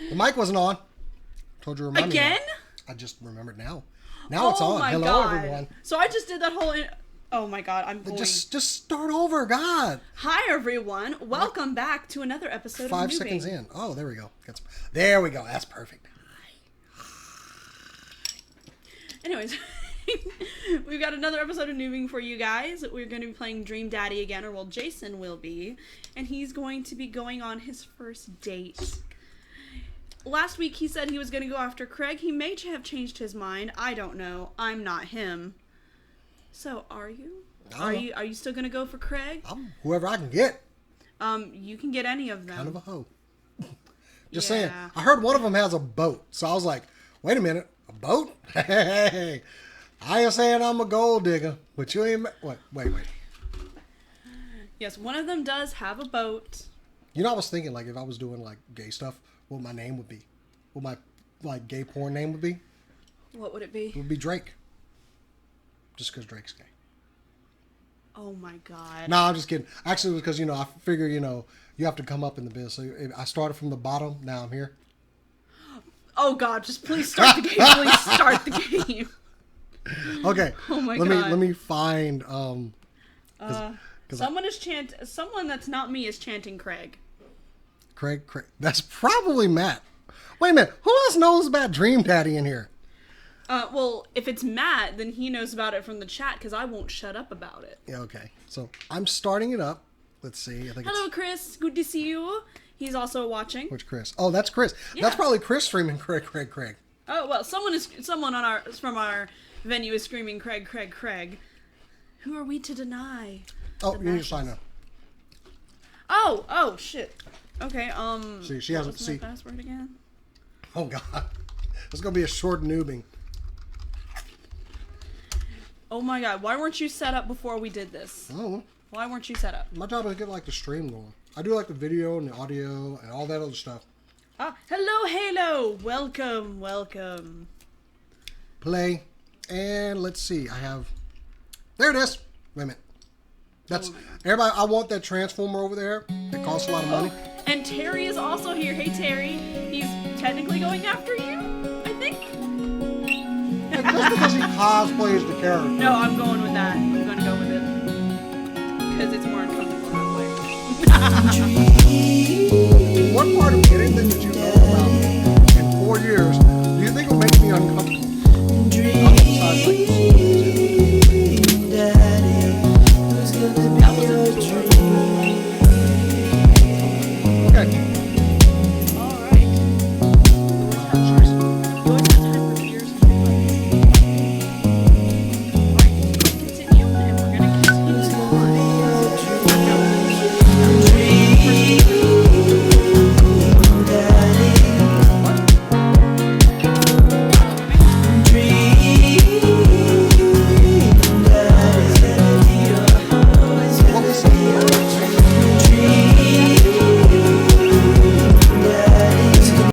The mic wasn't on. Told you to remind me. Again? I just remembered now. Now it's on. My Hello, God. everyone. So I just did that whole... Oh my God, I'm going... Just start over, God. Hi, everyone. Welcome back to another episode of N00bin. 5 seconds in. Oh, there we go. There we go. That's perfect. Anyways, we've got another episode of N00bin for you guys. We're going to be playing Dream Daddy again, or well, Jason will be. And he's going to be going on his first date. Last week he said he was going to go after Craig. He may have changed his mind. I don't know. I'm not him. So, are you? Are you still going to go for Craig? Whoever I can get. You can get any of them. Kind of a hoe. Just saying. I heard one of them has a boat. So I was like, wait a minute. A boat? Hey. I ain't saying I'm a gold digger. But you ain't... Wait. Yes, one of them does have a boat. You know, I was thinking, like, if I was doing, like, gay stuff, what my name would be. What my, like, gay porn name would be. What would it be? It would be Drake. Just because Drake's gay. Oh my God. No, I'm just kidding. Actually, it was because, I figure, you have to come up in the biz. So I started from the bottom. Now I'm here. Oh God, just please start the game. Please start the game. Okay. Oh my God. Let me find, Someone that's not me is chanting Craig. Craig. That's probably Matt. Wait a minute. Who else knows about Dream Daddy in here? Well, if it's Matt, then he knows about it from the chat because I won't shut up about it. Yeah, okay. So I'm starting it up. Let's see. Hello, Chris. Good to see you. He's also watching. Which Chris? Oh, that's Chris. Yeah. That's probably Chris streaming Craig. Oh well, someone from our venue is screaming Craig. Who are we to deny? Oh, you need to sign up. Oh shit. Okay. See, she hasn't seen my password again. Oh God, it's gonna be a short N00bin. Oh my God, why weren't you set up before we did this? Oh. Why weren't you set up? My job is to get like the stream going. I do like the video and the audio and all that other stuff. Hello, Halo. Welcome. Play. And let's see. There it is. Wait a minute. That's everybody. I want that transformer over there. It costs a lot of money. And Terry is also here. Hey, Terry. He's technically going after you, I think. Just because he cosplays the character. No, I'm going with that. I'm going to go with it. Because it's more uncomfortable that way. What part of anything that you know about in 4 years do you think will make me uncomfortable? Besides, like, that was a dream. Okay. Alright. You always have time for beers and Alright, continue, and we're going to continue on.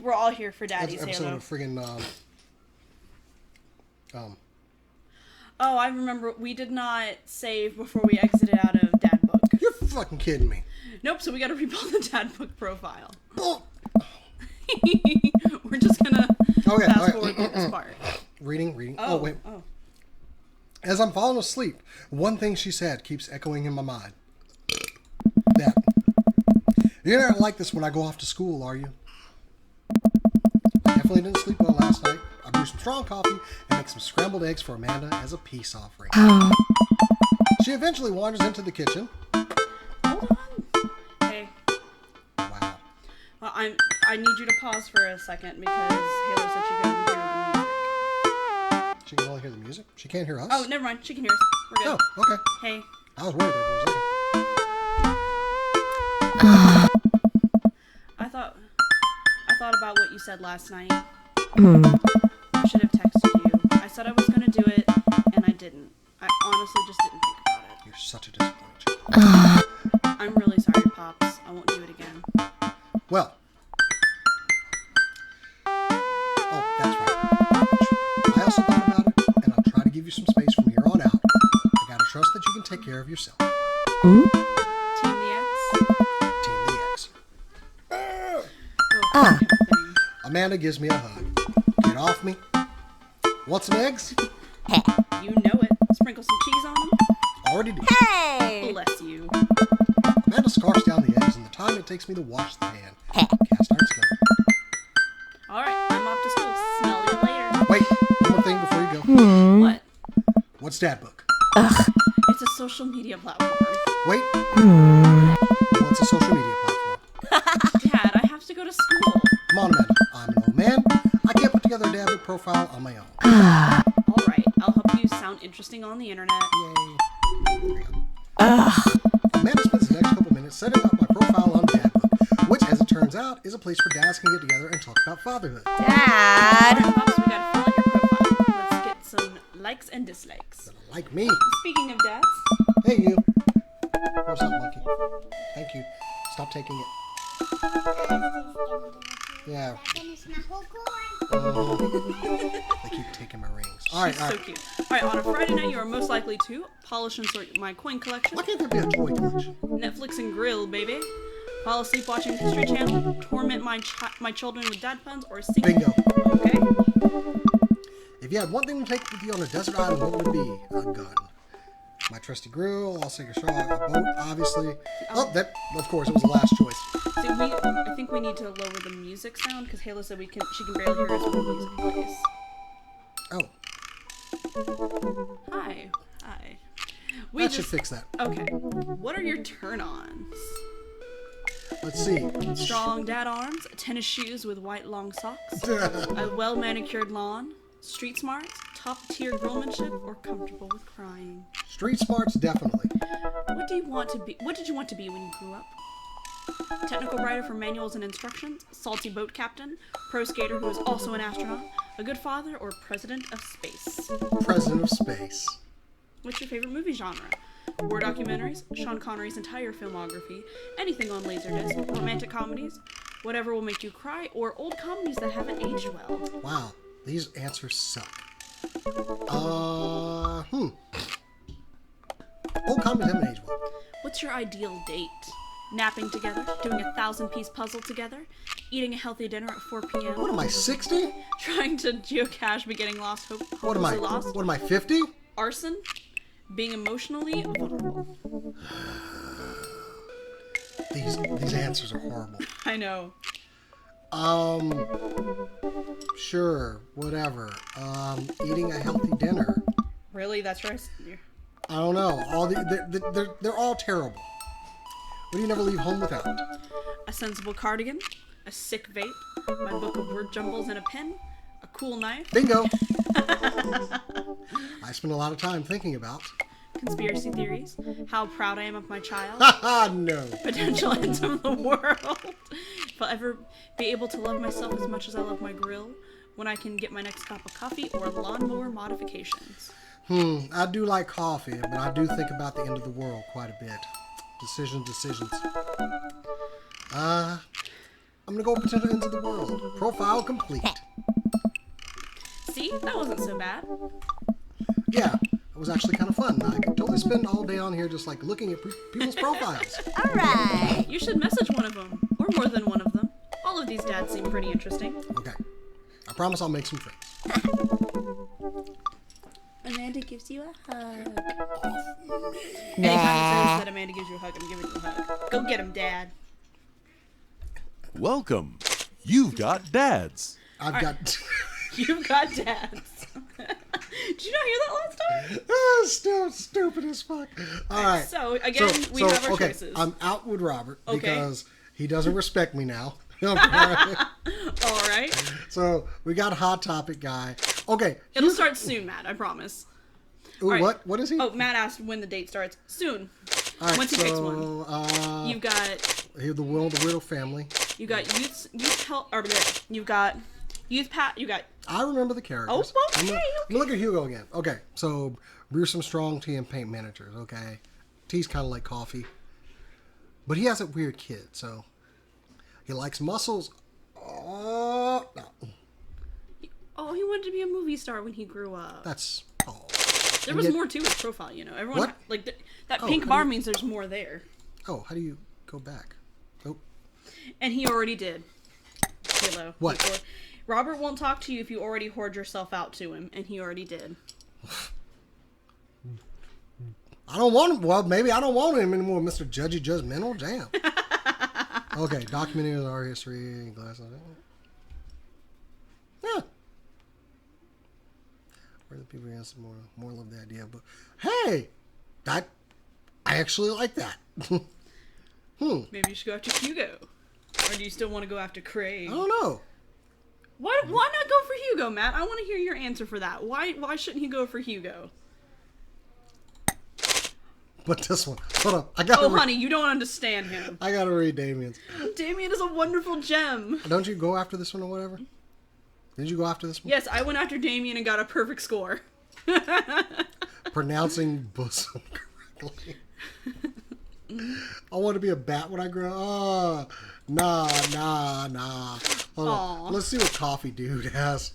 We're all here for Daddy's Episode Halo. of friggin' Oh, I remember we did not save before we exited out of Dad Book. You're fucking kidding me. Nope, so we gotta rebuild the Dad Book profile. Oh. We're just gonna fast forward through this part. Reading. Oh, wait. Oh. As I'm falling asleep, one thing she said keeps echoing in my mind. That, you're not like this when I go off to school, are you? I definitely didn't sleep well last night. I brewed some strong coffee and make some scrambled eggs for Amanda as a peace offering. She eventually wanders into the kitchen. Hold on. Hey. Wow. Well, I need you to pause for a second because Halo said she couldn't hear the music. She can only hear the music? She can't hear us? Oh, never mind. She can hear us. We're good. Oh, okay. Hey. I was worried there for a second. I thought about what you said last night. I should have texted you. I said I was going to do it, and I didn't. I honestly just didn't think about it. You're such a disappointment. I'm really sorry, Pops. I won't do it again. Well. Oh, that's right. I also thought about it, and I'll try to give you some space from here on out. I gotta trust that you can take care of yourself. Team the X? Team the X. Oh, thing. Amanda gives me a hug. Get off me. Want some eggs? You know it. Sprinkle some cheese on them. Already did. Hey! Bless you. Amanda scarfs down the eggs in the time it takes me to wash the pan. Cast iron skillet. All right, I'm off to school. Smell you later. Wait, one more thing before you go. What? What's Dad book? It's a social media platform. Wait. What's a social media platform? Dad, I have to go to school. Come on, Amanda. I'm an old man. I can't put together a Dad book profile on my own. All right, I'll help you sound interesting on the internet. Yay. Amanda spends the next couple minutes setting up my profile on Dad book, which, as it turns out, is a place where dads can get together and talk about fatherhood. Dad! Pops, we gotta fill out your profile. Let's get some likes and dislikes. Like me. Speaking of dads, Hey, you. What's up, monkey? Thank you. Stop taking it. Yeah. They keep taking my rings. All right, she's all so right. cute. All right, on a Friday night, you are most likely to polish and sort my coin collection, Why can't there be a toy collection? Netflix and grill, baby, fall asleep watching the History Channel, torment my children with dad puns, or sing. Bingo. Okay. If you had one thing to take with you on a desert island, what would it be? A gun. My trusty grill, I'll take a shot, a boat, obviously. Oh, that, of course, it was the last choice. See, I think we need to lower the music sound because Halo said she can barely hear us when the music plays. Oh, Hi. that should fix that. Okay. What are your turn-ons? Let's see. Strong dad arms, tennis shoes with white long socks, a well-manicured lawn, street smarts, top-tier grillmanship, or comfortable with crying. Street smarts, definitely. What did you want to be when you grew up? Technical writer for manuals and instructions, salty boat captain, pro skater who is also an astronaut, a good father, or president of space? President of space. What's your favorite movie genre? War documentaries, Sean Connery's entire filmography, anything on Laserdisc, romantic comedies, whatever will make you cry, or old comedies that haven't aged well? Wow, these answers suck. Old comedies haven't aged well. What's your ideal date? Napping together, doing a 1,000-piece puzzle together, eating a healthy dinner at 4 p.m. What am I, 60? Trying to geocache but getting lost, What am I? lost. What am I, 50? Arson, being emotionally vulnerable. These answers are horrible. I know. Sure, whatever. Eating a healthy dinner. Really? That's right. I don't know. They're all terrible. What do you never leave home without? A sensible cardigan, a sick vape, my book of word jumbles and a pen, a cool knife, Bingo. I spend a lot of time thinking about. conspiracy theories, how proud I am of my child, Haha, no. potential ends of the world, if I'll ever be able to love myself as much as I love my grill, when I can get my next cup of coffee, or lawnmower modifications. I do like coffee, but I do think about the end of the world quite a bit. Decisions. I'm gonna go potential ends of the world. Profile complete. See? That wasn't so bad. Yeah, it was actually kind of fun. I could totally spend all day on here just like looking at people's profiles. Alright! You should message one of them, or more than one of them. All of these dads seem pretty interesting. Okay. I promise I'll make some friends. Amanda gives you a hug. Nah. Anytime that Amanda gives you a hug, I'm giving you a hug. Go get him, Dad. Welcome. You've got dads. I've got... You've got dads. Did you not hear that last time? Still stupid as fuck. All right. So, again, we have our choices. I'm out with Robert Okay. because he doesn't respect me now. All right. So we got Hot Topic guy. Okay. It'll start soon, Matt. I promise. Ooh, right. What is he? Oh, Matt asked when the date starts. Soon. All right, once he picks one. You've got the Widow family. you got youth help. Or you've got youth pat. You got I remember the characters. Oh, okay, I'm gonna look at Hugo again. Okay, so brew some strong tea and paint miniatures. Okay, tea's kind of like coffee, but he has a weird kid, so he likes muscles. Oh, no. Oh, he wanted to be a movie star when he grew up. That's all. There was more to his profile, you know. Everyone What? like that Oh, pink how bar do you- means there's more there, Oh, how do you go back? Oh, and he already did. Halo. What? Robert won't talk to you if you already hoard yourself out to him, and he already did. I don't want him. Well, maybe I don't want him anymore, Mr. Judgy Judgmental. Damn. Okay, documenting our history. Glasses. Yeah. Where the people answer more love the idea, but hey, I actually like that. Maybe you should go after Hugo. Or do you still want to go after Craig? I don't know. Why not go for Hugo, Matt? I want to hear your answer for that. Why shouldn't you go for Hugo? But this one. Hold up. I got. Oh, honey, you don't understand him. I gotta read Damien's. Damien is a wonderful gem. Don't you go after this one or whatever? Did you go after this one? Yes, I went after Damien and got a perfect score. Pronouncing bosom correctly. I want to be a bat when I grow up. Nah. Hold on. Let's see what Coffee Dude has.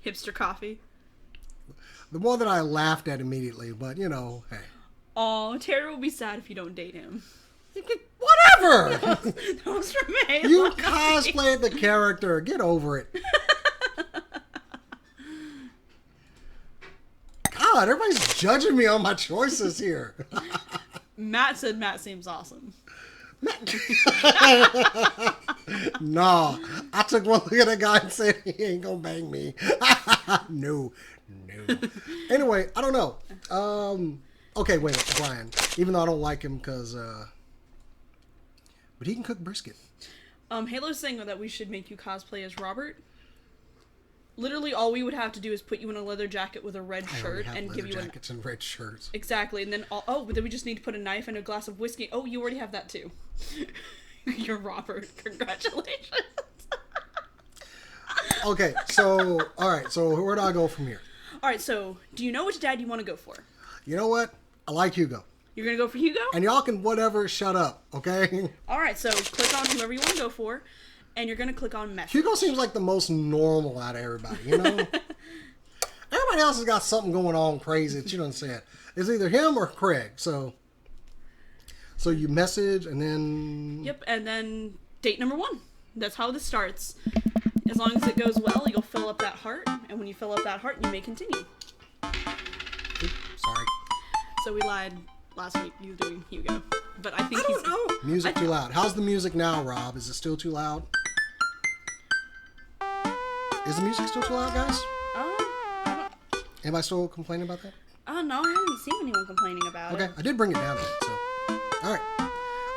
Hipster coffee. The one that I laughed at immediately, but you know, hey. Aw, Terry will be sad if you don't date him. Whatever! That was from me. You cosplayed the character. Get over it. God, everybody's judging me on my choices here. Matt said Matt seems awesome. No, I took one look at that guy and said he ain't gonna bang me. No. Anyway, I don't know. Okay, wait, Brian. Even though I don't like him, because but he can cook brisket. Halo's saying that we should make you cosplay as Robert. Literally, all we would have to do is put you in a leather jacket with a red shirt and give you jackets and red shirts. Exactly, and then but then we just need to put a knife and a glass of whiskey. Oh, you already have that too. You're Robert. Congratulations. Okay, so all right, so where do I go from here? All right, so do you know which dad you want to go for? You know what? I like Hugo. You're gonna go for Hugo? And y'all can whatever shut up, okay? All right, so click on whoever you want to go for, and you're gonna click on message. Hugo seems like the most normal out of everybody, you know? Everybody else has got something going on crazy that you don't say it. It's either him or Craig, so you message and then... Yep, and then date number 1. That's how this starts. As long as it goes well, you'll fill up that heart, and when you fill up that heart, you may continue. Oops, sorry. So we lied last week, you were doing Hugo. But I think I don't know. Music too loud. How's the music now, Rob? Is it still too loud? Is the music still too loud, guys? Anybody still complaining about that? No, I haven't seen anyone complaining about it. Okay, I did bring it down a bit, so... Alright.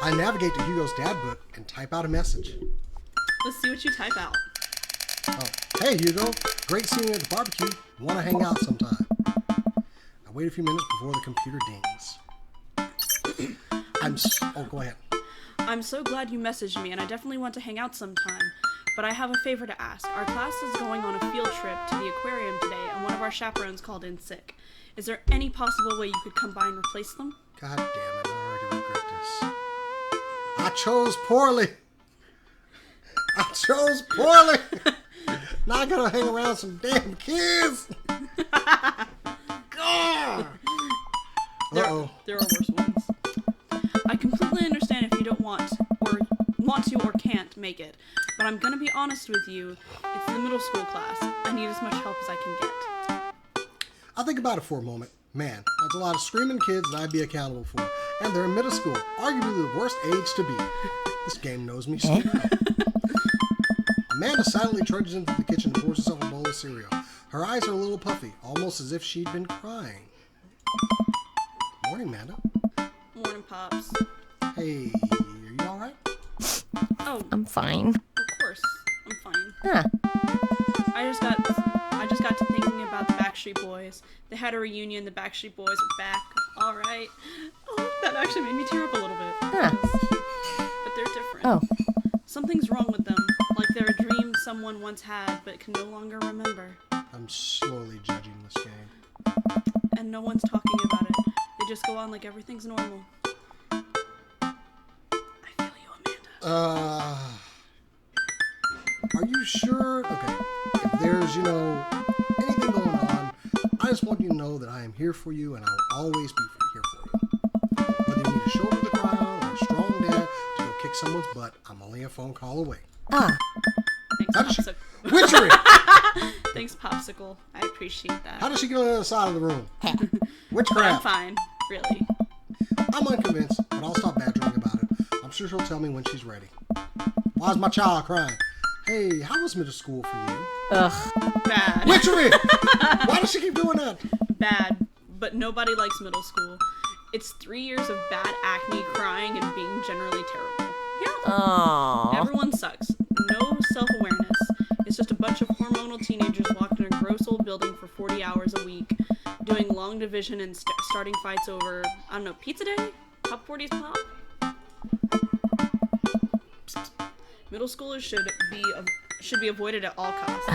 I navigate to Hugo's dad book and type out a message. Let's see what you type out. Oh, hey Hugo, great seeing you at the barbecue. Want to hang out sometime? I wait a few minutes before the computer dings. Go ahead. I'm so glad you messaged me, and I definitely want to hang out sometime. But I have a favor to ask. Our class is going on a field trip to the aquarium today, and one of our chaperones called in sick. Is there any possible way you could come by and replace them? God damn it, I already regret this. I chose poorly. Now I gotta hang around some damn kids. God. Uh-oh. There are worse ones. I completely understand if you don't want to or can't make it, but I'm gonna be honest with you. It's the middle school class. I need as much help as I can get. I'll think about it for a moment. Man, that's a lot of screaming kids that I'd be accountable for. And they're in middle school, arguably the worst age to be. This game knows me so well. Amanda silently trudges into the kitchen and pours herself a bowl of cereal. Her eyes are a little puffy, almost as if she'd been crying. Morning, Amanda. Morning, Pops. Hey, are you alright? Oh, I'm fine. of course. I'm fine. Huh. I just got to thinking about the Backstreet Boys. They had a reunion. The Backstreet Boys are back. All right. Oh, that actually made me tear up a little bit. Huh. But they're different. Oh. Something's wrong with them. Like they're a dream someone once had, but can no longer remember. I'm slowly judging this game. And no one's talking about it. They just go on like everything's normal. I feel you, Amanda. Are you sure? Okay. If there's, anything going on, I just want you to know that I am here for you and I will always be here for you. Whether you need a shoulder to cry on or a strong dad to go kick someone's butt, I'm only a phone call away. Ah. Thanks, How does Pops. Witchery! Thanks, Popsicle. I appreciate that. How does she get on the other side of the room? I'm Witchcraft. fine, really. I'm unconvinced, but I'll stop badgering about it. I'm sure she'll tell me when she's ready. Why's my child crying? Hey, how was middle school for you? Ugh. Bad. Witchery! Why does she keep doing that? Bad. But nobody likes middle school. It's 3 years of bad acne, crying, and being generally terrible. Yeah. Aww. Everyone sucks. No self-awareness. It's just a bunch of hormonal teenagers locked in a gross old building for 40 hours a week, doing long division and starting fights over, I don't know, pizza day? Pop 40s pop? Middle schoolers should be avoided at all costs.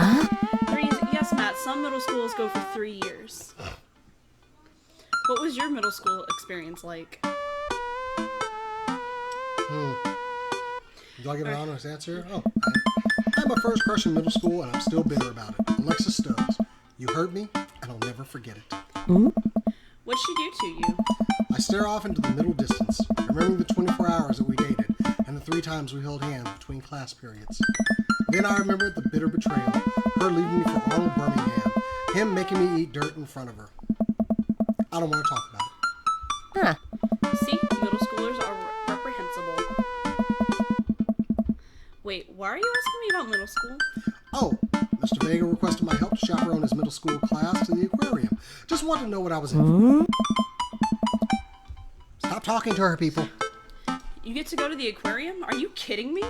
Yes, Matt, some middle schools go for 3 years. What was your middle school experience like? Do I give an honest answer? Oh, I had my first crush in middle school, and I'm still bitter about it. Alexis Stubbs. You hurt me, and I'll never forget it. What'd she do to you? I stare off into the middle distance, remembering the 24 hours that we dated, and the 3 times we held hands between class periods. Then I remembered the bitter betrayal, her leaving me for Arnold Birmingham, him making me eat dirt in front of her. I don't want to talk about it. Huh. See, middle schoolers are reprehensible. Wait, why are you asking me about middle school? Oh, Mr. Vega requested my help to chaperone his middle school class to the aquarium. Just wanted to know what I was in for. Stop talking to her, people. You get to go to the aquarium? Are you kidding me?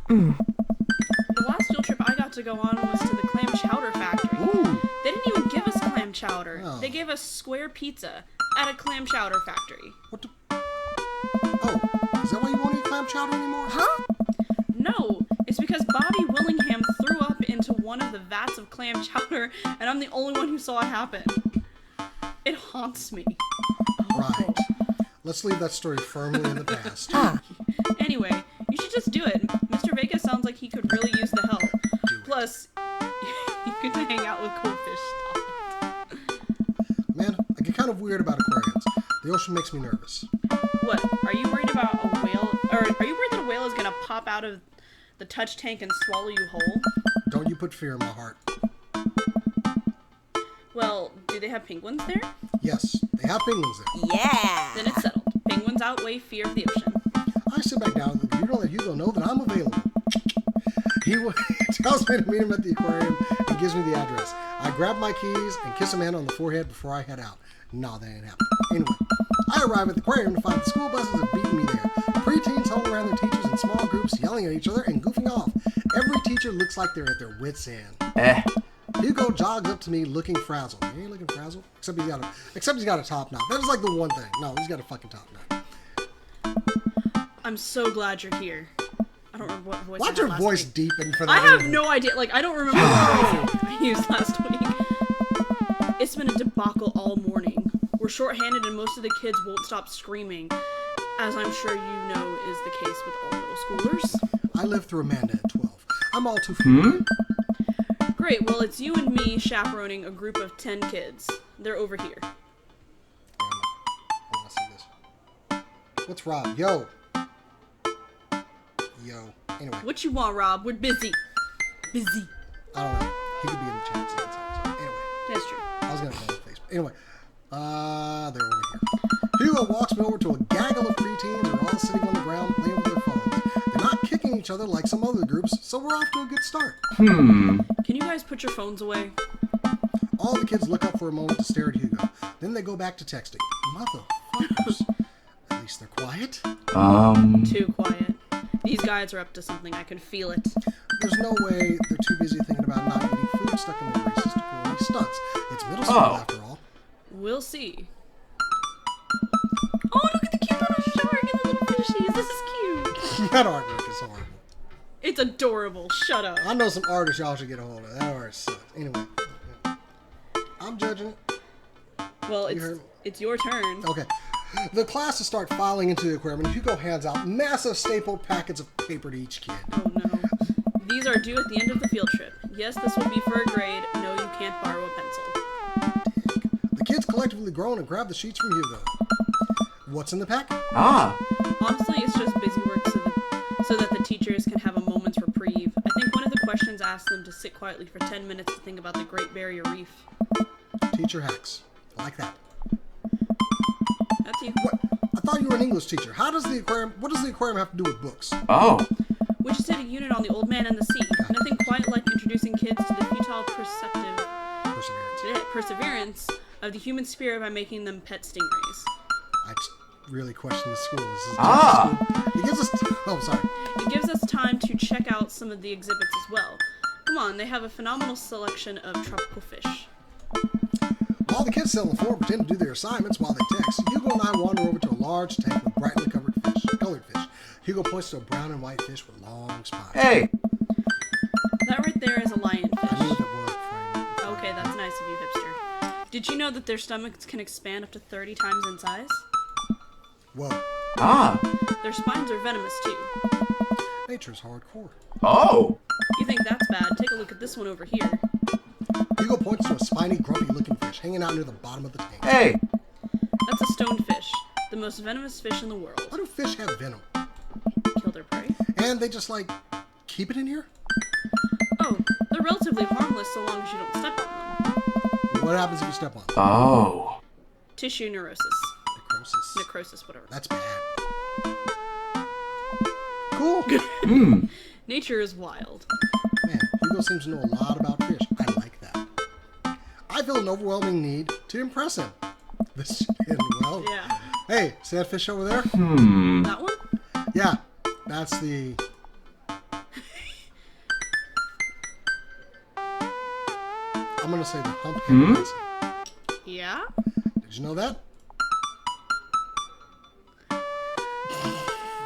The last field trip I got to go on was to the clam chowder factory. Ooh. They didn't even give us clam chowder. Oh. They gave us square pizza at a clam chowder factory. What the... Oh, is that why you won't eat clam chowder anymore? Huh? No, it's because Bobby Willingham threw up into one of the vats of clam chowder, and I'm the only one who saw it happen. It haunts me. Right. Let's leave that story firmly in the past. Anyway, you should just do it. Mr. Vega sounds like he could really use the help. Plus, you could hang out with cool fish. Stop it. Man, I get kind of weird about aquariums. The ocean makes me nervous. What? Are you worried about a whale? Or are you worried that a whale is gonna pop out of the touch tank and swallow you whole? Don't you put fear in my heart. Well, do they have penguins there? Yes, they have penguins there. Yeah. Then it's settled. Penguins outweigh fear of the ocean. I sit back down at the computer and let Hugo know that I'm available. He tells me to meet him at the aquarium and gives me the address. I grab my keys and kiss a man on the forehead before I head out. No, that ain't happening. Anyway, I arrive at the aquarium to find the school buses have beaten me there. Preteens huddled around their teachers in small groups, yelling at each other and goofing off. Every teacher looks like they're at their wits' end. Hugo jogs up to me looking frazzled. He ain't looking frazzled. Except he's got a top knot. That is like the one thing. No, he's got a fucking top knot. I'm so glad you're here. I don't remember what voice Why'd I had your last voice week. deepen for that? I have interview? no idea. Like, I don't remember what voice I used last week. It's been a debacle all morning. We're shorthanded and most of the kids won't stop screaming, as I'm sure you know is the case with all middle schoolers. I lived through Amanda at 12. I'm all too familiar. Great, well, it's you and me chaperoning a group of 10 kids. They're over here. I want to see this. What's Rob? Yo. Anyway, What you want, Rob? We're busy. Busy. I don't know. He could be in the chat saying something. So anyway, That's true. I was going to call it Facebook. Anyway, they're over here. Hugo walks me over to a gaggle of preteens who are all sitting on the ground playing with their phones. They're not kicking each other like some other groups, so we're off to a good start. Can you guys put your phones away? All the kids look up for a moment to stare at Hugo. Then they go back to texting. Motherfuckers. At least they're quiet. Too quiet. These guys are up to something. I can feel it. There's no way they're too busy thinking about not eating food stuck in their racist equality stunts. It's middle school after all. We'll see. Oh, look at the cute little shark and the little fishies. This is cute. That artwork is horrible. It's adorable. Shut up. I know some artists y'all should get a hold of. That art sucks. Anyway. I'm judging it. Well, You heard me. it's your turn. Okay. The classes start filing into the aquarium, and Hugo hands out massive stapled packets of paper to each kid. Oh no. These are due at the end of the field trip. Yes, this will be for a grade. No, you can't borrow a pencil. The kids collectively groan and grab the sheets from Hugo. What's in the packet? Honestly, it's just busy work so that the teachers can have a moment's reprieve. I think one of the questions, ask them to sit quietly for 10 minutes to think about the Great Barrier Reef. Teacher hacks. I like that. That's you. What? I thought you were an English teacher. What does the aquarium have to do with books? Oh. Which is a unit on the Old Man and the Sea. Nothing quite like introducing kids to the futile perseverance of the human spirit by making them pet stingrays. I just really question the school. This is school. It gives us... Oh, sorry. It gives us time to check out some of the exhibits as well. Come on, they have a phenomenal selection of tropical fish. While the kids sit on the floor and pretend to do their assignments while they text, Hugo and I wander over to a large tank with brightly colored fish. Hugo points to a brown and white fish with long spines. Hey. That right there is a I knew lionfish. what that was. Okay, that's nice of you, hipster. Did you know that their stomachs can expand up to 30 times in size? Whoa. Ah. Their spines are venomous too. Nature's hardcore. Oh. You think that's bad? Take a look at this one over here. Hugo points to a spiny, grumpy-looking fish hanging out near the bottom of the tank. Hey. That's a stonefish, the most venomous fish in the world. Why do fish have venom? Kill their prey. And they just, like, keep it in here? Oh, they're relatively harmless so long as you don't step on them. What happens if you step on them? Oh. Tissue neurosis. Necrosis. Necrosis, whatever. That's bad. Cool. Nature is wild. Man, Hugo seems to know a lot about fish. I like that. I feel an overwhelming need to impress him. This should end well. Yeah. Hey, see that fish over there? That one? Yeah, that's the... I'm going to say the humphead bison. Yeah? Did you know that?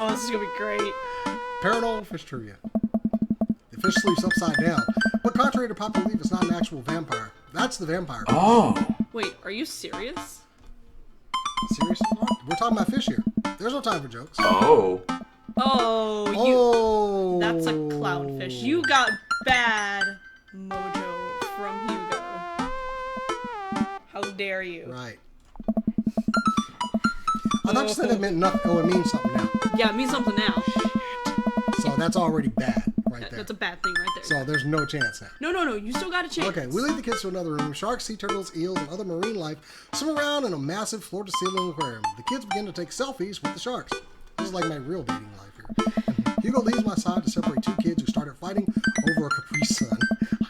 Oh, this is gonna be great. Paranormal fish trivia. The fish sleeps upside down, but contrary to popular belief, it's not an actual vampire. That's the vampire. Oh. Wait, are you serious? Seriously? We're talking about fish here. There's no time for jokes. Oh. Oh, that's a clownfish. You got bad mojo from Hugo. How dare you? Right. I thought you said that meant nothing. Oh, it means something now. Yeah, it means something now. So that's already bad right there. That's a bad thing right there. So there's no chance now. No, you still got a chance. Okay, we lead the kids to another room. Sharks, sea turtles, eels, and other marine life swim around in a massive floor-to-ceiling aquarium. The kids begin to take selfies with the sharks. This is like my real dating life here. Hugo leaves my side to separate two kids who started fighting over a Capri Sun.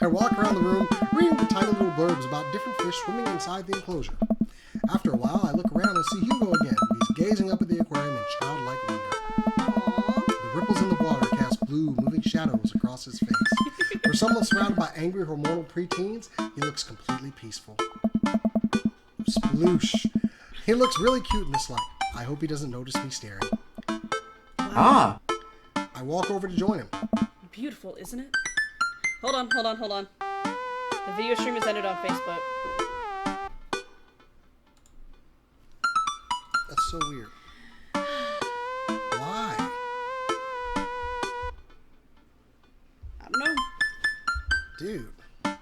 I walk around the room, reading the tiny little blurbs about different fish swimming inside the enclosure. After a while, I look around and see Hugo again. He's gazing up at the aquarium in childlike wonder. Aww. The ripples in the water cast blue, moving shadows across his face. For someone surrounded by angry hormonal preteens, he looks completely peaceful. Sploosh. He looks really cute in this light. I hope he doesn't notice me staring. Ah. I walk over to join him. Beautiful, isn't it? Hold on. The video stream is ended on Facebook. That's so weird. Why? I don't know. Dude. I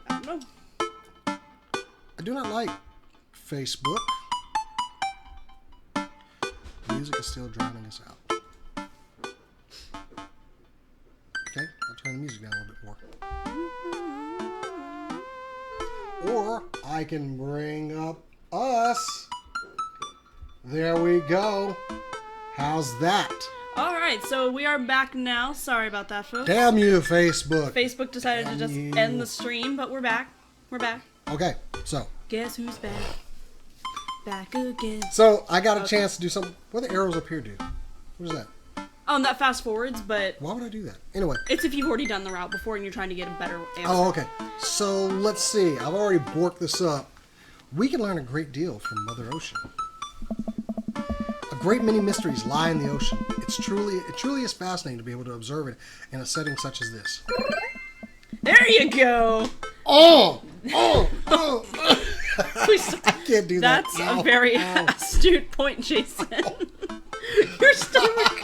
don't know. I do not like Facebook. Music is still drowning us out. Okay, I'll turn the music down a little bit more. Or I can bring up us. There we go. How's that? Alright, so we are back now. Sorry about that, folks. Damn you, Facebook. Facebook decided to just Damn end you. the stream, but we're back. We're back. Okay, so Guess who's back? Back again. I got a chance to do something. What are the arrows up here do? What is that? That fast forwards, but Why would I do that? Anyway. it's if you've already done the route before and you're trying to get a better answer. Oh, okay. So let's see. I've already borked this up. We can learn a great deal from Mother Ocean. A great many mysteries lie in the ocean. It truly is fascinating to be able to observe it in a setting such as this. There you go. Oh! Please. I can't do that. That's Ow, a very ow. astute point, Jason. Your stomach.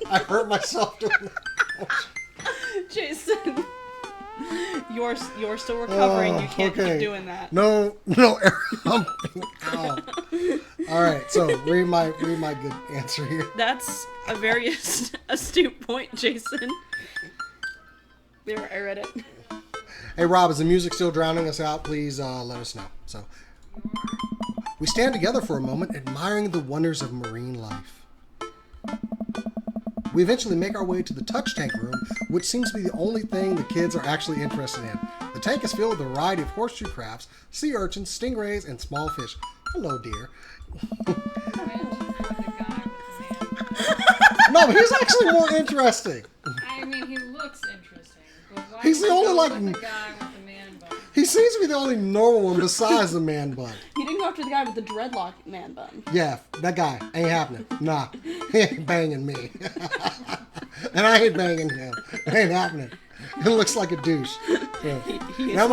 I hurt myself doing that. Jason. You're still recovering. You can't keep doing that. No, arrow humping. Ow. All right, so read my good answer here. That's a very astute point, Jason. There, I read it. Hey, Rob, is the music still drowning us out? Please let us know. So, we stand together for a moment, admiring the wonders of marine life. We eventually make our way to the touch tank room, which seems to be the only thing the kids are actually interested in. The tank is filled with a variety of horseshoe crabs, sea urchins, stingrays, and small fish. Hello, dear. No, but he's actually more interesting. I mean, he looks interesting. But why He's the would you only, go like, with the guy with the man bun? He seems to be the only normal one besides the man bun. He didn't go after the guy with the dreadlock man bun. Yeah, that guy ain't happening. Nah, he ain't banging me. And I ain't banging him. It ain't happening. It looks like a douche. Yeah. Now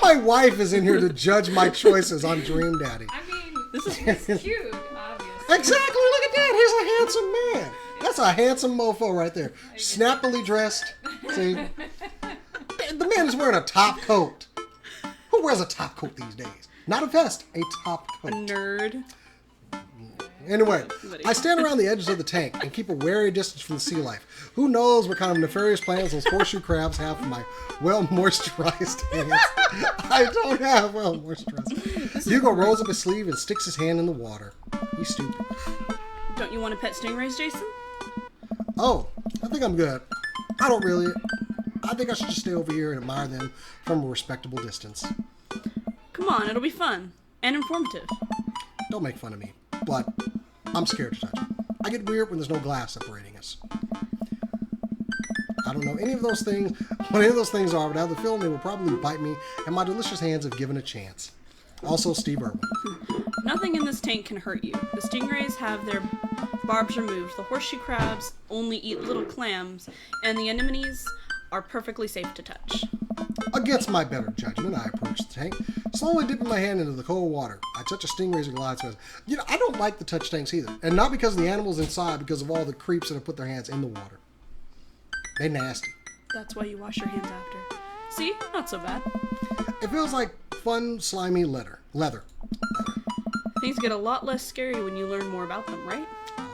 my wife is in here to judge my choices on Dream Daddy. I mean, he's cute, obviously. Exactly, look at that. He's a handsome man. That's a handsome mofo right there. Snappily dressed. See? The man is wearing a top coat. Who wears a top coat these days? Not a vest, a top coat. A nerd. Anyway, I stand around the edges of the tank and keep a wary distance from the sea life. Who knows what kind of nefarious plans those horseshoe crabs have for my well-moisturized hands. I don't have well-moisturized. Hugo rolls up his sleeve and sticks his hand in the water. He's stupid. Don't you want to pet stingrays, Jason? Oh, I think I'm good. I don't really. I think I should just stay over here and admire them from a respectable distance. Come on, it'll be fun. And informative. Don't make fun of me, but I'm scared to touch them. I get weird when there's no glass separating us. I don't know any of those things, what any of those things are, but I have the feeling they will probably bite me, and my delicious hands have given a chance. Also, Steve Irwin. Nothing in this tank can hurt you. The stingrays have their barbs removed. The horseshoe crabs only eat little clams, and the anemones are perfectly safe to touch. Against my better judgment, I approach the tank, slowly dipping my hand into the cold water. I touch a stingray's and glide past. You know, I don't like the touch tanks either. And not because of the animals inside, because of all the creeps that have put their hands in the water. They nasty. That's why you wash your hands after. See? Not so bad. It feels like fun, slimy leather. Things get a lot less scary when you learn more about them, right? Oh.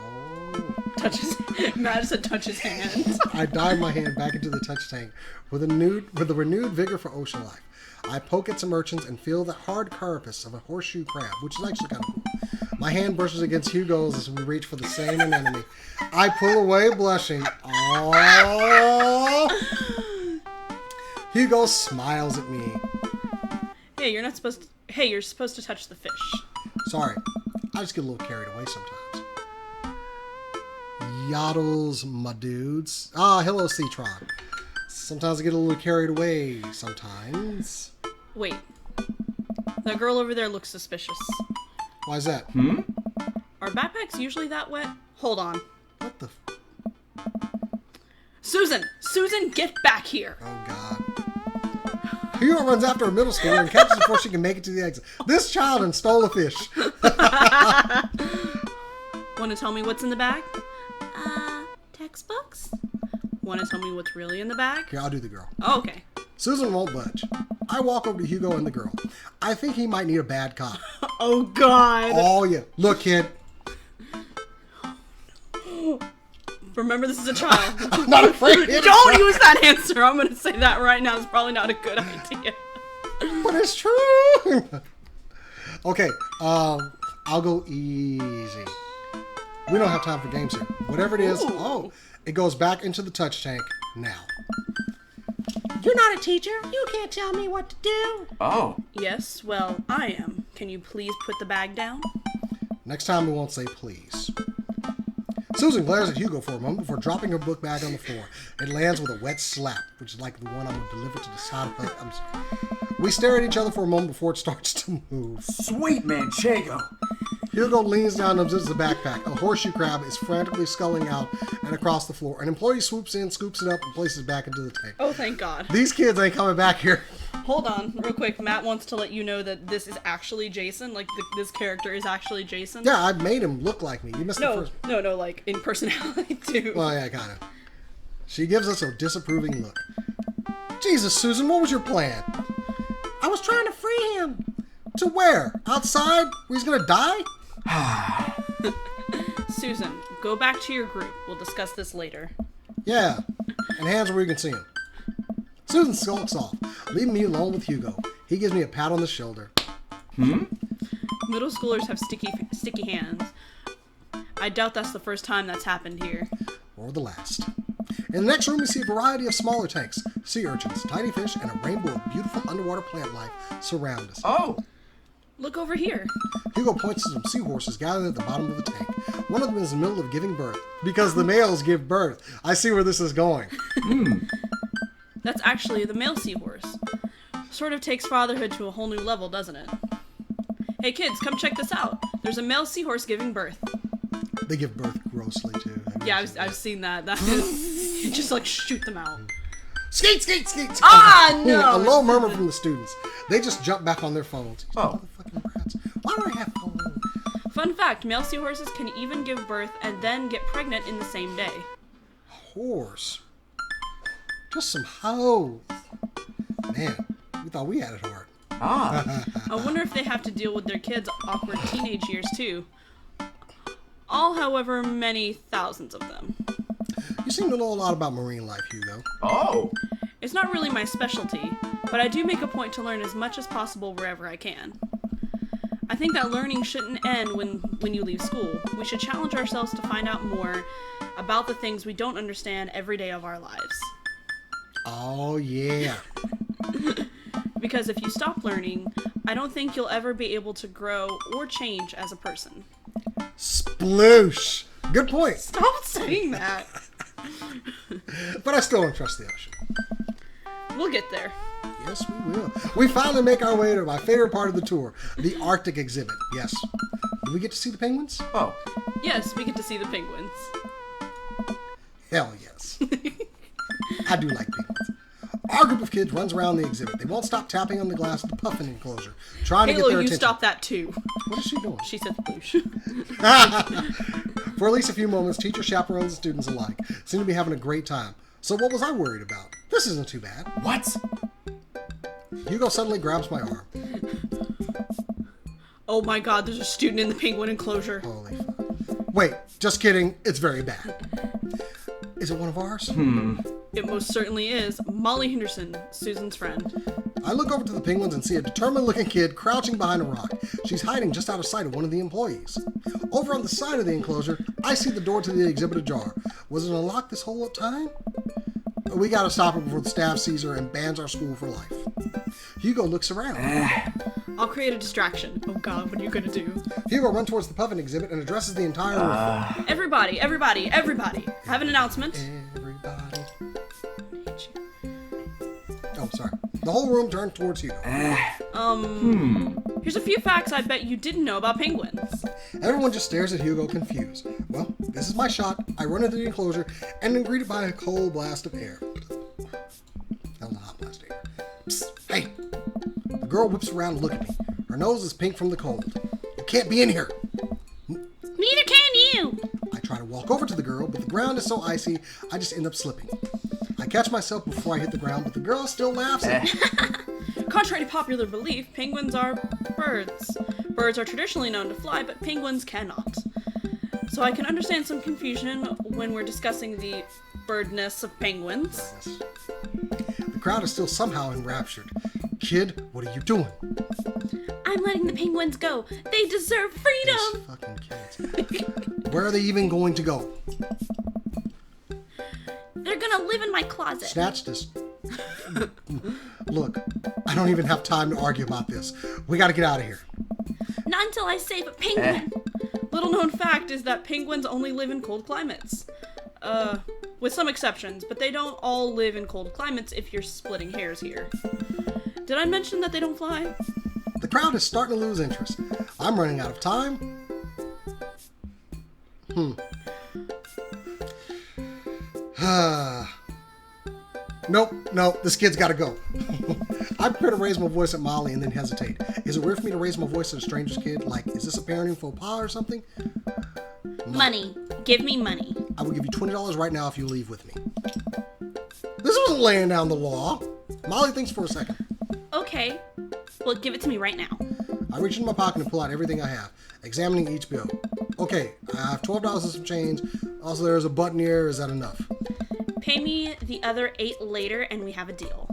Touches. Matt said touch his hand. I dive my hand back into the touch tank with a renewed vigor for ocean life. I poke at some urchins and feel the hard carapace of a horseshoe crab, which is actually kind of cool. My hand brushes against Hugo's as we reach for the same anemone. I pull away, blushing. Aww. Hugo smiles at me. Hey, you're supposed to touch the fish. Sorry, I just get a little carried away sometimes. Yoddles, my dudes. Ah, hello, Citron. Sometimes I get a little carried away, sometimes. Wait. That girl over there looks suspicious. Why is that? Are backpacks usually that wet? Hold on. What the... Susan! Susan, get back here! Oh, God. Hugo runs after her middle schooler and catches her before she can make it to the exit. This child and stole a fish. Want to tell me what's in the bag? Textbooks? Want to tell me what's really in the bag? Here, I'll do the girl. Oh, okay. Susan won't budge. I walk over to Hugo and the girl. I think he might need a bad cop. Oh, God. Oh, yeah. Look, kid. Remember, this is a child. I'm not afraid. Don't use that answer. I'm going to say that right now. It's probably not a good idea. But it's true. Okay, I'll go easy. We don't have time for games here. Whatever it is, it goes back into the touch tank now. You're not a teacher. You can't tell me what to do. Oh. Yes, well, I am. Can you please put the bag down? Next time we won't say please. Susan glares at Hugo for a moment before dropping her book bag on the floor. It lands with a wet slap, which is like the one I'm going to deliver to the side of her. I'm sorry. We stare at each other for a moment before it starts to move. Sweet Manchego. Hugo leans down and unzips the backpack. A horseshoe crab is frantically sculling out and across the floor. An employee swoops in, scoops it up, and places it back into the tank. Oh, thank God. These kids ain't coming back here. Hold on, real quick. Matt wants to let you know that this is actually Jason. Like, this character is actually Jason. Yeah, I made him look like me. You missed the first. No, like, in personality, too. Well, yeah, kind of. She gives us a disapproving look. Jesus, Susan, what was your plan? I was trying to free him. To where? Outside? Where he's gonna die? Susan, go back to your group. We'll discuss this later. Yeah. And hands where you can see him. Susan skulks off, leaving me alone with Hugo. He gives me a pat on the shoulder. Middle schoolers have sticky hands. I doubt that's the first time that's happened here. Or the last. In the next room, we see a variety of smaller tanks, sea urchins, tiny fish, and a rainbow of beautiful underwater plant life surround us. Oh. Look over here. Hugo points to some seahorses gathered at the bottom of the tank. One of them is in the middle of giving birth. Because the males give birth. I see where this is going. That's actually the male seahorse. Sort of takes fatherhood to a whole new level, doesn't it? Hey kids, come check this out. There's a male seahorse giving birth. They give birth grossly, too. Yeah, I've seen that. That is, you just like shoot them out. Skate, skate, skate! Ah, no! A low murmur from the students. They just jump back on their phones. Oh. Motherfucking brats. Why do I have phones? Fun fact, male seahorses can even give birth and then get pregnant in the same day. Horse. Just some hoes. Man, we thought we had it hard. Ah. I wonder if they have to deal with their kids' awkward teenage years too. All, however, many thousands of them. You seem to know a lot about marine life, Hugo. Oh. It's not really my specialty, but I do make a point to learn as much as possible wherever I can. I think that learning shouldn't end when you leave school. We should challenge ourselves to find out more about the things we don't understand every day of our lives. Oh, yeah. Because if you stop learning, I don't think you'll ever be able to grow or change as a person. Sploosh. Good point. Stop saying that. But I still don't trust the ocean. We'll get there. Yes, we will. We finally make our way to my favorite part of the tour, the Arctic exhibit. Yes. Did we get to see the penguins? Oh. Yes, we get to see the penguins. Hell yes. I do like penguins. Our group of kids runs around the exhibit. They won't stop tapping on the glass of the puffin enclosure, trying to get Halo, their you attention. stop that too. What is she doing? She said sploosh. For at least a few moments, teachers, chaperones, and students alike seem to be having a great time. So what was I worried about? This isn't too bad. What? Hugo suddenly grabs my arm. Oh my god, there's a student in the penguin enclosure. Holy fuck. Wait, just kidding. It's very bad. Is it one of ours? It most certainly is. Molly Henderson, Susan's friend. I look over to the penguins and see a determined-looking kid crouching behind a rock. She's hiding just out of sight of one of the employees. Over on the side of the enclosure, I see the door to the exhibit ajar. Was it unlocked this whole time? We gotta stop her before the staff sees her and bans our school for life. Hugo looks around. I'll create a distraction. Oh god, what are you gonna do? Hugo runs towards the puffin exhibit and addresses the entire room. Everybody, everybody, everybody. I have an announcement. Everybody. Oh, sorry. The whole room turned towards Hugo. Here's a few facts I bet you didn't know about penguins. Everyone just stares at Hugo confused. Well, this is my shot. I run into the enclosure and am greeted by a cold blast of air. That was a hot blast of air. Psst, hey! The girl whips around and looks at me. Her nose is pink from the cold. You can't be in here. Neither can you. I try to walk over to the girl, but the ground is so icy, I just end up slipping. I catch myself before I hit the ground, but the girl still laughs at me. Contrary to popular belief, penguins are birds. Birds are traditionally known to fly, but penguins cannot. So I can understand some confusion when we're discussing the birdness of penguins. The crowd is still somehow enraptured. Kid, what are you doing? I'm letting the penguins go. They deserve These freedom. fucking kids. Where are they even going to go? They're gonna live in my closet. Snatch this. Look, I don't even have time to argue about this. We gotta get out of here. Not until I save a penguin. Little known fact is that penguins only live in cold climates. With some exceptions, but they don't all live in cold climates if you're splitting hairs here. Did I mention that they don't fly? The crowd is starting to lose interest. I'm running out of time. Nope, this kid's gotta go. I prepare to raise my voice at Molly and then hesitate. Is it weird for me to raise my voice at a stranger's kid? Like, is this a parenting faux pas or something? Money. Give me money. I will give you $20 right now if you leave with me. This wasn't laying down the law. Molly thinks for a second. Okay. Well, give it to me right now. I reach into my pocket and pull out everything I have, examining each bill. Okay, I have $12 and some change. Also, there's a button here. Is that enough? Pay me the other $8 later and we have a deal.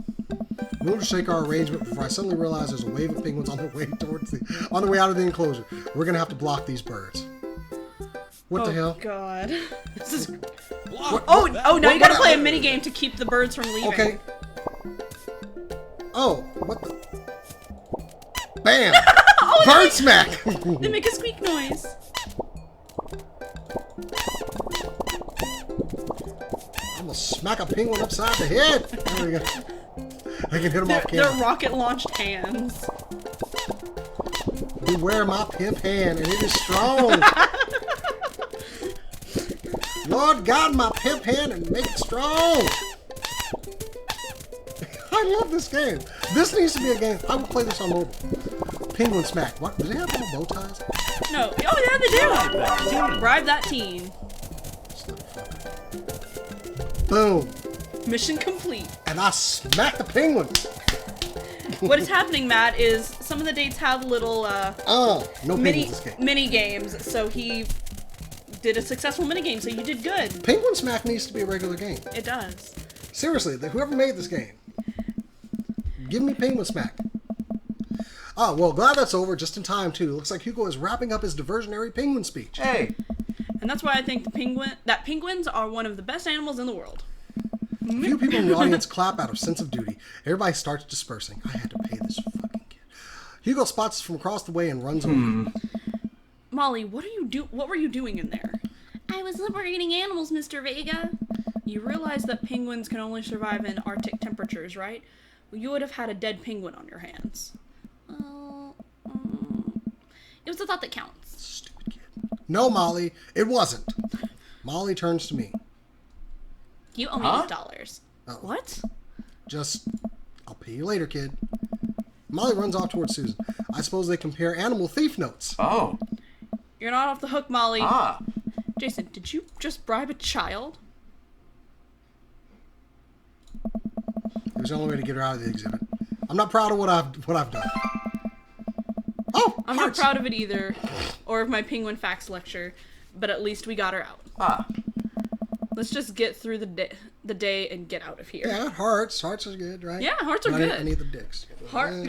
We'll just shake our arrangement before I suddenly realize there's a wave of penguins on the way out of the enclosure. We're gonna have to block these birds. What the hell? God. This is... Block Oh, that. oh, now you gotta what- play a mini game to keep the birds from leaving. Okay. Oh, what the? Bam! Bird smack! They make a squeak noise. I'm gonna smack a penguin upside the head. There we go. I can hit him off They're camera. rocket launched hands. Beware my pimp hand, and it is strong. Lord God, my pimp hand, and make it strong. I love this game. This needs to be a game. I would play this on mobile. Penguin smack. What? Do they have little bow ties? No. Oh, yeah, they do. That team. Bribe that teen. This little fucker. Boom. Mission complete. And I smack the penguins. What is happening, Matt, is some of the dates have little No penguins this game. mini games. So he did a successful mini game. So you did good. Penguin smack needs to be a regular game. It does. Seriously, whoever made this game, give me penguin smack. Oh, well, glad that's over just in time, too. Looks like Hugo is wrapping up his diversionary penguin speech. Hey. And that's why I think penguins are one of the best animals in the world. A few people in the audience clap out of sense of duty. Everybody starts dispersing. I had to pay this fucking kid. Hugo spots us from across the way and runs over. Molly, what were you doing in there? I was liberating animals, Mr. Vega. You realize that penguins can only survive in Arctic temperatures, right? Well, you would have had a dead penguin on your hands. It was the thought that counts. Stupid kid. No, Molly, it wasn't. Molly turns to me. You owe me $8. Oh. What? Just, I'll pay you later, kid. Molly runs off towards Susan. I suppose they compare animal thief notes. Oh. You're not off the hook, Molly. Ah. Jason, did you just bribe a child? It was the only way to get her out of the exhibit. I'm not proud of what I've done. Oh, I'm hearts. not proud of it either, or of my penguin facts lecture, but at least we got her out. Ah. Let's just get through the day and get out of here. Yeah, hearts. Hearts are good, right? Yeah, hearts are But good. I need the dicks. Hearts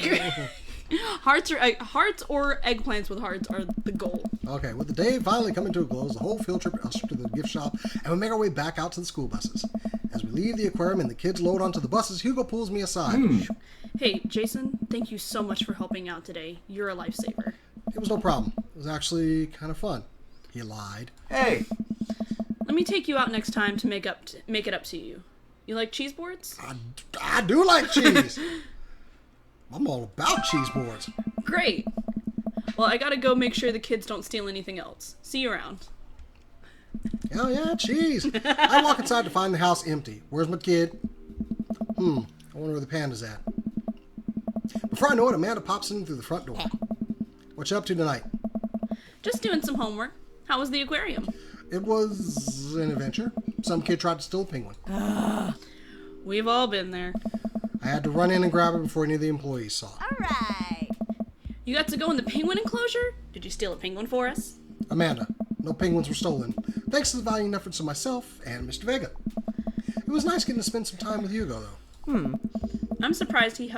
or eggplants with hearts are the goal. Okay, with the day finally coming to a close, the whole field trip us to the gift shop, and we make our way back out to the school buses. As we leave the aquarium and the kids load onto the buses, Hugo pulls me aside. Hey, Jason, thank you so much for helping out today. You're a lifesaver. It was no problem. It was actually kind of fun. He lied. Hey. Let me take you out next time to make it up to you. You like cheese boards? I do like cheese. I'm all about cheese boards. Great. Well, I gotta go make sure the kids don't steal anything else. See you around. Oh yeah, cheese. I walk inside to find the house empty. Where's my kid? I wonder where the panda's at. Before I know it, Amanda pops in through the front door. What you up to tonight? Just doing some homework. How was the aquarium? It was an adventure. Some kid tried to steal a penguin. We've all been there. I had to run in and grab it before any of the employees saw it. All right. You got to go in the penguin enclosure? Did you steal a penguin for us? Amanda, no penguins were stolen, thanks to the valiant efforts of myself and Mr. Vega. It was nice getting to spend some time with Hugo, though. I'm surprised he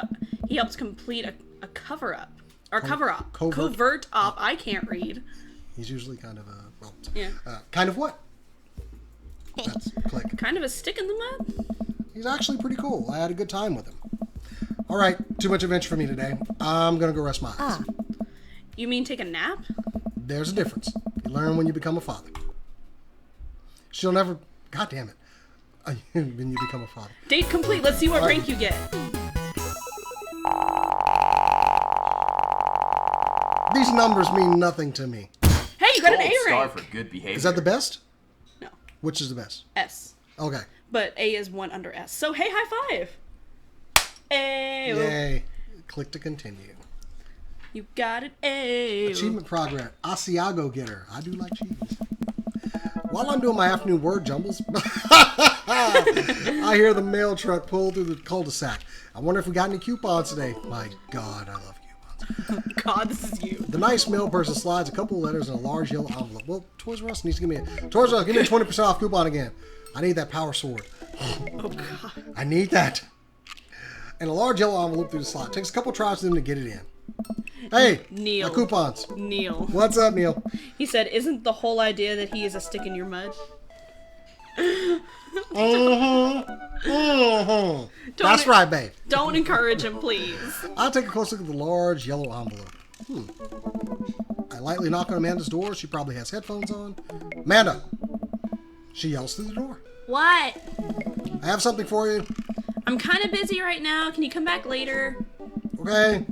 helps complete a cover-up. Or cover-up. Covert. Covert op. I can't read. He's usually kind of Yeah. kind of what? That's click. Kind of a stick in the mud? He's actually pretty cool. I had a good time with him. All right, too much adventure for me today. I'm gonna go rest my eyes. You mean take a nap? There's a difference. You learn when you become a father. She'll never. God damn it. When you become a father. Date complete. Let's see what rank you get. These numbers mean nothing to me. Hey, you got an Gold A star rank. for good behavior. Is that the best? No. Which is the best? S. Okay. But A is one under S. So, hey, high five. Hey. Yay. Click to continue. You got an A. Achievement progress. Asiago getter. I do like cheese. While I'm doing my afternoon word jumbles, I hear the mail truck pull through the cul-de-sac. I wonder if we got any coupons today. My God, I love coupons. God, this is you. The nice mail person slides a couple of letters in a large yellow envelope. Well, Toys R Us needs to give me a 20% off coupon again. I need that power sword. Oh, God. I need that. and a large yellow envelope through the slot. Takes a couple tries for them to get it in. Hey, Neil. my coupons. Neil. What's up, Neil? He said, isn't the whole idea that he is a stick in your mud? That's right, babe. Don't encourage him, please. I'll take a close look at the large yellow envelope. I lightly knock on Amanda's door. She probably has headphones on. Amanda! She yells through the door. What? I have something for you. I'm kind of busy right now. Can you come back later? Okay.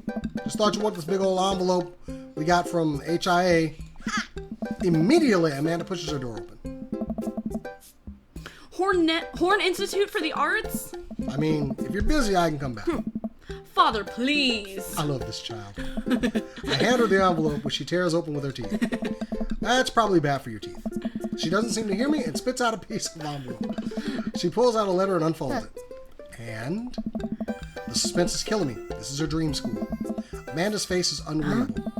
Just thought you want this big old envelope we got from HIA. Immediately, Amanda pushes her door open. Horn Institute for the Arts? I mean, if you're busy, I can come back. Father, please. I love this child. I hand her the envelope, which she tears open with her teeth. That's probably bad for your teeth. She doesn't seem to hear me and spits out a piece of envelope. She pulls out a letter and unfolds it. And the suspense is killing me. This is her dream school. Amanda's face is unreadable.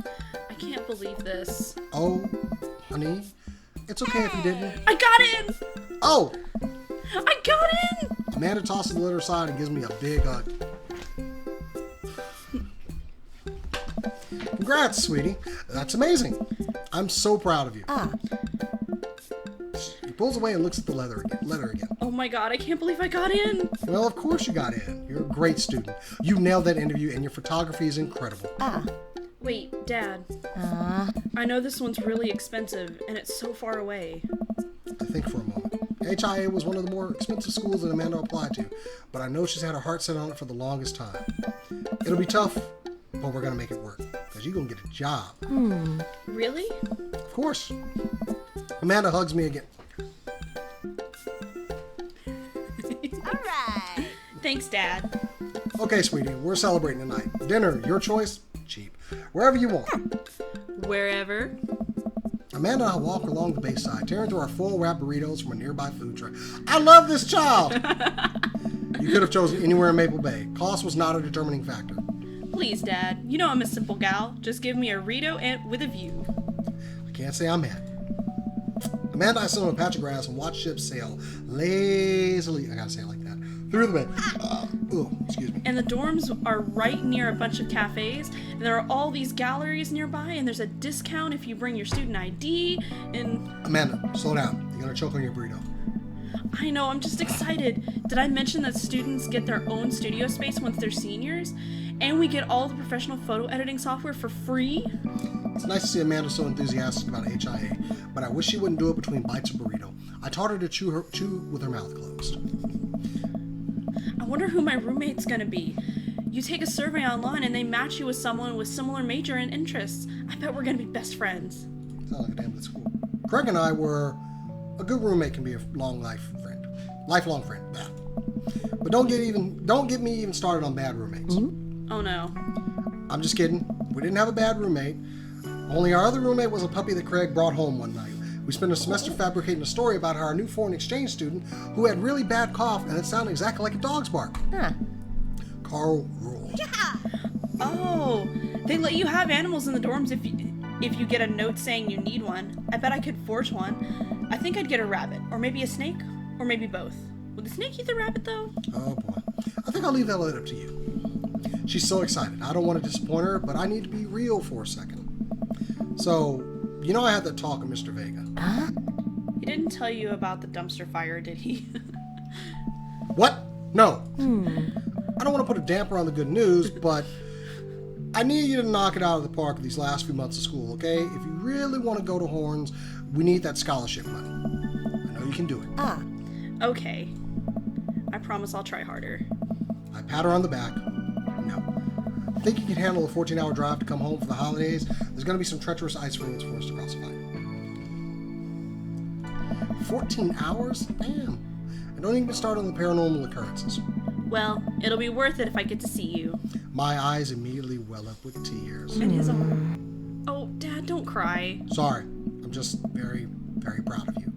I can't believe this. Oh, honey, it's okay if you didn't. I got in! Oh! I got in! Amanda tosses the letter aside and gives me a big hug. Congrats, sweetie. That's amazing. I'm so proud of you. She pulls away and looks at the letter again. Oh my god, I can't believe I got in. Well, of course you got in. You're a great student. You nailed that interview and your photography is incredible. Wait, Dad. I know this one's really expensive and it's so far away. I think for a moment. HIA was one of the more expensive schools that Amanda applied to, but I know she's had her heart set on it for the longest time. It'll be tough, but we're going to make it work, because you're going to get a job. Really? Of course. Amanda hugs me again. Alright. Thanks, Dad. Okay, sweetie, we're celebrating tonight. Dinner, your choice, cheap. Wherever you want. Wherever. Amanda and I walk along the bayside, tearing through our full wrap burritos from a nearby food truck. I love this child! You could have chosen anywhere in Maple Bay. Cost was not a determining factor. Please, Dad. You know I'm a simple gal. Just give me a Rito and with a view. I can't say I'm mad. Amanda and I sit on a patch of grass and watch ships sail lazily, I gotta say it like that, through the bay. Excuse me. And the dorms are right near a bunch of cafes, and there are all these galleries nearby, and there's a discount if you bring your student ID, and... Amanda, slow down. You're gonna choke on your burrito. I know, I'm just excited. Did I mention that students get their own studio space once they're seniors? And we get all the professional photo editing software for free? It's nice to see Amanda so enthusiastic about HIA, but I wish she wouldn't do it between bites of burrito. I taught her to chew with her mouth closed. I wonder who my roommate's gonna be. You take a survey online and they match you with someone with similar major and interests. I bet we're gonna be best friends. Sounds like a damn good school. Craig and I were... A good roommate can be a lifelong friend. Yeah. But don't get me even started on bad roommates. Oh no. I'm just kidding. We didn't have a bad roommate. Only our other roommate was a puppy that Craig brought home one night. We spent a semester fabricating a story about how our new foreign exchange student, who had really bad cough and it sounded exactly like a dog's bark. Carl ruled. Oh, they let you have animals in the dorms if you get a note saying you need one. I bet I could forge one. I think I'd get a rabbit, or maybe a snake, or maybe both. Would the snake eat the rabbit though? Oh boy. I think I'll leave that letter up to you. She's so excited. I don't want to disappoint her, but I need to be real for a second. So, you know I had that talk with Mr. Vega. He didn't tell you about the dumpster fire, did he? What? No. I don't want to put a damper on the good news, but I need you to knock it out of the park these last few months of school, okay? If you really want to go to Horns, we need that scholarship money. I know you can do it. Okay. I promise I'll try harder. I pat her on the back. No. Think you can handle a 14-hour drive to come home for the holidays? There's going to be some treacherous ice rings for us to cross the line. 14 hours? Damn. And don't even start on the paranormal occurrences. Well, it'll be worth it if I get to see you. My eyes immediately well up with tears. And his arm. Oh, Dad, don't cry. Sorry. I'm just very, very proud of you.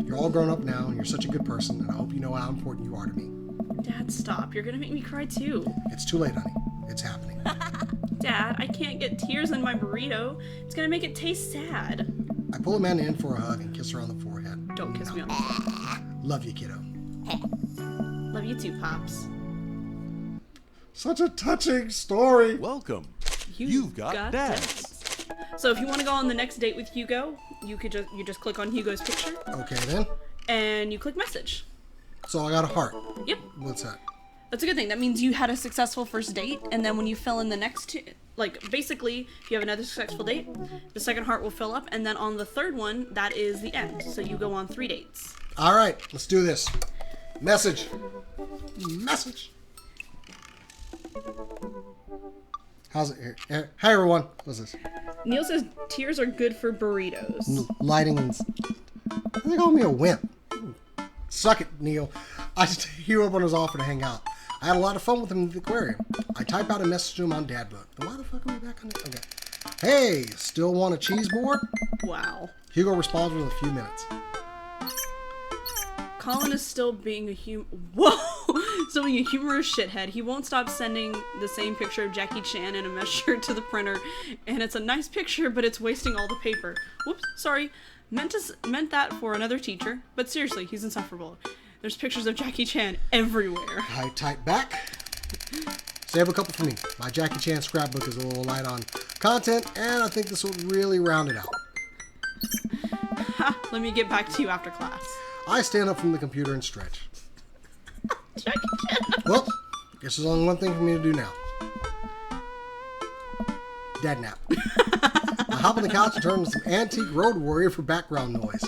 You're all grown up now, and you're such a good person, and I hope you know how important you are to me. Dad, stop. You're gonna make me cry too. It's too late, honey. It's happening. Dad, I can't get tears in my burrito. It's gonna make it taste sad. I pull Amanda in for a hug and kiss her on the forehead. Don't kiss me on the forehead. Love you, kiddo. Love you too, Pops. Such a touching story. Welcome. You've got dads. So if you want to go on the next date with Hugo, you just click on Hugo's picture Okay, then. and you click message. So I got a heart. Yep. What's that? That's a good thing. That means you had a successful first date, and then when you fill in the next two, like, basically, if you have another successful date, the second heart will fill up, and then on the third one, that is the end. So you go on 3 dates. All right, let's do this. Message. Message. How's it here? Hi, everyone. What's this? Neil says tears are good for burritos. Lighting and... They call me a wimp. Suck it, Neil. I just hit you up on his offer to hang out. I had a lot of fun with him in the aquarium. I type out a message to him on Dad Book. Then why the fuck are we back on it? Okay. Hey, still want a cheese board? Wow. Hugo responds within a few minutes. Colin is still being a still being a humorous shithead. He won't stop sending the same picture of Jackie Chan in a mesh shirt to the printer, and it's a nice picture, but it's wasting all the paper. Whoops, sorry. Meant that for another teacher, but seriously, he's insufferable. There's pictures of Jackie Chan everywhere. I type back. Save a couple for me. My Jackie Chan scrapbook is a little light on content, and I think this will really round it out. Ha, let me get back to you after class. I stand up from the computer and stretch. Jackie Chan. Well, guess there's only one thing for me to do now. Dad nap. I hop on the couch and turn on some antique Road Warrior for background noise.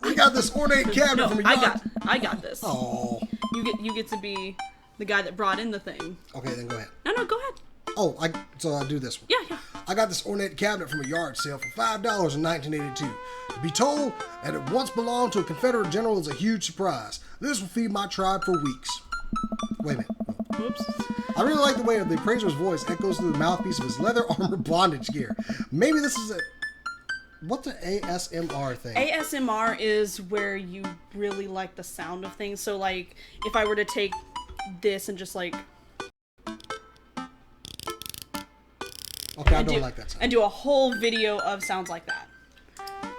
We got this ornate cabinet No, from a yard. I got this. Oh. You get to be the guy that brought in the thing. Okay, then go ahead. No, go ahead. Oh, so I'll do this one. Yeah. I got this ornate cabinet from a yard sale for $5 in 1982. To be told that it once belonged to a Confederate general is a huge surprise. This will feed my tribe for weeks. Wait a minute. Oops. I really like the way the appraiser's voice echoes through the mouthpiece of his leather armor bondage gear. Maybe this is what's an ASMR thing? ASMR is where you really like the sound of things. So, like, if I were to take this and just, like... Okay, I don't like that sound. And do a whole video of sounds like that.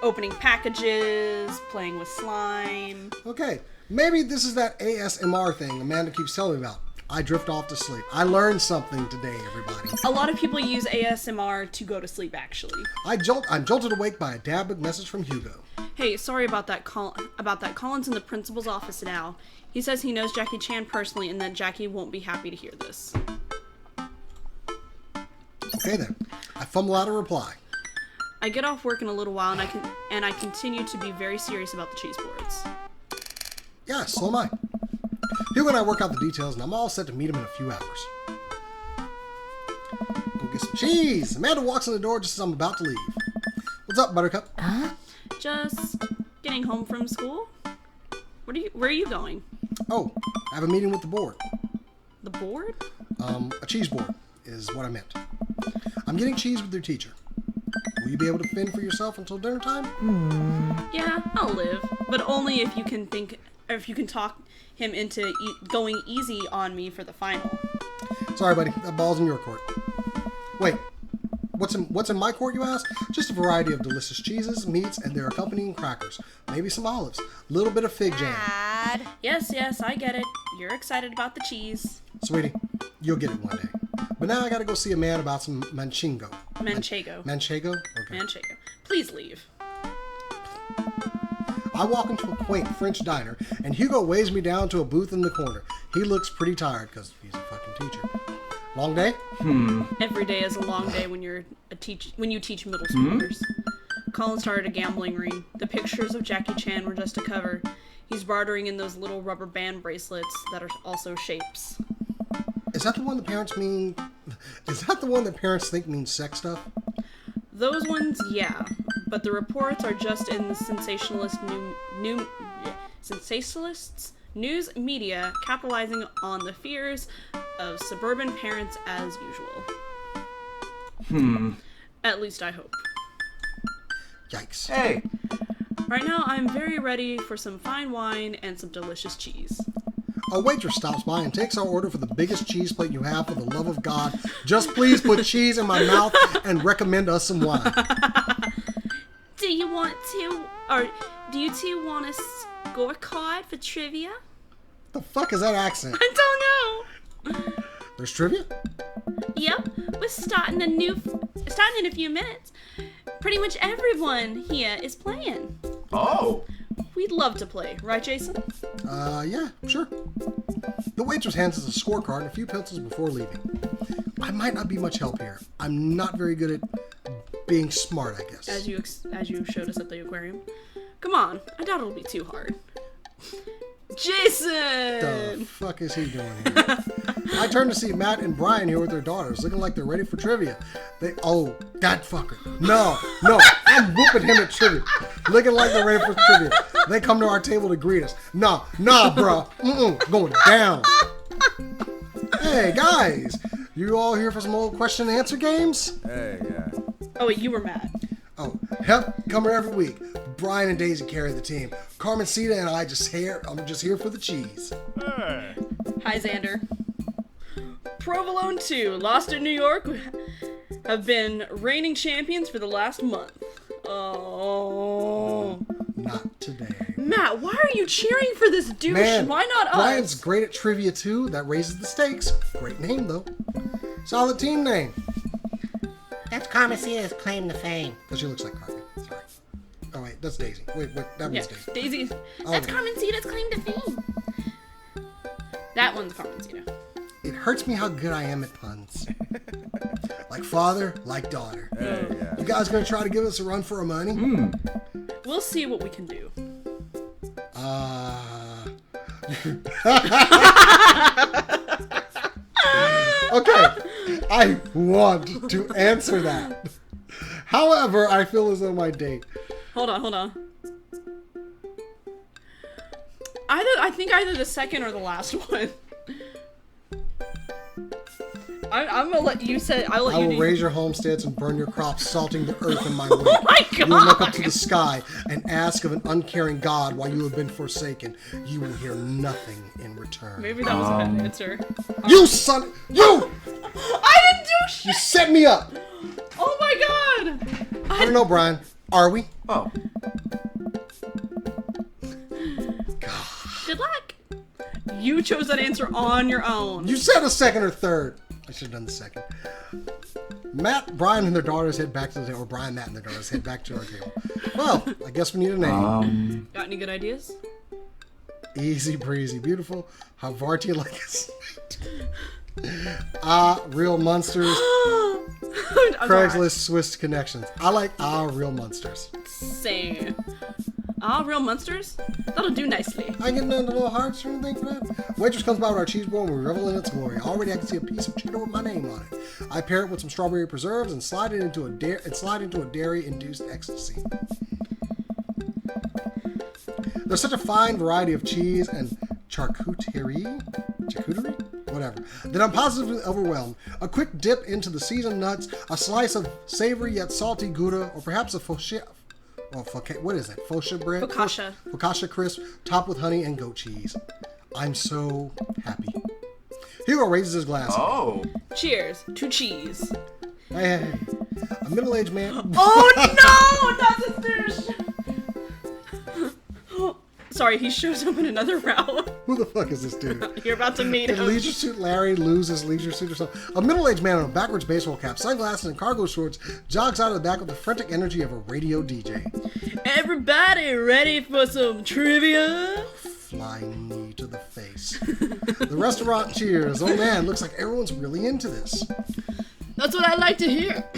Opening packages, playing with slime. Okay, maybe this is that ASMR thing Amanda keeps telling me about. I drift off to sleep. I learned something today, everybody. A lot of people use ASMR to go to sleep, actually. I'm jolted awake by a Dabbook message from Hugo. Hey, sorry about that. Colin's in the principal's office now. He says he knows Jackie Chan personally and that Jackie won't be happy to hear this. Okay then. I fumble out a reply. I get off work in a little while and I continue to be very serious about the cheese boards. Yeah, so am I. Hugo and I work out the details, and I'm all set to meet him in a few hours. Go get some cheese. Amanda walks in the door just as I'm about to leave. What's up, Buttercup? Just getting home from school. Where are you going? Oh, I have a meeting with the board. The board? A cheese board is what I meant. I'm getting cheese with your teacher. Will you be able to fend for yourself until dinner time? Yeah, I'll live, but only if you can talk him into going easy on me for the final. Sorry, buddy. That ball's in your court. Wait. What's in my court, you ask? Just a variety of delicious cheeses, meats, and their accompanying crackers. Maybe some olives. A little bit of fig jam. Dad. Yes, I get it. You're excited about the cheese. Sweetie, you'll get it one day. But now I gotta go see a man about some manchego. Manchego. Manchego? Okay. Manchego. Please leave. I walk into a quaint French diner, and Hugo weighs me down to a booth in the corner. He looks pretty tired, because he's a fucking teacher. Long day? Every day is a long day when you teach middle schoolers. Colin started a gambling ring. The pictures of Jackie Chan were just a cover. He's bartering in those little rubber band bracelets that are also shapes. Is that the one that parents think means sex stuff? Those ones, yeah. But the reports are just in the sensationalists news media capitalizing on the fears of suburban parents as usual. At least I hope. Yikes. Hey, Right now, I'm very ready for some fine wine and some delicious cheese. A waitress stops by and takes our order for the biggest cheese plate you have. For the love of God, just please put cheese in my mouth and recommend us some wine. Do you two want a scorecard for trivia? The fuck is that accent? I don't know. There's trivia? Yep, we're starting in a few minutes. Pretty much everyone here is playing. Oh. We'd love to play, right, Jason? Yeah, sure. The waitress hands us a scorecard and a few pencils before leaving. I might not be much help here. I'm not very good at being smart, I guess. As you showed us at the aquarium. Come on, I doubt it'll be too hard. Jason! The fuck is he doing here? I turn to see Matt and Brian here with their daughters, looking like they're ready for trivia. That fucker. No, I'm whooping him at trivia. Looking like they're ready for trivia. They come to our table to greet us. Nah, bruh. Going down. Hey, guys. You all here for some old question and answer games? Hey, yeah. Oh, wait, you were mad. Oh, yep, come here every week. Brian and Daisy carry the team. Carmencita and I'm just here for the cheese. Hey. Hi, Xander. Provolone 2, Lost in New York, have been reigning champions for the last month. Oh. Not today. Matt, why are you cheering for this douche? Man, Why not us? Brian's great at trivia too. That raises the stakes. Great name though. Solid team name. That's Carmencita's claim to fame. Because she looks like Carmen. Sorry. Oh wait, that's Daisy. Wait, that Yeah, one's Daisy. Daisy. Oh, That's okay. Carmencita's claim to fame. That one's Carmencita. It hurts me how good I am at puns. Like father, like daughter. Hey, yeah. You guys gonna try to give us a run for our money? We'll see what we can do. Okay, I want to answer that. However, I feel as though my date. Hold on. I think either the second or the last one. I'm gonna let you say. I you will do. raise your homesteads and burn your crops, salting the earth in my way. Oh my You will look up God! to the sky and ask of an uncaring God why you have been forsaken. You will hear nothing in return. Maybe that was a bad answer. You son! You! I didn't do shit! You set me up! Oh my God! I don't know, Brian. Are we? Oh. Good luck. You chose that answer on your own. You said a second or third. I should have done the second. Matt, Brian, and their daughters head back to the table. Or Brian, Matt, and their daughters head back to our table. Well, I guess we need a name. Got any good ideas? Easy breezy, beautiful. How far do you like us? Real monsters. I'm sorry. Craigslist Swiss connections. I like real monsters. Same. Real monsters? That'll do nicely. I get none little hearts or anything for that. Waitress comes by with our cheese bowl and we revel in its glory. Already I can see a piece of cheddar with my name on it. I pair it with some strawberry preserves and slide into a dairy-induced ecstasy. There's such a fine variety of cheese and charcuterie, whatever, that I'm positively overwhelmed. A quick dip into the seasoned nuts, a slice of savory yet salty Gouda, or perhaps a focaccia bread? Focaccia. Focaccia crisp, topped with honey and goat cheese. I'm so happy. Hugo raises his glass. Oh. Cheers to cheese. Hey. A middle-aged man. Oh no! Not this douche! Sorry, he shows up in another route. Who the fuck is this dude? You're about to meet Did him. Leisure Suit Larry lose his leisure suit or something? A middle-aged man in a backwards baseball cap, sunglasses, and cargo shorts jogs out of the back with the frantic energy of a radio DJ. Everybody ready for some trivia? Flying knee to the face. The restaurant cheers. Oh man, looks like everyone's really into this. That's what I like to hear.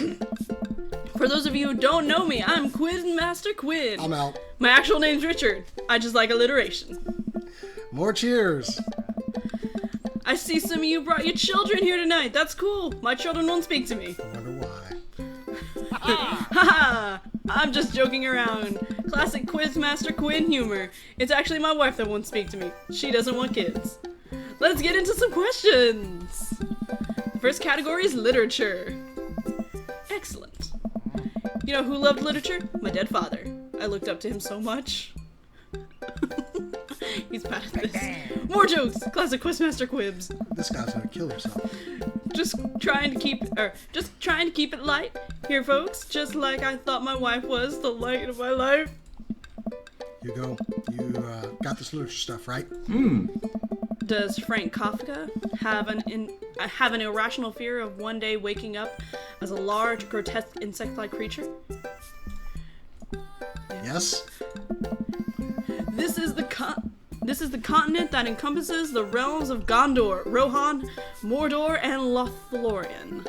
For those of you who don't know me, I'm Quizmaster Quinn. I'm out. My actual name's Richard. I just like alliteration. More cheers. I see some of you brought your children here tonight. That's cool. My children won't speak to me. I wonder why. Haha! I'm just joking around. Classic Quizmaster Quinn humor. It's actually my wife that won't speak to me. She doesn't want kids. Let's get into some questions. The first category is literature. Excellent. You know who loved literature? My dead father. I looked up to him so much. He's bad at this. More jokes. Classic Quizmaster Quibs. This guy's gonna kill himself. Just trying to keep it light here, folks. Just like I thought my wife was the light of my life. Hugo, you got this literature stuff, right? Does Frank Kafka have an irrational fear of one day waking up as a large, grotesque insect-like creature? Yes. This is the continent that encompasses the realms of Gondor, Rohan, Mordor, and Lothlorien.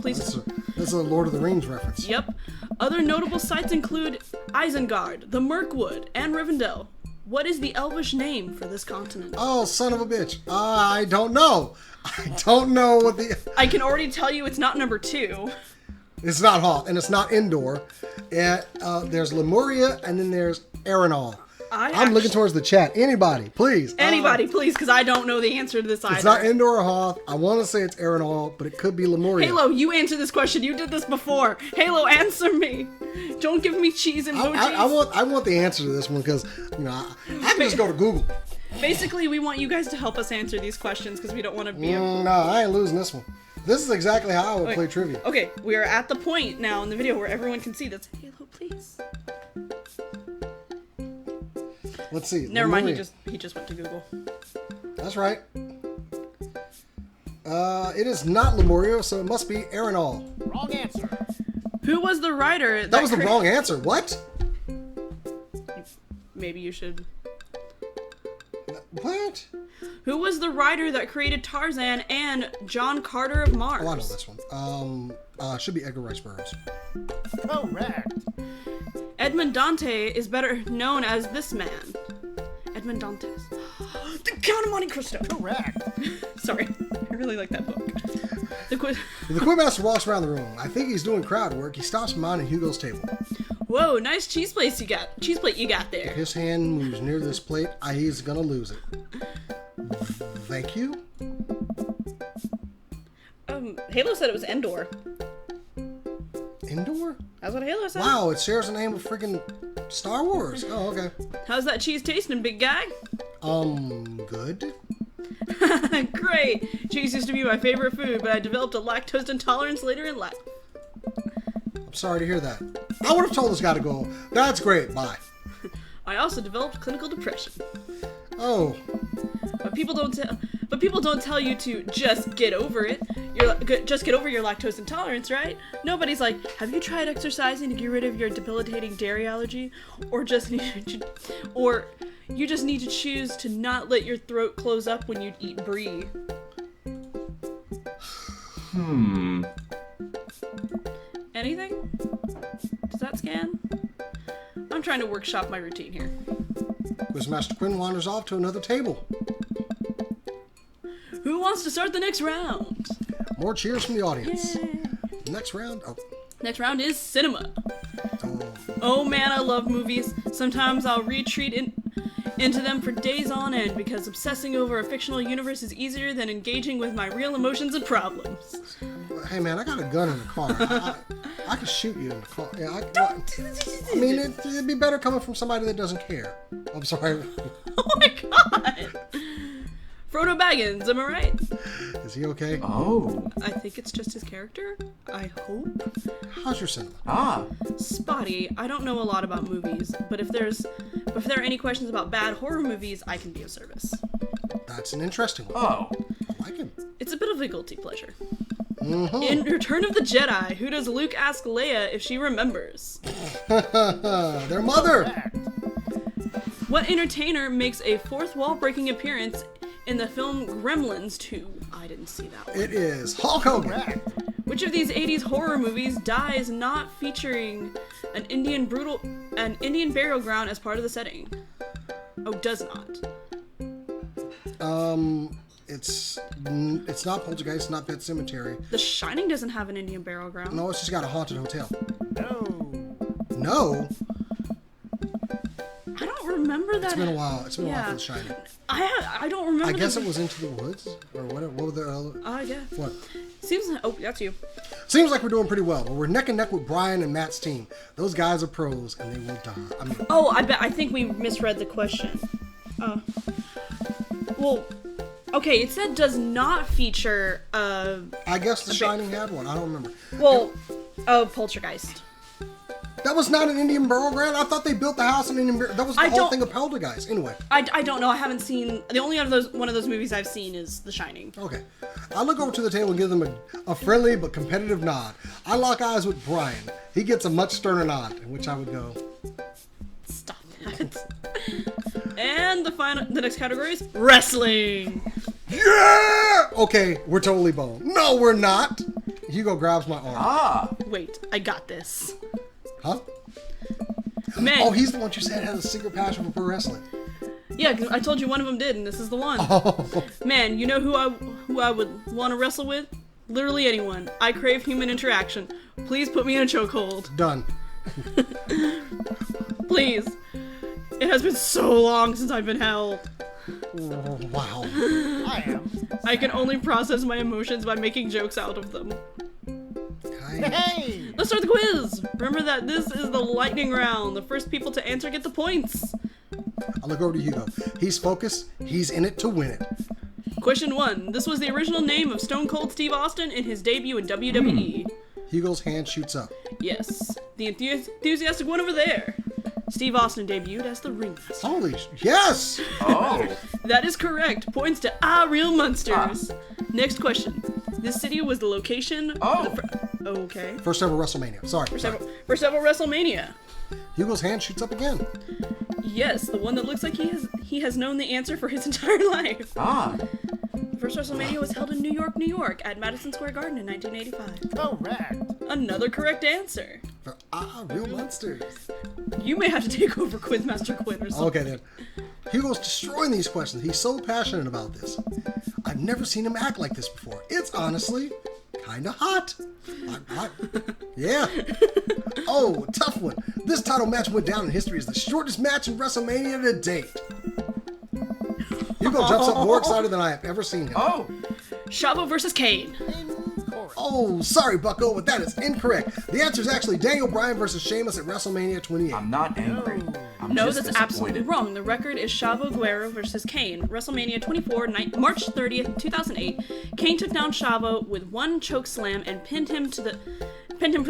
Please. That's a Lord of the Rings reference. Yep. Other notable sites include Isengard, the Mirkwood, and Rivendell. What is the Elvish name for this continent? Oh, son of a bitch. I don't know. I don't know what the... I can already tell you it's not number 2. It's not Hoth, and it's not Endor. There's Lemuria, and then there's Arenal. I'm looking towards the chat. Anybody, please. Anybody, please, because I don't know the answer to this either. It's not Endor or Hoth. I want to say it's Arenal, but it could be Lemuria. Halo, you answer this question. You did this before. Halo, answer me. Don't give me cheese emojis. I want the answer to this one because, I can just go to Google. Basically, we want you guys to help us answer these questions because we don't want to be... No, I ain't losing this one. This is exactly how I would play trivia. Okay, we are at the point now in the video where everyone can see this. Halo, please. Let's see. Never mind, Lemuria. he just went to Google. That's right. It is not Lemuria, so it must be Arenal. Wrong answer. Who was the writer That was the wrong answer. What? Maybe you should... What? Who was the writer that created Tarzan and John Carter of Mars? Oh, I know this one. Should be Edgar Rice Burroughs. Correct. Edmond Dante is better known as this man. Edmond Dantes. The Count of Monte Cristo. Correct. Sorry, I really like that book. The Quizmaster walks around the room. I think he's doing crowd work. He stops behind Hugo's table. Whoa, nice cheese plate you got there. If his hand moves near this plate, he's gonna lose it. Thank you. Halo said it was Endor. Endor? That's what Halo said. Wow, it shares the name of freaking Star Wars. Oh, okay. How's that cheese tasting, big guy? Good. Great. Cheese used to be my favorite food, but I developed a lactose intolerance later in life. I'm sorry to hear that. I would have told this guy to go. That's great. Bye. I also developed clinical depression. Oh. But people don't tell you to just get over it. Just get over your lactose intolerance, right? Nobody's like, have you tried exercising to get rid of your debilitating dairy allergy? Or you just need to choose to not let your throat close up when you eat brie. Anything? Does that scan? I'm trying to workshop my routine here. Quizmaster Quinn wanders off to another table. Who wants to start the next round? More cheers from the audience. Yay. Next round. Oh. Next round is cinema. Oh man, I love movies. Sometimes I'll retreat into them for days on end because obsessing over a fictional universe is easier than engaging with my real emotions and problems. Hey man, I got a gun in the car. I can shoot you in the car. Yeah, I mean, it'd be better coming from somebody that doesn't care. I'm sorry. Oh my god! Frodo Baggins, am I right? Is he okay? Oh. I think it's just his character. I hope. How's your cinema? Ah. Spotty. I don't know a lot about movies, but if there are any questions about bad horror movies, I can be of service. That's an interesting one. Oh. I like him. It's a bit of a guilty pleasure. Mm-hmm. In Return of the Jedi, who does Luke ask Leia if she remembers? Their mother. Correct. What entertainer makes a fourth wall breaking appearance in the film Gremlins 2? I didn't see that one. It is Hulk Hogan. Correct. Which of these 80s horror movies dies not featuring an Indian burial ground as part of the setting? Oh, does not. It's not Poltergeist, it's not Pet Cemetery. The Shining doesn't have an Indian burial ground. No, it's just got a haunted hotel. No. No? I don't remember that. It's been a while. It's been a while Yeah. for The Shining. I don't remember. I guess it was Into the Woods? Or what were the other... Oh, yeah. What? Seems. Oh, that's you. Seems like we're doing pretty well, but we're neck and neck with Brian and Matt's team. Those guys are pros, and they will die. I mean... Oh, I think we misread the question. Well, okay, it said does not feature, I guess The Shining had one. I don't remember. well, Poltergeist. That was not an Indian burial ground. I thought they built the house in Indian burial. That was the whole thing of Poltergeist. Anyway. I don't know. I haven't seen the only one of those movies I've seen is The Shining. Okay. I look over to the table and give them a friendly but competitive nod. I lock eyes with Brian. He gets a much sterner nod, in which I would go. Stop that. And the next category is wrestling. Yeah! Okay, we're totally boned. No, we're not. Hugo grabs my arm. Ah. Wait, I got this. Huh? Man. Oh, he's the one you said had a secret passion for pro wrestling. Yeah, 'cause I told you one of them did, and this is the one. Oh. Man, you know who I would want to wrestle with? Literally anyone. I crave human interaction. Please put me in a chokehold. Done. Please. It has been so long since I've been held. Oh, wow. I can only process my emotions by making jokes out of them. Hey! Let's start the quiz! Remember that this is the lightning round. The first people to answer get the points. I look over to Hugo. He's focused. He's in it to win it. Question 1. This was the original name of Stone Cold Steve Austin in his debut in WWE. Hugo's hand shoots up. Yes. The enthusiastic one over there. Steve Austin debuted as the ringmaster. Holy yes! Oh. That is correct. Points to Real Munsters. Next question. This city was the location Oh. okay. First ever WrestleMania. Sorry. For several WrestleMania. Hugo's hand shoots up again. Yes, the one that looks like he has known the answer for his entire life. Ah. The first WrestleMania was held in New York, at Madison Square Garden in 1985. Correct. Another correct answer. For real monsters. You may have to take over Quizmaster Quinn or something. Okay then. Hugo's destroying these questions. He's so passionate about this. I've never seen him act like this before. It's honestly kind of hot. Yeah. Oh, tough one. This title match went down in history as the shortest match in WrestleMania to date. Hugo jumps up more excited than I have ever seen him. Oh. Chavo versus Kane. Oh, sorry, Bucko, but that is incorrect. The answer is actually Daniel Bryan versus Sheamus at WrestleMania 28. I'm not angry. I'm No, just that's disappointed. absolutely wrong. The record is Chavo Guerrero versus Kane. WrestleMania 24, March 30th, 2008. Kane took down Chavo with one choke slam and pinned him for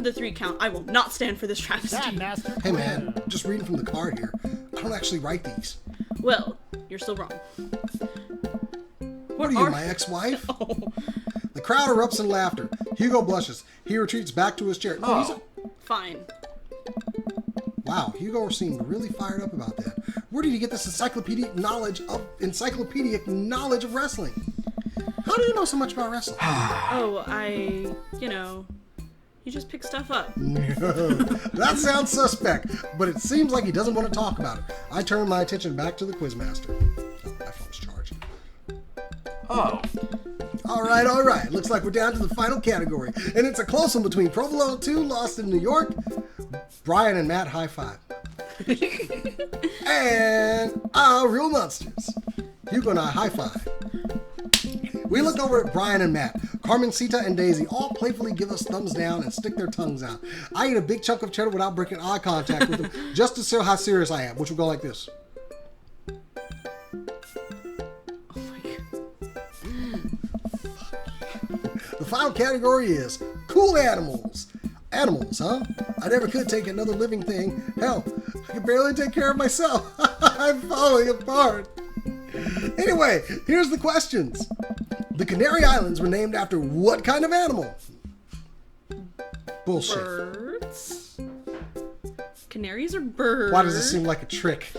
the 3 count. I will not stand for this travesty. Master Hey man, just reading from the card here. I don't actually write these. Well, you're still wrong. What are you, my ex-wife? The crowd erupts in laughter. Hugo blushes. He retreats back to his chair. No, he's Fine. Wow, Hugo seemed really fired up about that. Where did he get this encyclopedic knowledge of wrestling? How do you know so much about wrestling? You just pick stuff up. That sounds suspect, but it seems like he doesn't want to talk about it. I turn my attention back to the Quizmaster. Oh, my phone's charged. Oh. All right. Looks like we're down to the final category, and it's a close one between Provolone 2, Lost in New York. Brian and Matt high five. And Real Monsters. Hugo and I high five. We look over at Brian and Matt. Carmencita and Daisy all playfully give us thumbs down and stick their tongues out. I eat a big chunk of cheddar without breaking eye contact with them, just to show how serious I am, which will go like this. The final category is cool animals. Animals, huh? I never could take another living thing. Hell, I can barely take care of myself. I'm falling apart. Anyway, here's the questions. The Canary Islands were named after what kind of animal? Bullshit. Birds? Canaries are birds. Why does this seem like a trick?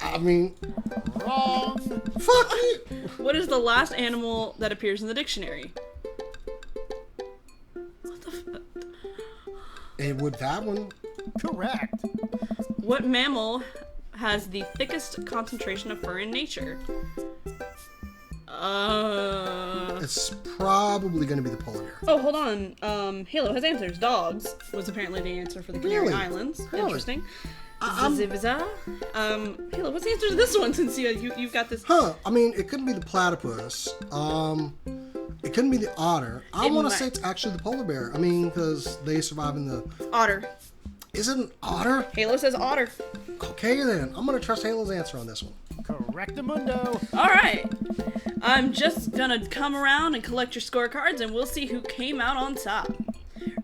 I mean... Wrong. Fuck you! What is the last animal that appears in the dictionary? What the fuck? It would that one. Correct. What mammal has the thickest concentration of fur in nature? It's probably going to be the polar bear. Oh, hold on. Halo has answers. Dogs was apparently the answer for the Canary Really? Islands. Really? Interesting. Ziviza. Halo, what's the answer to this one since you've got this? Huh, I mean, it couldn't be the platypus. It couldn't be the otter. I It want to might- say it's actually the polar bear. I mean, because they survive in the... Otter. Is it an otter? Halo says otter. Okay, then. I'm going to trust Halo's answer on this one. Correctamundo. All right. I'm just gonna come around and collect your scorecards, and we'll see who came out on top.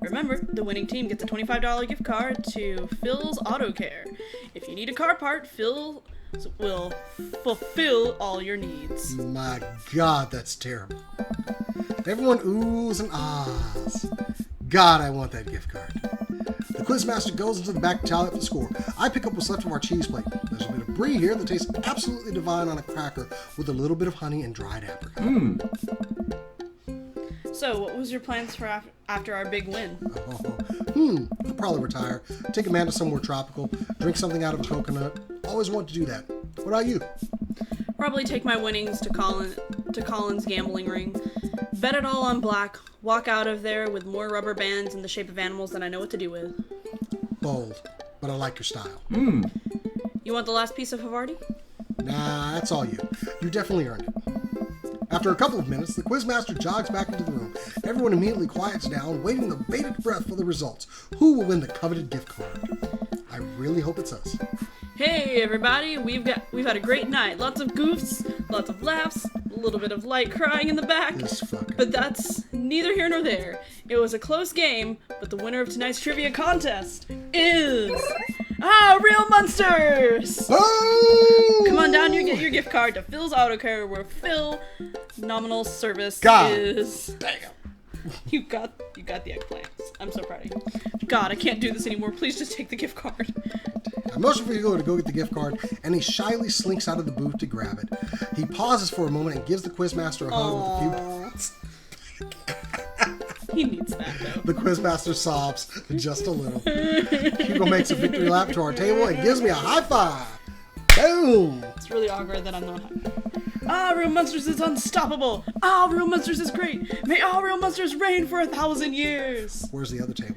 Remember, the winning team gets a $25 gift card to Phil's Auto Care. If you need a car part, Phil will fulfill all your needs. My God, that's terrible. Everyone oohs and ahs. God, I want that gift card. The Quizmaster goes into the back to tally up the score. I pick up what's left of our cheese plate. There's a bit of brie here that tastes absolutely divine on a cracker with a little bit of honey and dried apricot. So, what was your plans for after our big win? I'll probably retire, take Amanda somewhere tropical, drink something out of a coconut. Always want to do that. What about you? Probably take my winnings to Colin's gambling ring, bet it all on black, walk out of there with more rubber bands in the shape of animals than I know what to do with. Bold, but I like your style. You want the last piece of Havarti? Nah, that's all you. You definitely earned it. After a couple of minutes, the Quizmaster jogs back into the room. Everyone immediately quiets down, waiting with bated breath for the results. Who will win the coveted gift card? I really hope it's us. Hey everybody, we've had a great night. Lots of goofs, lots of laughs, a little bit of light crying in the back. This fucker. But that's neither here nor there. It was a close game, but the winner of tonight's trivia contest is Real Monsters! Oh! Come on down, you get your gift card to Phil's Auto Care, where Phil nominal service God. is. Damn. You got the eggplants. I'm so proud of you. God, I can't do this anymore. Please just take the gift card. I motion for Hugo to go get the gift card, and he shyly slinks out of the booth to grab it. He pauses for a moment and gives the Quizmaster a hug with a few. He needs that though. The Quizmaster sobs just a little. Hugo makes a victory lap to our table and gives me a high five. Boom! It's really awkward that I'm not high. Real Monsters is unstoppable. Real Monsters is great. May all Real Monsters reign for 1,000 years. Where's the other table?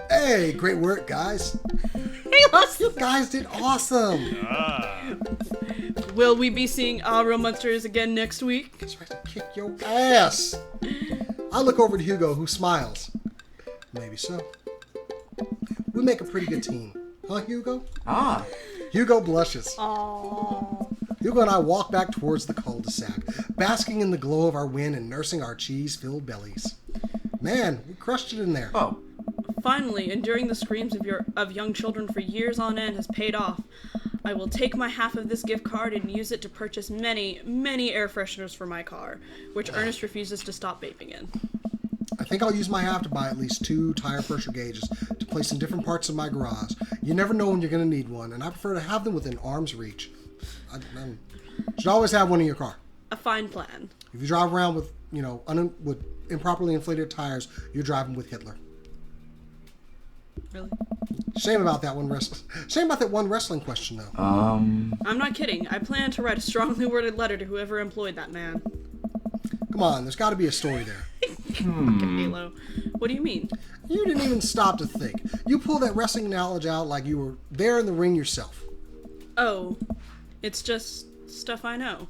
Hey, great work, guys. You guys did awesome. Will we be seeing Real Monsters again next week? It's right to kick your ass. I look over to Hugo, who smiles. Maybe so. We make a pretty good team. Huh, Hugo? Hugo blushes. Aww. Hugo and I walk back towards the cul-de-sac, basking in the glow of our win and nursing our cheese-filled bellies. Man, we crushed it in there. Finally, enduring the screams of young children for years on end has paid off. I will take my half of this gift card and use it to purchase many, many air fresheners for my car, which Ernest refuses to stop vaping in. I think I'll use my half to buy at least 2 tire pressure gauges to place in different parts of my garage. You never know when you're going to need one, and I prefer to have them within arm's reach. I should always have one in your car. A fine plan. If you drive around with, with improperly inflated tires, you're driving with Hitler. Really? Shame about that one wrestling question, though. I'm not kidding. I plan to write a strongly worded letter to whoever employed that man. Come on, there's got to be a story there. Fucking Halo. What do you mean? You didn't even stop to think. You pulled that wrestling knowledge out like you were there in the ring yourself. Oh, it's just stuff I know.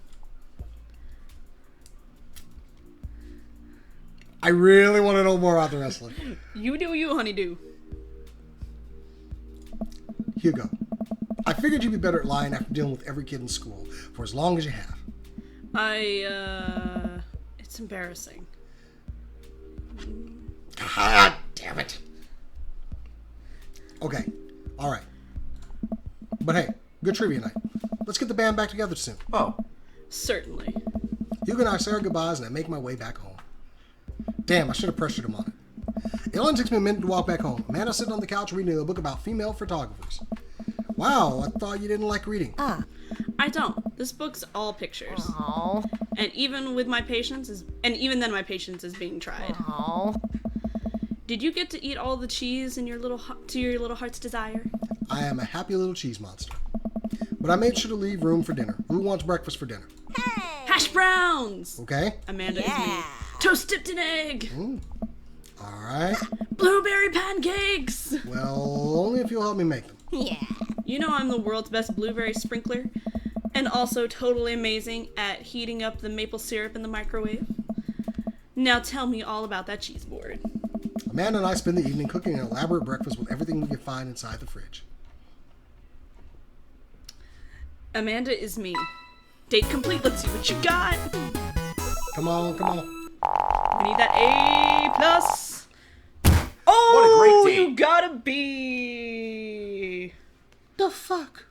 I really want to know more about the wrestling. You do you, honeydew. Hugo, I figured you'd be better at lying after dealing with every kid in school for as long as you have. It's embarrassing. God damn it. Okay, alright. But hey, good trivia night. Let's get the band back together soon. Certainly. Hugo and I say our goodbyes and I make my way back home. Damn, I should have pressured him on it. It only takes me a minute to walk back home. Amanda's sitting on the couch reading a book about female photographers. Wow, I thought you didn't like reading. I don't. This book's all pictures. Aww. And even then my patience is being tried. Aww. Did you get to eat all the cheese in to your little heart's desire? I am a happy little cheese monster. But I made sure to leave room for dinner. Who wants breakfast for dinner? Hash browns! Okay? Amanda is me. Toast dipped in egg! Alright. Blueberry pancakes! Well, only if you'll help me make them. Yeah. You know I'm the world's best blueberry sprinkler, and also totally amazing at heating up the maple syrup in the microwave. Now tell me all about that cheese board. Amanda and I spend the evening cooking an elaborate breakfast with everything we can find inside the fridge. Amanda is me. Date complete, let's see what you got. Come on, come on. We need that A+. Oh! gotta be. The fuck?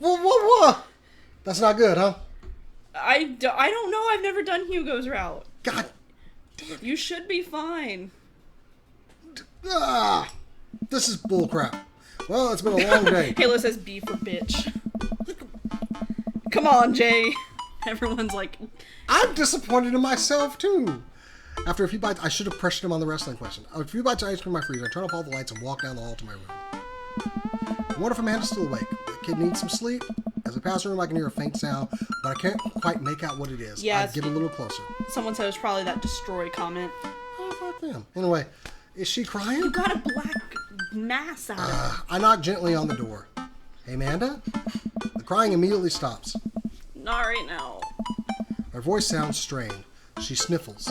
What? That's not good, huh? I don't know. I've never done Hugo's route. God. You should be fine. This is bullcrap. Well, it's been a long day. Halo says B for bitch. Come on, Jay. Everyone's like, I'm disappointed in myself, too. After a few bites, I should have pressured him on the wrestling question. A few bites of ice cream in my freezer, I turn off all the lights and walk down the hall to my room. I wonder if Amanda's still awake. The kid needs some sleep. As I pass the room, I can hear a faint sound, but I can't quite make out what it is. Yeah, I get a little closer. someone said it was probably that destroy comment. Oh, fuck them. Anyway, is she crying? You got a black mass out of it. I knock gently on the door. Hey, Amanda? The crying immediately stops. Not right now. Her voice sounds strained. She sniffles.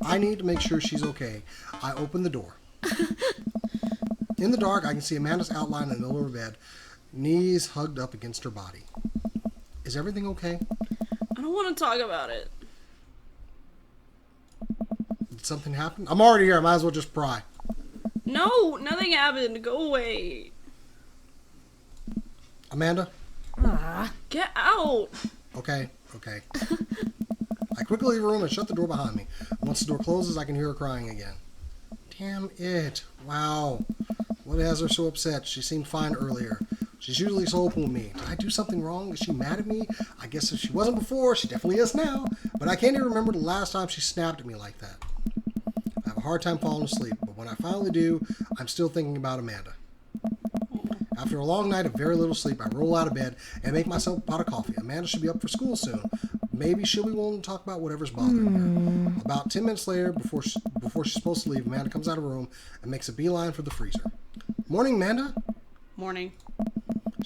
I need to make sure she's okay. I open the door. In the dark, I can see Amanda's outline in the middle of her bed, knees hugged up against her body. Is everything okay? I don't want to talk about it. Did something happen? I'm already here. I might as well just pry. No, nothing happened. Go away. Amanda? Get out. Okay. I quickly leave the room and shut the door behind me. Once the door closes, I can hear her crying again. Damn it. Wow. What has her so upset? She seemed fine earlier. She's usually so open with me. Did I do something wrong? Is she mad at me? I guess if she wasn't before, she definitely is now. But I can't even remember the last time she snapped at me like that. I have a hard time falling asleep, but when I finally do, I'm still thinking about Amanda. After a long night of very little sleep, I roll out of bed and make myself a pot of coffee. Amanda should be up for school soon. Maybe she'll be willing to talk about whatever's bothering her. About 10 minutes later, before she's supposed to leave, Amanda comes out of her room and makes a beeline for the freezer. Morning, Amanda. Morning.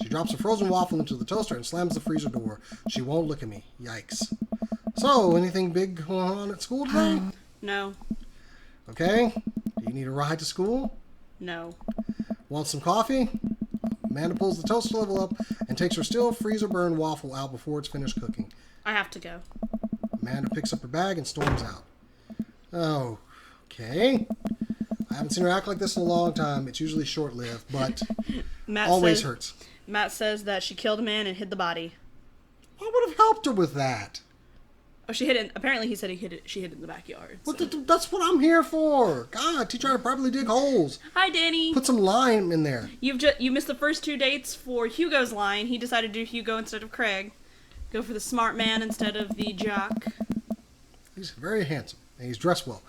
She drops a frozen waffle into the toaster and slams the freezer door. She won't look at me. Yikes. So, anything big going on at school today? No. Okay. Do you need a ride to school? No. Want some coffee? Amanda pulls the toaster level up and takes her still freezer burned waffle out before it's finished cooking. I have to go. Amanda picks up her bag and storms out. Oh, okay. I haven't seen her act like this in a long time. It's usually short-lived, but always hurts. Matt says that she killed a man and hid the body. I would have helped her with that. Oh, she hid it. Apparently, he said she hid it in the backyard. So. That's what I'm here for. God, teach her how to properly dig holes. Hi, Danny. Put some lime in there. You missed the first 2 dates for Hugo's line. He decided to do Hugo instead of Craig. Go for the smart man instead of the jock. He's very handsome, and he's dressed well.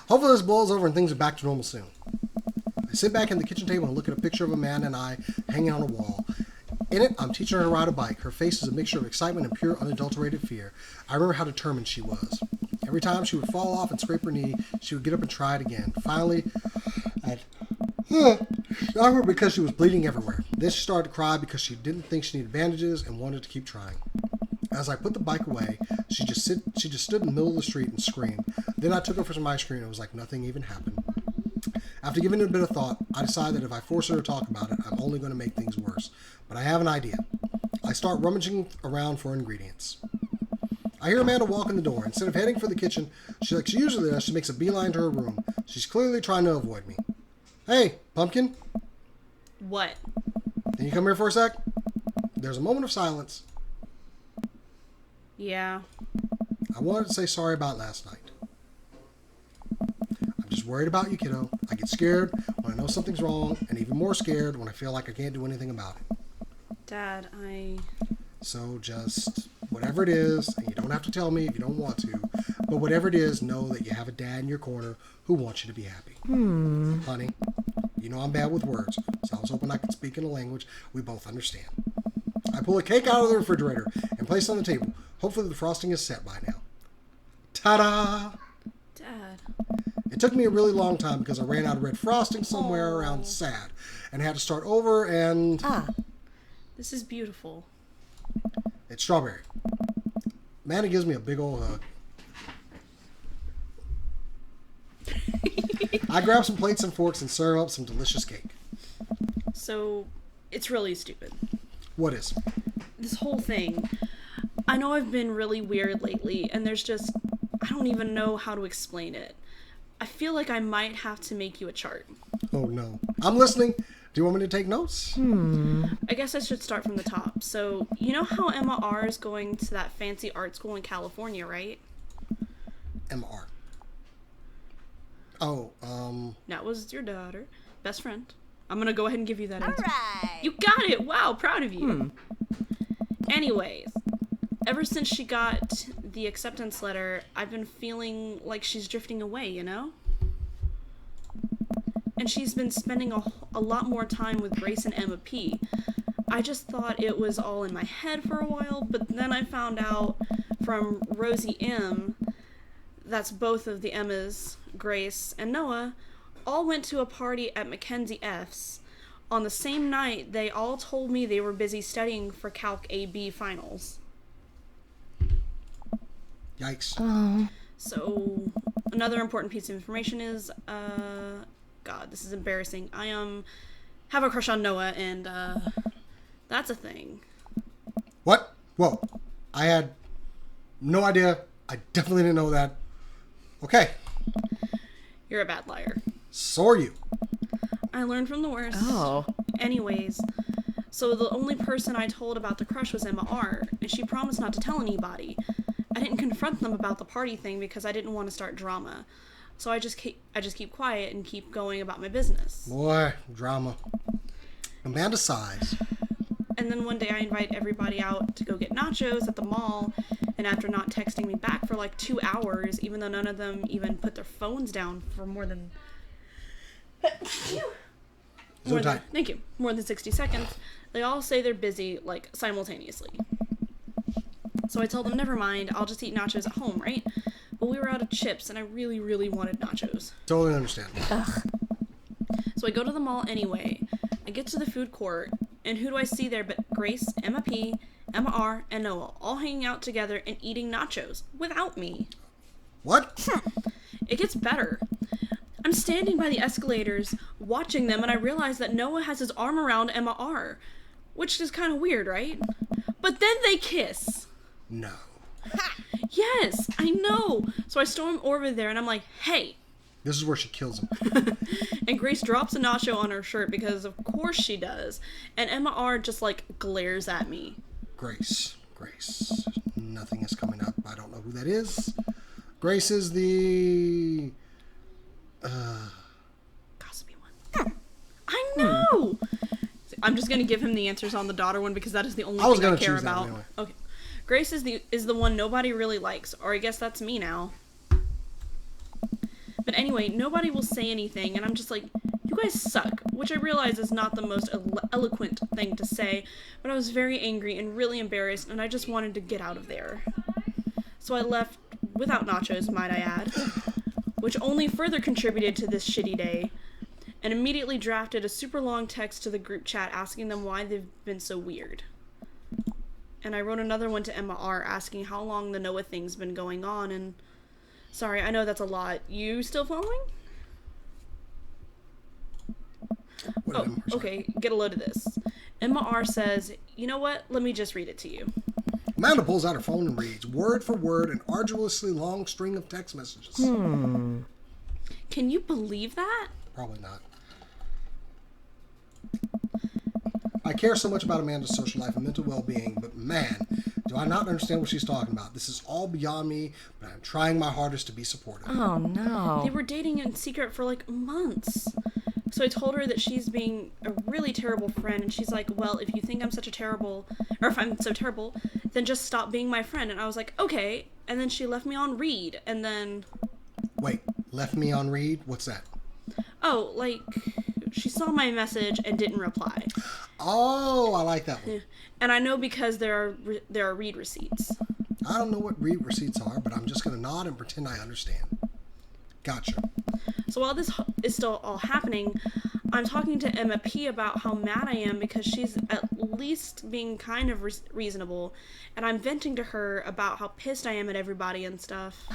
Hopefully this blows over and things are back to normal soon. I sit back at the kitchen table and look at a picture of Amanda and I hanging on a wall. In it, I'm teaching her to ride a bike. Her face is a mixture of excitement and pure, unadulterated fear. I remember how determined she was. Every time she would fall off and scrape her knee, she would get up and try it again. Finally, I shot her because she was bleeding everywhere. Then she started to cry because she didn't think she needed bandages and wanted to keep trying. As I put the bike away, she just stood in the middle of the street and screamed. Then I took her for some ice cream and it was like nothing even happened. After giving it a bit of thought, I decided that if I force her to talk about it, I'm only going to make things worse. But I have an idea. I start rummaging around for ingredients. I hear Amanda walk in the door. Instead of heading for the kitchen, like she usually does, she makes a beeline to her room. She's clearly trying to avoid me. Hey, Pumpkin. What? Can you come here for a sec? There's a moment of silence. Yeah. I wanted to say sorry about last night. I'm just worried about you, kiddo. I get scared when I know something's wrong, and even more scared when I feel like I can't do anything about it. Dad, So just, whatever it is, and you don't have to tell me if you don't want to, but whatever it is, know that you have a dad in your corner who wants you to be happy. Honey, you know I'm bad with words, so I was hoping I could speak in a language we both understand. I pull a cake out of the refrigerator and place it on the table. Hopefully the frosting is set by now. Ta-da! Dad. It took me a really long time because I ran out of red frosting somewhere around sad and had to start over and... This is beautiful. It's strawberry. Amanda gives me a big old hug. I grab some plates and forks and serve up some delicious cake. So, it's really stupid. What is? This whole thing. I know I've been really weird lately, and there's just... I don't even know how to explain it. I feel like I might have to make you a chart. Oh no. I'm listening. Do you want me to take notes? I guess I should start from the top. So, you know how Emma R is going to that fancy art school in California, right? MR. Oh, That was your daughter. Best friend. I'm gonna go ahead and give you that answer. Alright. You got it! Wow, proud of you. Anyways, ever since she got the acceptance letter, I've been feeling like she's drifting away, you know? And she's been spending a lot more time with Grace and Emma P. I just thought it was all in my head for a while, but then I found out from Rosie M, that's both of the Emmas, Grace and Noah, all went to a party at Mackenzie F's. On the same night, they all told me they were busy studying for Calc AB finals. yikes. So, another important piece of information is, God, this is embarrassing. I, have a crush on Noah, and, that's a thing. What? Whoa. I had no idea. I definitely didn't know that. Okay. You're a bad liar. So are you. I learned from the worst. Oh. Anyways, so the only person I told about the crush was Emma R, and she promised not to tell anybody. I didn't confront them about the party thing because I didn't want to start drama. So I just keep quiet and keep going about my business. Boy, drama. Amanda sighs. And then one day I invite everybody out to go get nachos at the mall, and after not texting me back for like 2 hours, even though none of them even put their phones down for more than thank you, more than 60 seconds, they all say they're busy, like, simultaneously. So I told them, never mind, I'll just eat nachos at home, right? But we were out of chips, and I really, really wanted nachos. Totally understand. So I go to the mall anyway. I get to the food court, and who do I see there but Grace, Emma P, Emma R, and Noah, all hanging out together and eating nachos without me. What? It gets better. I'm standing by the escalators, watching them, and I realize that Noah has his arm around Emma R, which is kind of weird, right? But then they kiss. No. Yes, I know. So I storm over there, and I'm like, hey. This is where she kills him. And Grace drops a nacho on her shirt because of course she does. And Emma R just, like, glares at me. Grace. Nothing is coming up. I don't know who that is. Grace is the... Gossipy one. I know! I'm just gonna give him the answers on the daughter one because that is the only thing I care about. Anyway. Okay. Grace is the one nobody really likes, or I guess that's me now. But anyway, nobody will say anything, and I'm just like, you guys suck, which I realize is not the most eloquent thing to say, but I was very angry and really embarrassed, and I just wanted to get out of there. So I left without nachos, might I add, which only further contributed to this shitty day, and immediately drafted a super long text to the group chat asking them why they've been so weird. And I wrote another one to Emma R asking how long the Noah thing's been going on, and sorry, I know that's a lot. You still following? Oh, okay, get a load of this. Emma R says, you know what? Let me just read it to you. Amanda pulls out her phone and reads, word for word, an arduously long string of text messages. Can you believe that? Probably not. I care so much about Amanda's social life and mental well-being, but man, do I not understand what she's talking about. This is all beyond me, but I'm trying my hardest to be supportive. Oh, no. They were dating in secret for like months. So I told her that she's being a really terrible friend, and she's like, well, if you think I'm such a terrible, or if I'm so terrible, then just stop being my friend. And I was like, okay. And then she left me on read, and then... Wait, left me on read? What's that? Oh, like, she saw my message and didn't reply. Oh, I like that one. And I know because there are read receipts. I don't know what read receipts are, but I'm just going to nod and pretend I understand. Gotcha. So while this is still all happening, I'm talking to Emma P about how mad I am because she's at least being kind of reasonable, and I'm venting to her about how pissed I am at everybody and stuff.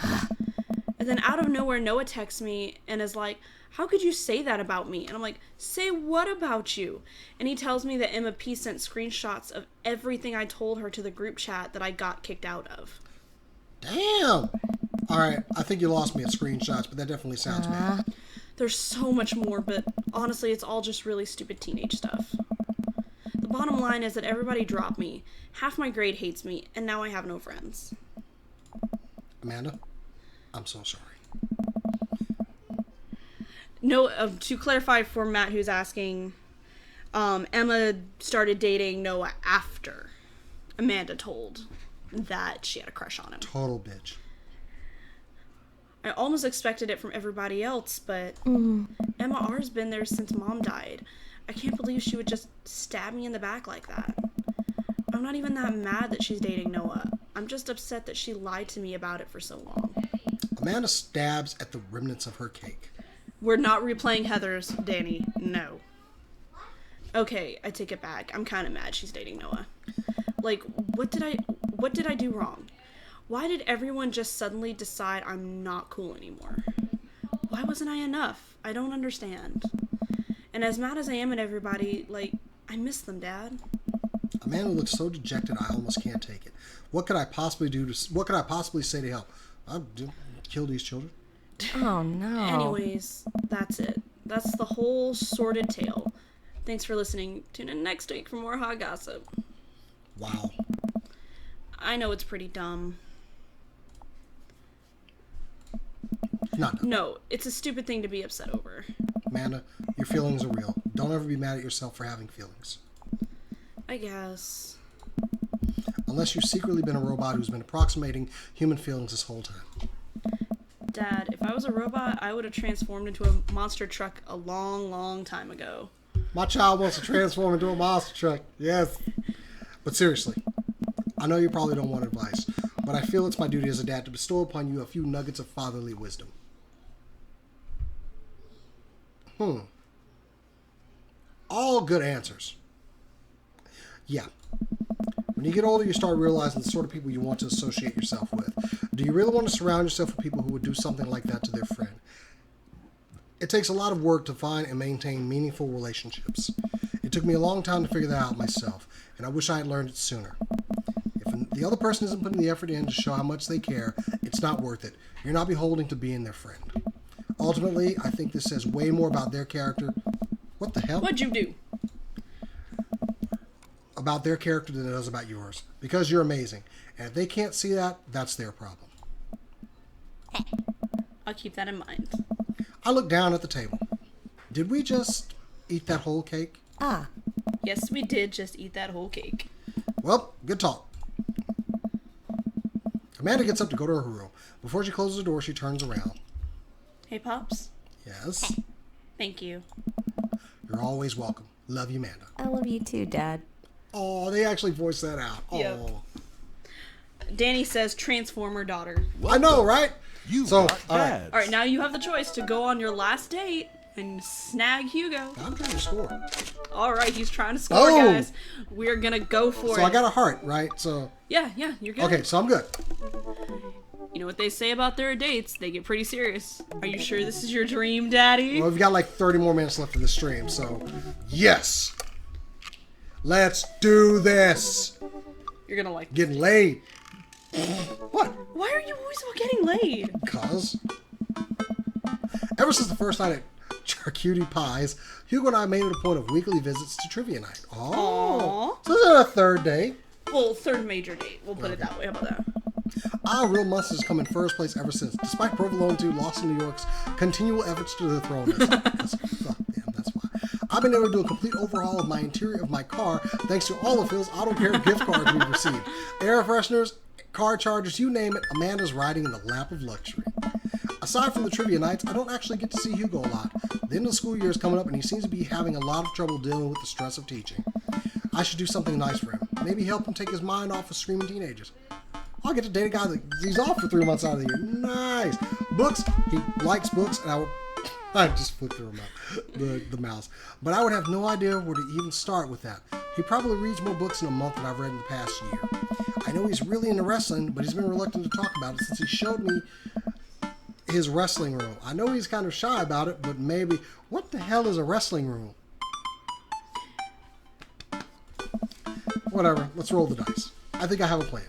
And then out of nowhere, Noah texts me and is like, how could you say that about me? And I'm like, say what about you? And he tells me that Emma P sent screenshots of everything I told her to the group chat that I got kicked out of. Damn. All right, I think you lost me at screenshots, but that definitely sounds bad. There's so much more, but honestly, it's all just really stupid teenage stuff. The bottom line is that everybody dropped me. Half my grade hates me, and now I have no friends. Amanda, I'm so sorry. No, to clarify for Matt who's asking, Emma started dating Noah after Amanda told that she had a crush on him. Total bitch. I almost expected it from everybody else, but Emma R's been there since Mom died. I can't believe she would just stab me in the back like that. I'm not even that mad that she's dating Noah. I'm just upset that she lied to me about it for so long. Amanda stabs at the remnants of her cake. We're not replaying Heather's, Danny. No. Okay, I take it back. I'm kind of mad she's dating Noah. Like, what did I do wrong? Why did everyone just suddenly decide I'm not cool anymore? Why wasn't I enough? I don't understand. And as mad as I am at everybody, like, I miss them, Dad. Amanda looks so dejected I almost can't take it. What could I possibly say to help? I'll kill these children. Oh, no. Anyways, that's it. That's the whole sordid tale. Thanks for listening. Tune in next week for more hot gossip. Wow. I know it's pretty dumb. Not dumb. No, it's a stupid thing to be upset over. Amanda, your feelings are real. Don't ever be mad at yourself for having feelings. I guess. Unless you've secretly been a robot who's been approximating human feelings this whole time. Dad, if I was a robot, I would have transformed into a monster truck a long, long time ago. My child wants to transform into a monster truck. Yes. But seriously, I know you probably don't want advice, but I feel it's my duty as a dad to bestow upon you a few nuggets of fatherly wisdom. All good answers. Yeah. When you get older, you start realizing the sort of people you want to associate yourself with. Do you really want to surround yourself with people who would do something like that to their friend? It takes a lot of work to find and maintain meaningful relationships. It took me a long time to figure that out myself, and I wish I had learned it sooner. If the other person isn't putting the effort in to show how much they care, it's not worth it. You're not beholden to being their friend. Ultimately, I think this says way more about their character. What the hell? What'd you do? About their character than it does about yours. Because you're amazing. And if they can't see that, that's their problem. I'll keep that in mind. I looked down at the table. Did we just eat that whole cake? Ah. Yes, we did just eat that whole cake. Well, good talk. Amanda gets up to go to her room. Before she closes the door, she turns around. Hey, Pops. Yes? Thank you. You're always welcome. Love you, Amanda. I love you too, Dad. Oh, they actually voiced that out. Oh. Yep. Danny says transformer daughter. I know, right? You So, got all right. dads. All right, now you have the choice to go on your last date and snag Hugo. I'm trying to score. All right, he's trying to score, Oh. guys. We're gonna go for So it. I got a heart, right? So, Yeah, you're good. okay, so I'm good. You know what they say about their dates? They get pretty serious. Are you sure this is your dream, Daddy? Well, we've got like 30 more minutes left of the stream, so yes. Let's do this. You're gonna like. Getting laid. What? Why are you always about getting laid? Cause ever since the first night at Charcuterie Pies, Hugo and I made it a point of weekly visits to trivia night. Oh, Aww. so this is our third day. Well, third major date. We'll put it that way. How about that? Our Real Monsters come in first place ever since, despite Provolone 2 Lost in New York's continual efforts to dethrone us. Fuck them, that's why. I've been able to do a complete overhaul of my interior of my car thanks to all of Phil's auto care gift cards we've received. Air fresheners, car chargers, you name it, Amanda's riding in the lap of luxury. Aside from the trivia nights, I don't actually get to see Hugo a lot. The end of the school year is coming up and he seems to be having a lot of trouble dealing with the stress of teaching. I should do something nice for him. Maybe help him take his mind off of screaming teenagers. I'll get to date a guy that he's off for 3 months out of the year. Nice. Books. He likes books, and I just flipped through the mouse. But I would have no idea where to even start with that. He probably reads more books in a month than I've read in the past year. I know he's really into wrestling, but he's been reluctant to talk about it since he showed me his wrestling room. I know he's kind of shy about it, but maybe... What the hell is a wrestling room? Whatever. Let's roll the dice. I think I have a plan.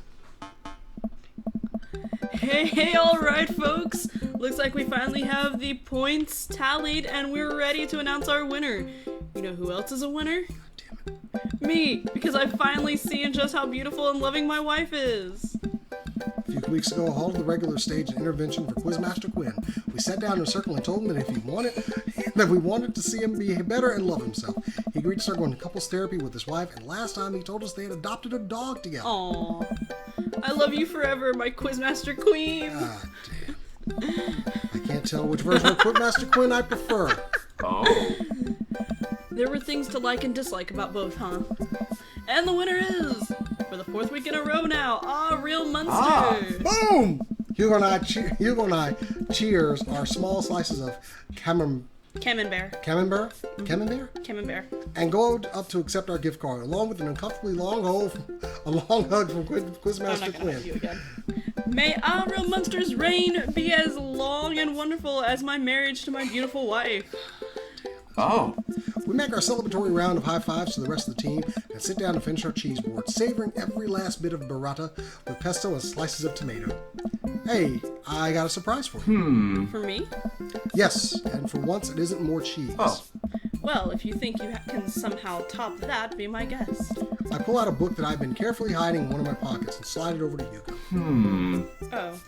Hey, alright, folks. Looks like we finally have the points tallied and we're ready to announce our winner. You know who else is a winner? Me, because I've finally seen just how beautiful and loving my wife is. A few weeks ago, I halted the regular stage intervention for Quizmaster Quinn. We sat down in a circle and told him that we wanted to see him be better and love himself. He agreed to start going to couples therapy with his wife, and last time he told us they had adopted a dog together. Aww. I love you forever, my Quizmaster Queen. Ah, damn. I can't tell which version of Quizmaster Quinn I prefer. Oh. There were things to like and dislike about both, huh? And the winner is, for the 4th week in a row now, Real Munster. Boom! Hugo and I cheers our small slices of camembert, and go up to accept our gift card, along with an uncomfortably long hug from Quizmaster Quinn. May Real Munster's reign be as long and wonderful as my marriage to my beautiful wife. Oh. We make our celebratory round of high fives to the rest of the team and sit down to finish our cheese board, savoring every last bit of burrata with pesto and slices of tomato. Hey, I got a surprise for you. For me? Yes, and for once it isn't more cheese. Oh. Well, if you think you can somehow top that, be my guest. I pull out a book that I've been carefully hiding in one of my pockets and slide it over to Hugo. Oh.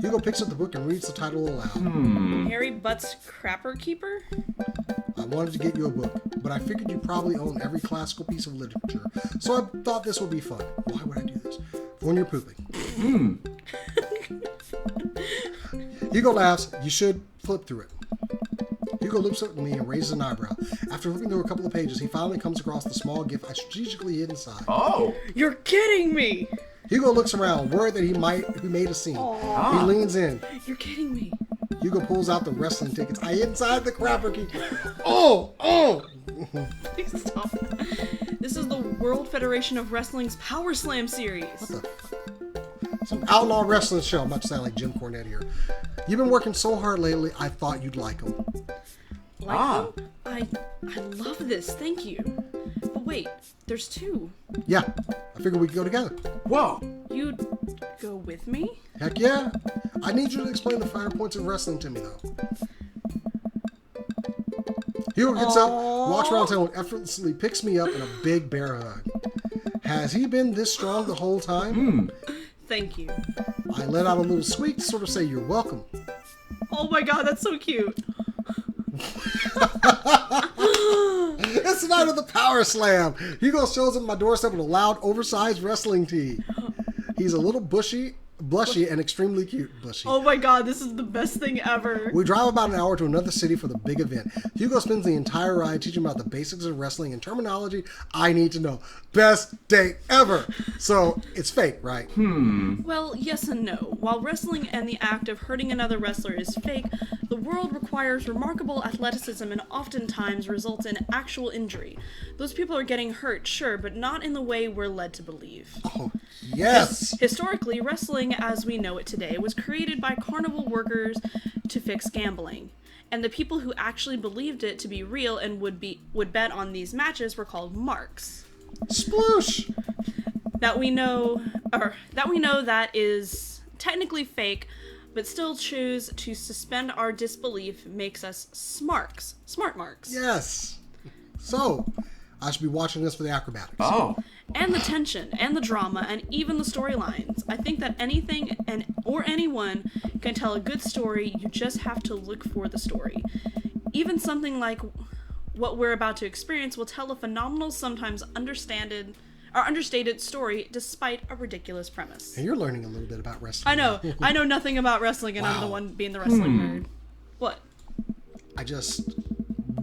Hugo picks up the book and reads the title aloud. Harry Butt's Crapper Keeper? I wanted to get you a book, but I figured you probably own every classical piece of literature, so I thought this would be fun. Why would I do this? For when you're pooping. Hugo laughs. You should flip through it. Hugo looks up at me and raises an eyebrow. After flipping through a couple of pages, he finally comes across the small gift I strategically hid inside. Oh. You're kidding me! Hugo looks around, worried that he made a scene. Aww. He leans in. You're kidding me. Hugo pulls out the wrestling tickets. I inside the crapper key. Oh! Please stop. This is the World Federation of Wrestling's Power Slam series. What the fuck? Some outlaw wrestling show. I'm about to sound like Jim Cornette here. You've been working so hard lately, I thought you'd like them. Like them? I love this, thank you. But wait, there's 2. Yeah, I figured we could go together. Whoa. You'd go with me? Heck yeah. I need you to explain the finer points of wrestling to me, though. Hugo gets up, walks around town, and effortlessly picks me up in a big bear hug. Has he been this strong the whole time? Thank you. I let out a little squeak to sort of say you're welcome. Oh my god, that's so cute. It's the night of the Power Slam. Hugo shows up at my doorstep with a loud, oversized wrestling tee. He's a little blushy, and extremely cute. Bushy. Oh my god, this is the best thing ever. We drive about an hour to another city for the big event. Hugo spends the entire ride teaching about the basics of wrestling and terminology I need to know. Best date ever. So, it's fake, right? Well, yes and no. While wrestling and the act of hurting another wrestler is fake, the world requires remarkable athleticism and oftentimes results in actual injury. Those people are getting hurt, sure, but not in the way we're led to believe. Oh, yes. Historically, wrestling as we know it today was created by carnival workers to fix gambling. And the people who actually believed it to be real and would bet on these matches were called marks. Sploosh. That we know that is technically fake, but still choose to suspend our disbelief makes us smart marks. Yes. So, I should be watching this for the acrobatics. Oh. And the tension, and the drama, and even the storylines. I think that anything or anyone can tell a good story, you just have to look for the story. Even something like what we're about to experience will tell a phenomenal, sometimes understated story despite a ridiculous premise. And you're learning a little bit about wrestling. I know. I know nothing about wrestling, and I'm the one being the wrestling nerd. What? I just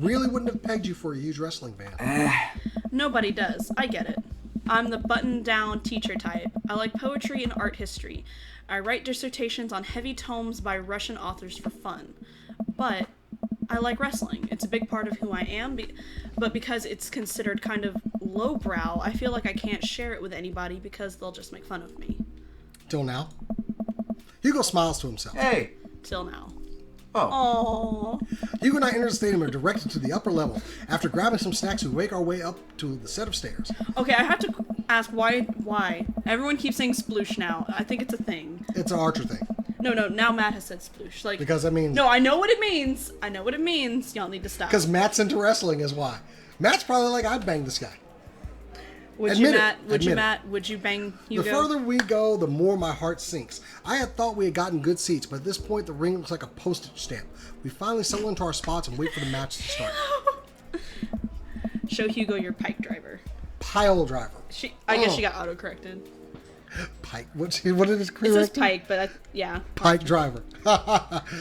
really wouldn't have pegged you for a huge wrestling fan. Nobody does. I get it. I'm the button-down teacher type. I like poetry and art history. I write dissertations on heavy tomes by Russian authors for fun. But I like wrestling. It's a big part of who I am, but because it's considered kind of lowbrow, I feel like I can't share it with anybody because they'll just make fun of me. Till now. Hugo smiles to himself. Hey. Till now. Oh. Aww. Hugo and I enter the stadium and are directed to the upper level. After grabbing some snacks, we make our way up to the set of stairs. Okay, I have to ask why. Everyone keeps saying sploosh now. I think it's a thing. It's an Archer thing. No, now Matt has said sploosh. Like, Because I mean... No, I know what it means. Y'all need to stop. Because Matt's into wrestling is why. Matt's probably like, I'd bang this guy. Would you, Matt? Would you bang Hugo? The further we go, the more my heart sinks. I had thought we had gotten good seats, but at this point, the ring looks like a postage stamp. We finally settle into our spots and wait for the match to start. Show Hugo your pike driver. Pile driver. I guess she got auto-corrected. Pike. What did it correct? It says pike, but yeah. Pike driver.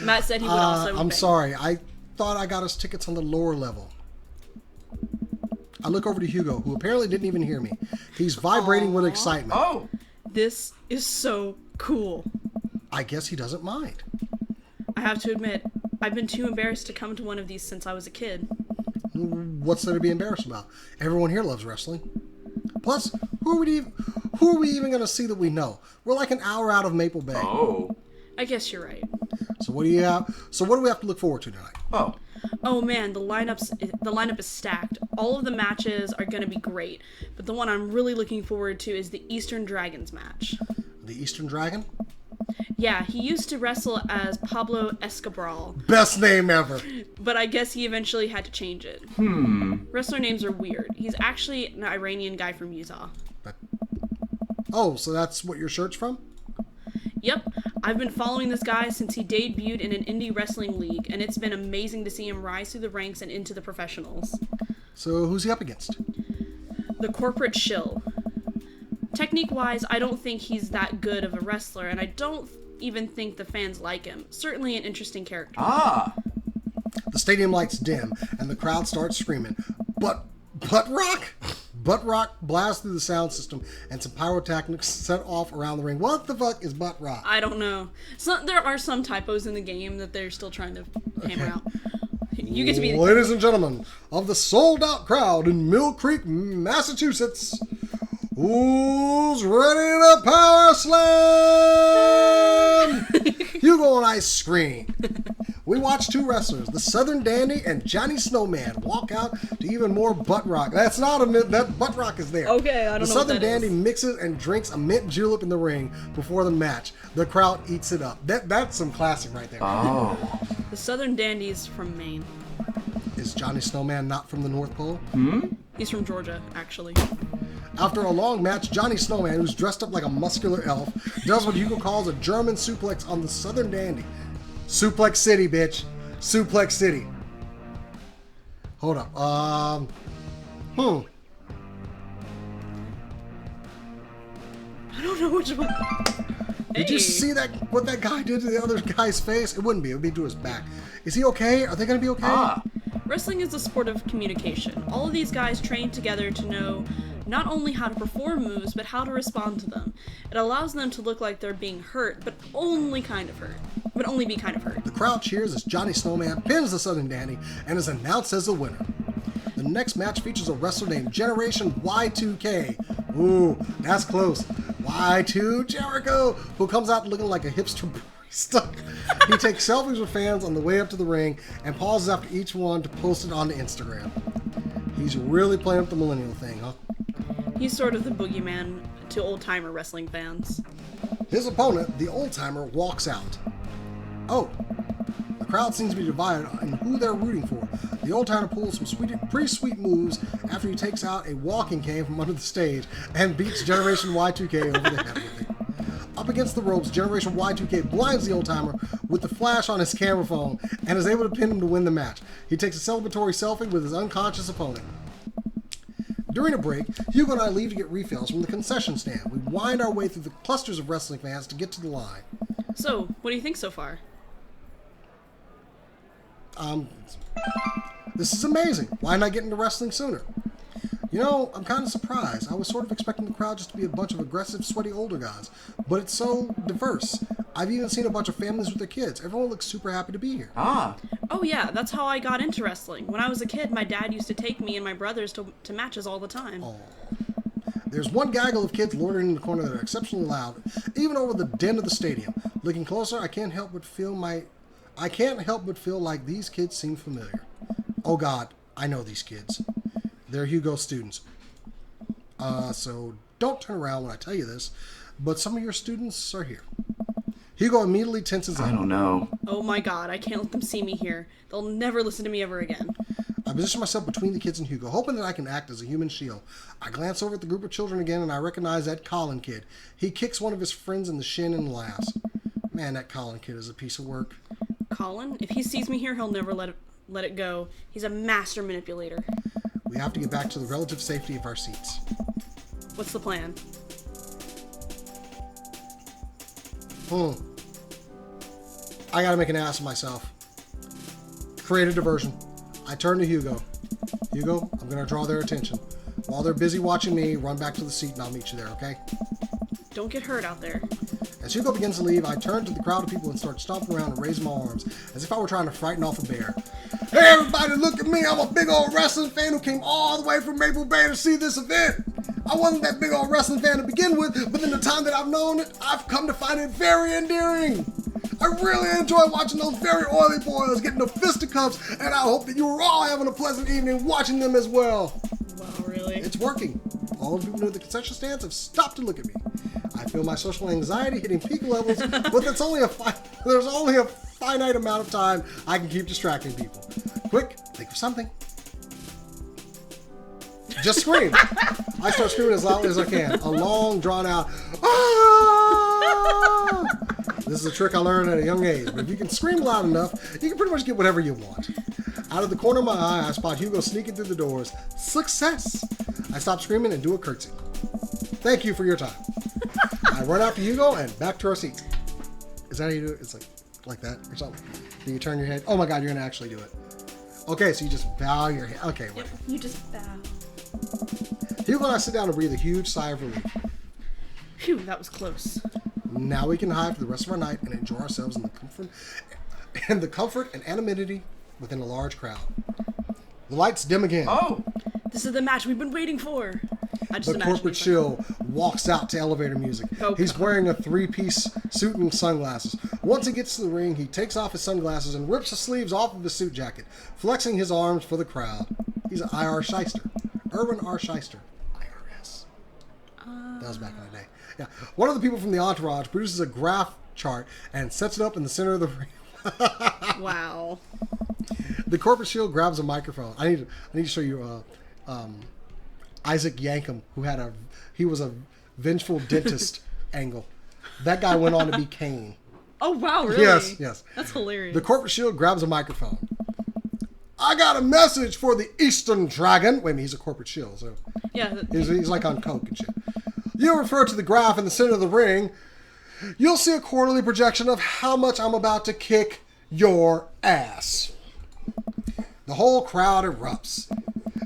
Matt said he would also I'm bang. sorry. I thought I got us tickets on the lower level. I look over to Hugo, who apparently didn't even hear me. He's vibrating with excitement. Oh. This is so cool. I guess he doesn't mind. I have to admit, I've been too embarrassed to come to one of these since I was a kid. What's there to be embarrassed about? Everyone here loves wrestling. Plus, who are we even going to see that we know? We're like an hour out of Maple Bay. Oh. I guess you're right. So what do we have to look forward to tonight? Oh. Oh man, the lineup is stacked. All of the matches are going to be great, but the one I'm really looking forward to is the Eastern Dragons match. The Eastern Dragon? Yeah, he used to wrestle as Pablo Escobar, Best name ever. but I guess he eventually had to change it. Wrestler names are weird. He's actually an Iranian guy from Utah. Oh, so that's what your shirt's from? Yep, I've been following this guy since he debuted in an indie wrestling league, and it's been amazing to see him rise through the ranks and into the professionals. So who's he up against? The corporate shill. Technique-wise, I don't think he's that good of a wrestler, and I don't even think the fans like him. Certainly an interesting character. Ah. The stadium lights dim, and the crowd starts screaming, Butt rock? Butt rock blasts through the sound system, and some pyrotechnics set off around the ring. What the fuck is butt rock? I don't know. There are some typos in the game that they're still trying to hammer out. You get to be Ladies and gentlemen, of the sold-out crowd in Mill Creek, Massachusetts, who's ready to power slam? Hugo and I scream. We watch two wrestlers, the Southern Dandy and Johnny Snowman, walk out to even more butt rock. That's not that butt rock is there. Okay, I don't know The what Southern that Dandy is. mixes and drinks a mint julep in the ring before the match. The crowd eats it up. That's some classic right there. Oh. The Southern Dandy's from Maine. Is Johnny Snowman not from the North Pole? He's from Georgia, actually. After a long match, Johnny Snowman, who's dressed up like a muscular elf, does what Hugo calls a German suplex on the Southern Dandy. Suplex City, bitch. Suplex City. Hold up. I don't know which one. Did you see what that guy did to the other guy's face? It wouldn't be. It would be to his back. Is he okay? Are they going to be okay? Ah. Wrestling is a sport of communication. All of these guys train together to know not only how to perform moves, but how to respond to them. It allows them to look like they're being hurt, but only be kind of hurt. The crowd cheers as Johnny Snowman pins the Southern Dandy and is announced as the winner. The next match features a wrestler named Generation Y2K. Ooh, that's close. Y2 Jericho, who comes out looking like a hipster barista. He takes selfies with fans on the way up to the ring and pauses after each one to post it on Instagram. He's really playing up the millennial thing, huh? He's sort of the boogeyman to old-timer wrestling fans. His opponent, the old-timer, walks out. Oh, the crowd seems to be divided on who they're rooting for. The old-timer pulls some pretty sweet moves after he takes out a walking cane from under the stage and beats Generation Y2K over the head with it. Up against the ropes, Generation Y2K blinds the old-timer with the flash on his camera phone and is able to pin him to win the match. He takes a celebratory selfie with his unconscious opponent. During a break, Hugo and I leave to get refills from the concession stand. We wind our way through the clusters of wrestling fans to get to the line. So, what do you think so far? This is amazing. Why not get into wrestling sooner? You know, I'm kind of surprised. I was sort of expecting the crowd just to be a bunch of aggressive, sweaty older guys. But it's so diverse. I've even seen a bunch of families with their kids. Everyone looks super happy to be here. Ah. Oh yeah, that's how I got into wrestling. When I was a kid, my dad used to take me and my brothers to matches all the time. Oh. There's one gaggle of kids loitering in the corner that are exceptionally loud, even over the din of the stadium. Looking closer, I can't help but feel like these kids seem familiar. Oh God, I know these kids. They're Hugo's students. So don't turn around when I tell you this, but some of your students are here. Hugo immediately tenses up. I don't know. Oh my god, I can't let them see me here. They'll never listen to me ever again. I position myself between the kids and Hugo, hoping that I can act as a human shield. I glance over at the group of children again, and I recognize that Colin kid. He kicks one of his friends in the shin and laughs. Man, that Colin kid is a piece of work. Colin? If he sees me here, he'll never let it go. He's a master manipulator. We have to get back to the relative safety of our seats. What's the plan? I gotta make an ass of myself. Create a diversion. I turn to Hugo. Hugo, I'm gonna draw their attention. While they're busy watching me, run back to the seat and I'll meet you there, okay? Don't get hurt out there. As Hugo begins to leave, I turn to the crowd of people and start stomping around and raising my arms, as if I were trying to frighten off a bear. Hey everybody, look at me! I'm a big old wrestling fan who came all the way from Maple Bay to see this event! I wasn't that big old wrestling fan to begin with, but in the time that I've known it, I've come to find it very endearing! I really enjoy watching those very oily boys getting the fisticuffs, and I hope that you are all having a pleasant evening watching them as well. Wow, really? It's working. All the people near the concession stands have stopped to look at me. I feel my social anxiety hitting peak levels, but there's only a finite amount of time I can keep distracting people. Quick, think of something. Just scream. I start screaming as loudly as I can. A long, drawn-out, ah! This is a trick I learned at a young age, but if you can scream loud enough, you can pretty much get whatever you want. Out of the corner of my eye, I spot Hugo sneaking through the doors. Success! I stop screaming and do a curtsy. Thank you for your time. I run after Hugo and back to our seats. Is that how you do it? It's like that or something. Do you turn your head? Oh my god, you're going to actually do it. Okay, so you just bow your head. Okay, wait. You just bow. Hugo and I sit down and breathe a huge sigh of relief. Phew, that was close. Now we can hide for the rest of our night and enjoy ourselves in the comfort and anonymity within a large crowd. The lights dim again. Oh! This is the match we've been waiting for. I just The corporate shill walks out to elevator music. Oh, He's God. wearing a three-piece suit and sunglasses. Once he gets to the ring, he takes off his sunglasses and rips the sleeves off of his suit jacket, flexing his arms for the crowd. He's an IR shyster. Irwin R. Shyster. IRS. That was back in the day. Yeah. One of the people from the entourage produces a graph chart and sets it up in the center of the ring. Wow. The corporate shield grabs a microphone. I need to show you Isaac Yankum, he was a vengeful dentist angle. That guy went on to be Kane. Oh, wow, really? Yes. That's hilarious. The corporate shield grabs a microphone. I got a message for the Eastern Dragon. Wait a minute, he's a corporate shield, so yeah. he's like on coke and shit. You refer to the graph in the center of the ring. You'll see a quarterly projection of how much I'm about to kick your ass. The whole crowd erupts.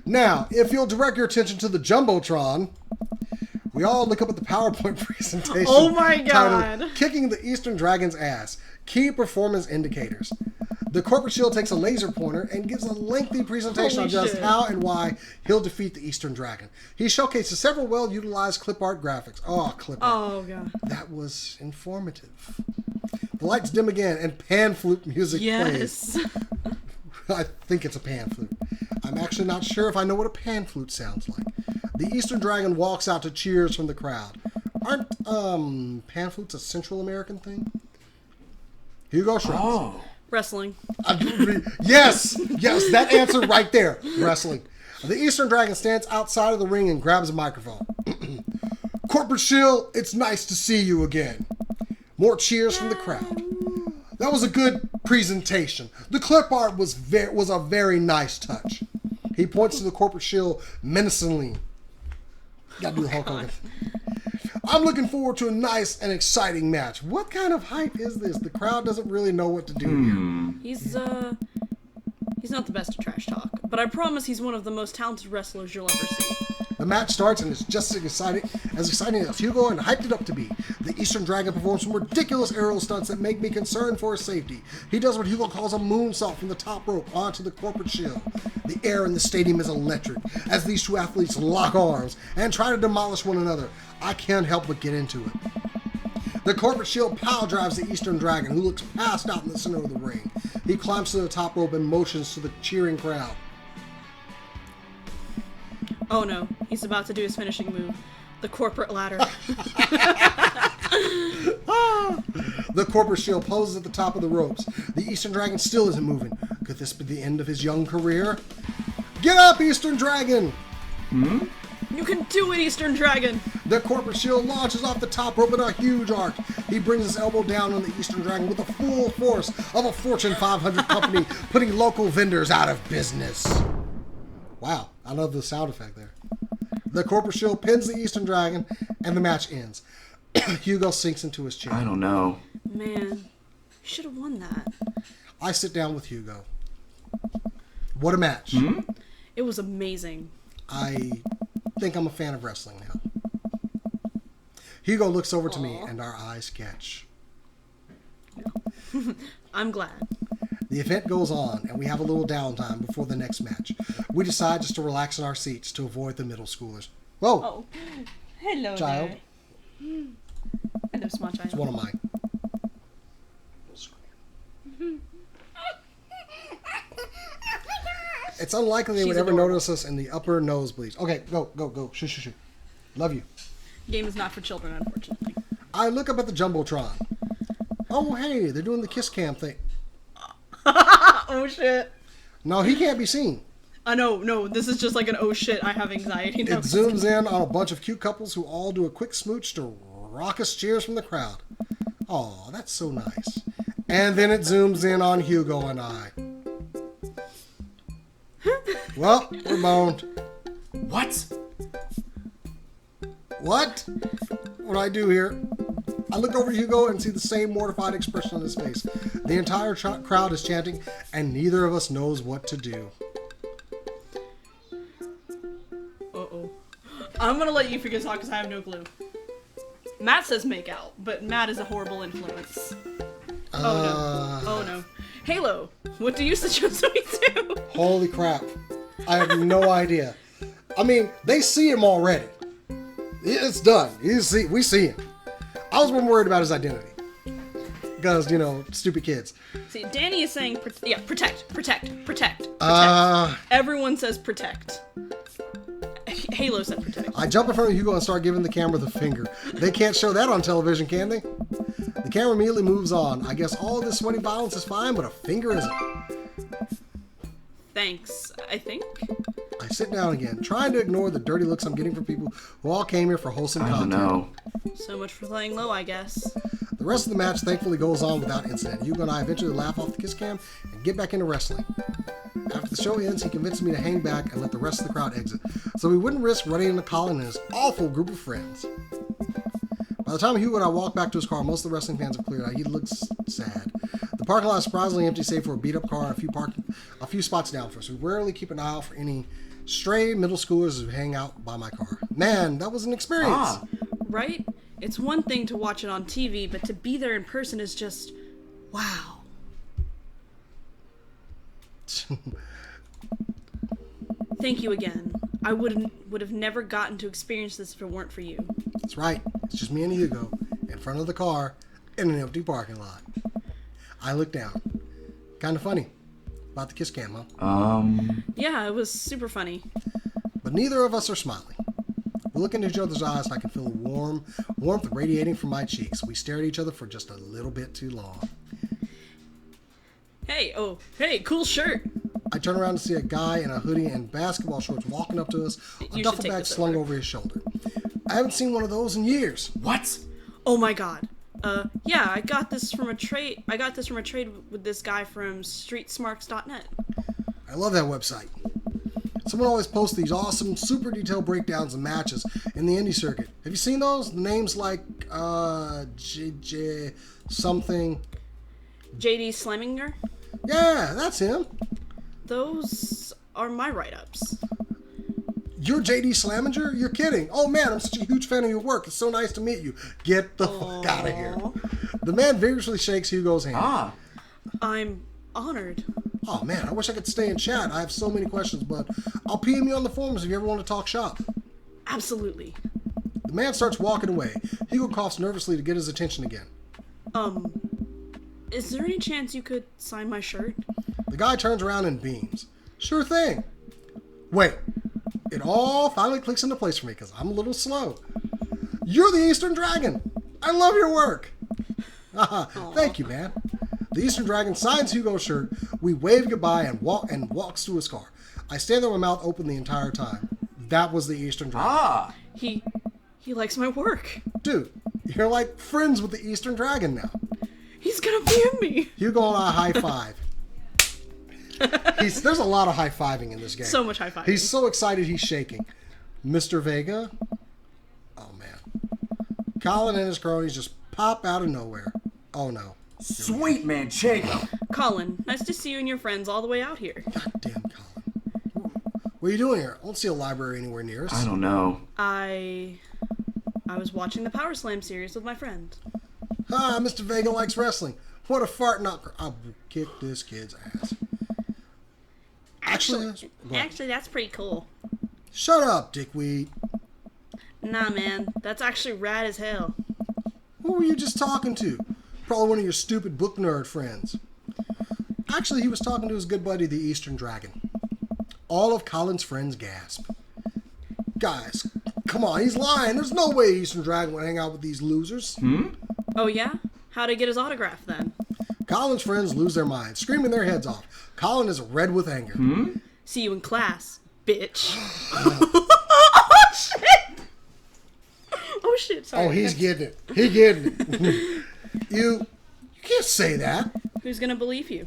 Now, if you'll direct your attention to the Jumbotron, we all look up at the PowerPoint presentation. Oh my titled, God. Kicking the Eastern Dragon's Ass. Key Performance Indicators. The corporate shield takes a laser pointer and gives a lengthy presentation Holy on just shit. how and why he'll defeat the Eastern Dragon. He showcases several well-utilized clip art graphics. Oh, clip art. Oh, God. That was informative. The lights dim again and pan flute music plays. Yes. I think it's a pan flute. I'm actually not sure if I know what a pan flute sounds like. The Eastern Dragon walks out to cheers from the crowd. Aren't pan flutes a Central American thing? Hugo shrugs. Oh. Wrestling. Yes, that answer right there. Wrestling. The Eastern Dragon stands outside of the ring and grabs a microphone. Corporate Shield, it's nice to see you again. More cheers from the crowd. That was a good presentation. The clip art was a very nice touch. He points to the Corporate Shield menacingly. Gotta do the Hulk Hogan. I'm looking forward to a nice and exciting match. What kind of hype is this? The crowd doesn't really know what to do here. He's not the best at trash talk, but I promise he's one of the most talented wrestlers you'll ever see. The match starts and it's just as exciting as Hugo and hyped it up to be. The Eastern Dragon performs some ridiculous aerial stunts that make me concerned for his safety. He does what Hugo calls a moonsault from the top rope onto the corporate shield. The air in the stadium is electric as these two athletes lock arms and try to demolish one another. I can't help but get into it. The corporate shield power drives the Eastern Dragon, who looks passed out in the center of the ring. He climbs to the top rope and motions to the cheering crowd. Oh no, he's about to do his finishing move. The corporate ladder. The corporate shield poses at the top of the ropes. The Eastern Dragon still isn't moving. Could this be the end of his young career? Get up, Eastern Dragon! You can do it, Eastern Dragon! The corporate shield launches off the top rope in a huge arc. He brings his elbow down on the Eastern Dragon with the full force of a Fortune 500 company, putting local vendors out of business. Wow, I love the sound effect there. The corporate shield pins the Eastern Dragon, and the match ends. Hugo sinks into his chair. I don't know. Man, you should have won that. I sit down with Hugo. What a match. It was amazing. I think I'm a fan of wrestling now. Hugo looks over to me, and our eyes catch. I'm glad. The event goes on, and we have a little downtime before the next match. We decide just to relax in our seats to avoid the middle schoolers. Whoa! Oh, hello Child. there. Hello, small child. It's one of mine. It's unlikely they would She's ever adorable. notice us in the upper nosebleeds. Okay, go. Shoo. Love you. Game is not for children, unfortunately. I look up at the Jumbotron. Oh, hey, they're doing the kiss cam thing. Oh shit. No, he can't be seen. No, this is just like an oh shit, I have anxiety now. It zooms in on a bunch of cute couples who all do a quick smooch to raucous cheers from the crowd. Oh, that's so nice. And then it zooms in on Hugo and I. Well, we're boned. What? What? What do I do here? I look over at Hugo and see the same mortified expression on his face. The entire crowd is chanting, and neither of us knows what to do. Uh-oh. I'm gonna let you figure this out because I have no clue. Matt says make out, but Matt is a horrible influence. Oh no. Halo, what do you suggest we do? Holy crap. I have no idea. I mean, they see him already. It's done. We see him. I was more worried about his identity. Because, stupid kids. See, Danny is saying, protect. Everyone says protect. Halo said protect. I jump in front of Hugo and start giving the camera the finger. They can't show that on television, can they? The camera immediately moves on. I guess all this sweaty violence is fine, but a finger isn't. Thanks, I think. I sit down again, trying to ignore the dirty looks I'm getting from people who all came here for wholesome I don't content. know. So much for laying low, I guess. The rest of the match thankfully goes on without incident. Hugo and I eventually laugh off the kiss cam and get back into wrestling. After the show ends, he convinces me to hang back and let the rest of the crowd exit, so we wouldn't risk running into Colin and his awful group of friends. By the time Hugo and I walk back to his car, most of the wrestling fans have cleared out. He looks sad. The parking lot is surprisingly empty, save for a beat-up car and a few spots down for us. We rarely keep an eye out for any stray middle schoolers who hang out by my car. Man, that was an experience. Right? It's one thing to watch it on TV, but to be there in person is just, wow. Thank you again. I would have never gotten to experience this if it weren't for you. That's right. It's just me and Hugo in front of the car in an empty parking lot. I look down. Kind of funny. About the kiss cam, huh? Yeah, it was super funny. But neither of us are smiling. We look into each other's eyes and I can feel a warmth radiating from my cheeks. We stare at each other for just a little bit too long. Hey, cool shirt. I turn around to see a guy in a hoodie and basketball shorts walking up to us, a duffel bag slung over his shoulder. I haven't seen one of those in years. What? Oh my god. Yeah, I got this from a trade with this guy from streetsmarks.net. I love that website. Someone always posts these awesome, super detailed breakdowns of matches in the indie circuit. Have you seen those? Names like, JJ something. JD Sleminger? Yeah, that's him. Those are my write-ups. You're JD Slaminger? You're kidding. Oh man, I'm such a huge fan of your work. It's so nice to meet you. Get the fuck out of here. The man vigorously shakes Hugo's hand. I'm honored. Oh man, I wish I could stay and chat. I have so many questions, but I'll PM you on the forums if you ever want to talk shop. Absolutely. The man starts walking away. Hugo coughs nervously to get his attention again. Is there any chance you could sign my shirt? The guy turns around and beams. Sure thing. Wait. It all finally clicks into place for me because I'm a little slow. You're the Eastern Dragon. I love your work. Thank you, man. The Eastern Dragon signs Hugo's shirt. We wave goodbye and walks to his car. I stand there with my mouth open the entire time. That was the Eastern Dragon. Ah. He likes my work. Dude, you're like friends with the Eastern Dragon now. He's gonna ban me. Hugo and I high five. There's a lot of high fiving in this game. So much high fiving. He's so excited he's shaking. Mr. Vega. Oh man. Colin and his cronies just pop out of nowhere. Oh no. Sweet Manchego. Colin, nice to see you and your friends all the way out here. God damn, Colin. What are you doing here? I don't see a library anywhere near us. I don't know. I was watching the Power Slam series with my friend. Mr. Vega likes wrestling. What a fart knocker. I'll kick this kid's ass. Actually, that's pretty cool. Shut up, dickweed. Nah, man, that's actually rad as hell. Who were you just talking to? Probably one of your stupid book nerd friends. Actually, he was talking to his good buddy, the Eastern Dragon. All of Colin's friends gasp. Guys, come on, he's lying. There's no way Eastern Dragon would hang out with these losers. Oh yeah? How'd I get his autograph then? Colin's friends lose their minds, screaming their heads off. Colin is red with anger. See you in class, bitch. Oh shit, sorry. Oh, he's getting it. He getting it. You can't say that. Who's gonna believe you?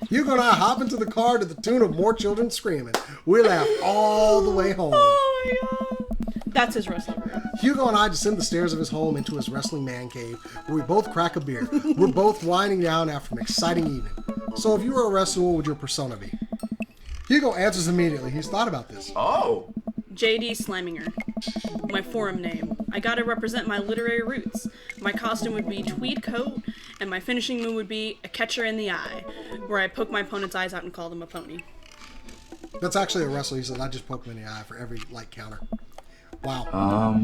You're gonna hop into the car to the tune of more children screaming. We laugh all the way home. Oh my god. That's his wrestling room. Hugo and I descend the stairs of his home into his wrestling man cave, where we both crack a beer. We're both winding down after an exciting evening. So if you were a wrestler, what would your persona be? Hugo answers immediately. He's thought about this. Oh. JD Slaminger. My forum name. I gotta represent my literary roots. My costume would be tweed coat, and my finishing move would be a catcher in the eye, where I poke my opponent's eyes out and call them a pony. That's actually a wrestler. He said, I just poke him in the eye for every light counter. Wow.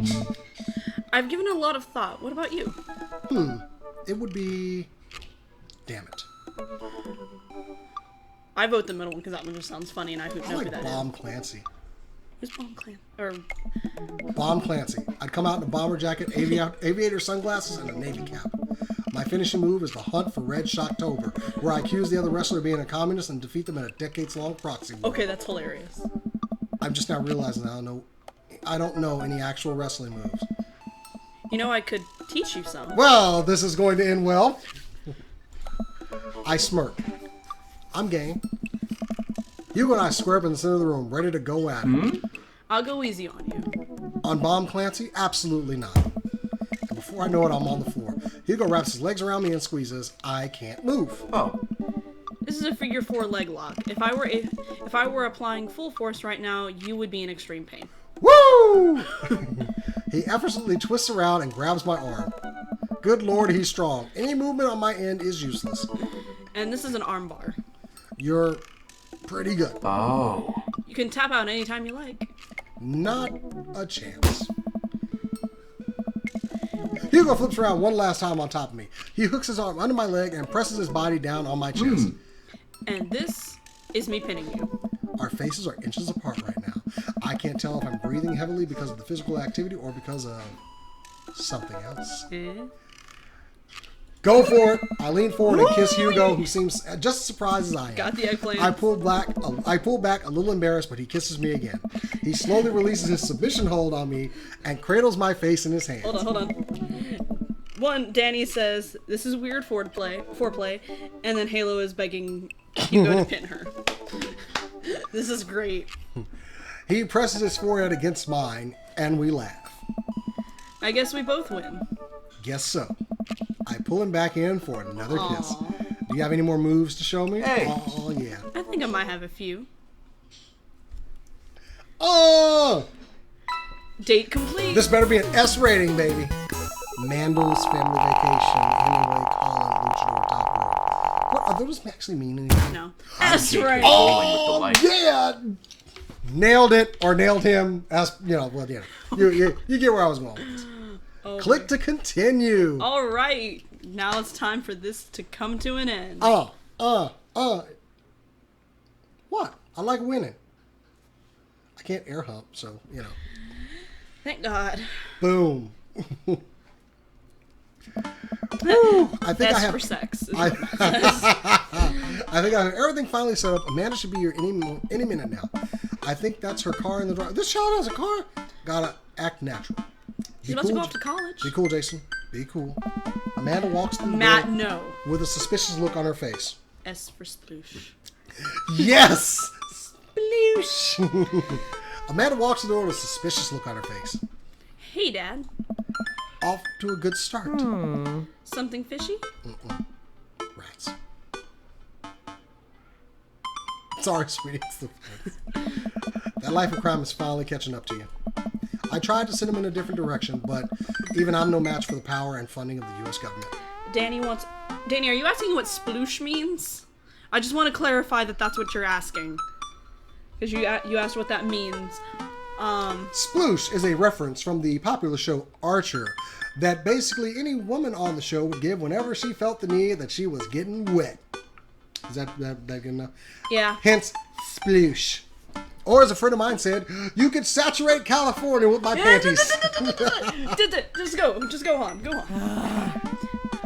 I've given it a lot of thought. What about you? It would be... Damn it. I vote the middle one because that one just sounds funny and I don't I know who like that Bomb Clancy. is. Who's Bomb Clan? Or Bomb Clancy. I'd come out in a bomber jacket, aviator sunglasses, and a navy cap. My finishing move is the hunt for Red Shocktober, where I accuse the other wrestler of being a communist and defeat them in a decades-long proxy war. okay, that's hilarious. I'm just now realizing I don't know any actual wrestling moves. You know, I could teach you some. Well, this is going to end well. I smirk. I'm game. Hugo and I square up in the center of the room, ready to go at it. I'll go easy on you. On Bomb Clancy? Absolutely not. And before I know it, I'm on the floor. Hugo wraps his legs around me and squeezes. I can't move. Oh. This is a figure 4 leg lock. If I were applying full force right now, you would be in extreme pain. Woo! He effortlessly twists around and grabs my arm. Good lord, he's strong. Any movement on my end is useless. And this is an arm bar. You're pretty good. Oh. You can tap out anytime you like. Not a chance. Hugo flips around one last time on top of me. He hooks his arm under my leg and presses his body down on my chest. And this is me pinning you. Our faces are inches apart right now. I can't tell if I'm breathing heavily because of the physical activity or because of something else. Go for it. I lean forward and kiss Hugo, who seems just as surprised as I am. Got the eggplant. I pull back a little embarrassed, but he kisses me again. He slowly releases his submission hold on me and cradles my face in his hands. Hold on. One, Danny says, this is weird foreplay, and then Halo is begging Hugo to pin her. This is great. He presses his forehead against mine, and we laugh. I guess we both win. Guess so. I pull him back in for another kiss. Do you have any more moves to show me? Hey. Oh, yeah. I think I might have a few. Oh! Date complete. This better be an S rating, baby. Mandel's Family Vacation, Hemingway, Colin, Luchador, Top Rope. What, are those actually mean anything? No. S Jake right. is rolling with delight. Yeah! Nailed it, or nailed him. As, you get where I was going with this. Oh Click to continue. All right. Now it's time for this to come to an end. What? I like winning. I can't air hump, so, Thank God. Boom. I think S I have for sex. I think I have everything finally set up. Amanda should be here any minute now. I think that's her car in the drive. This child has a car. Gotta act natural. She's about to go off to college. Be cool, Jason. Be cool. Amanda walks through the Matt, door no. with a suspicious look on her face. S for sploosh. Yes! Sploosh! Amanda walks through the door with a suspicious look on her face. Hey, Dad. Off to a good start. Something fishy? Rats. Sorry, sweetie. It's the that life of crime is finally catching up to you. I tried to send him in a different direction, but even I'm no match for the power and funding of the U.S. government. Danny, are you asking what sploosh means? I just want to clarify that that's what you're asking. Because you asked what that means. Sploosh is a reference from the popular show Archer that basically any woman on the show would give whenever she felt the need that she was getting wet. Is that good enough? Yeah. Hence, sploosh. Or as a friend of mine said, you could saturate California with my panties. Just go on.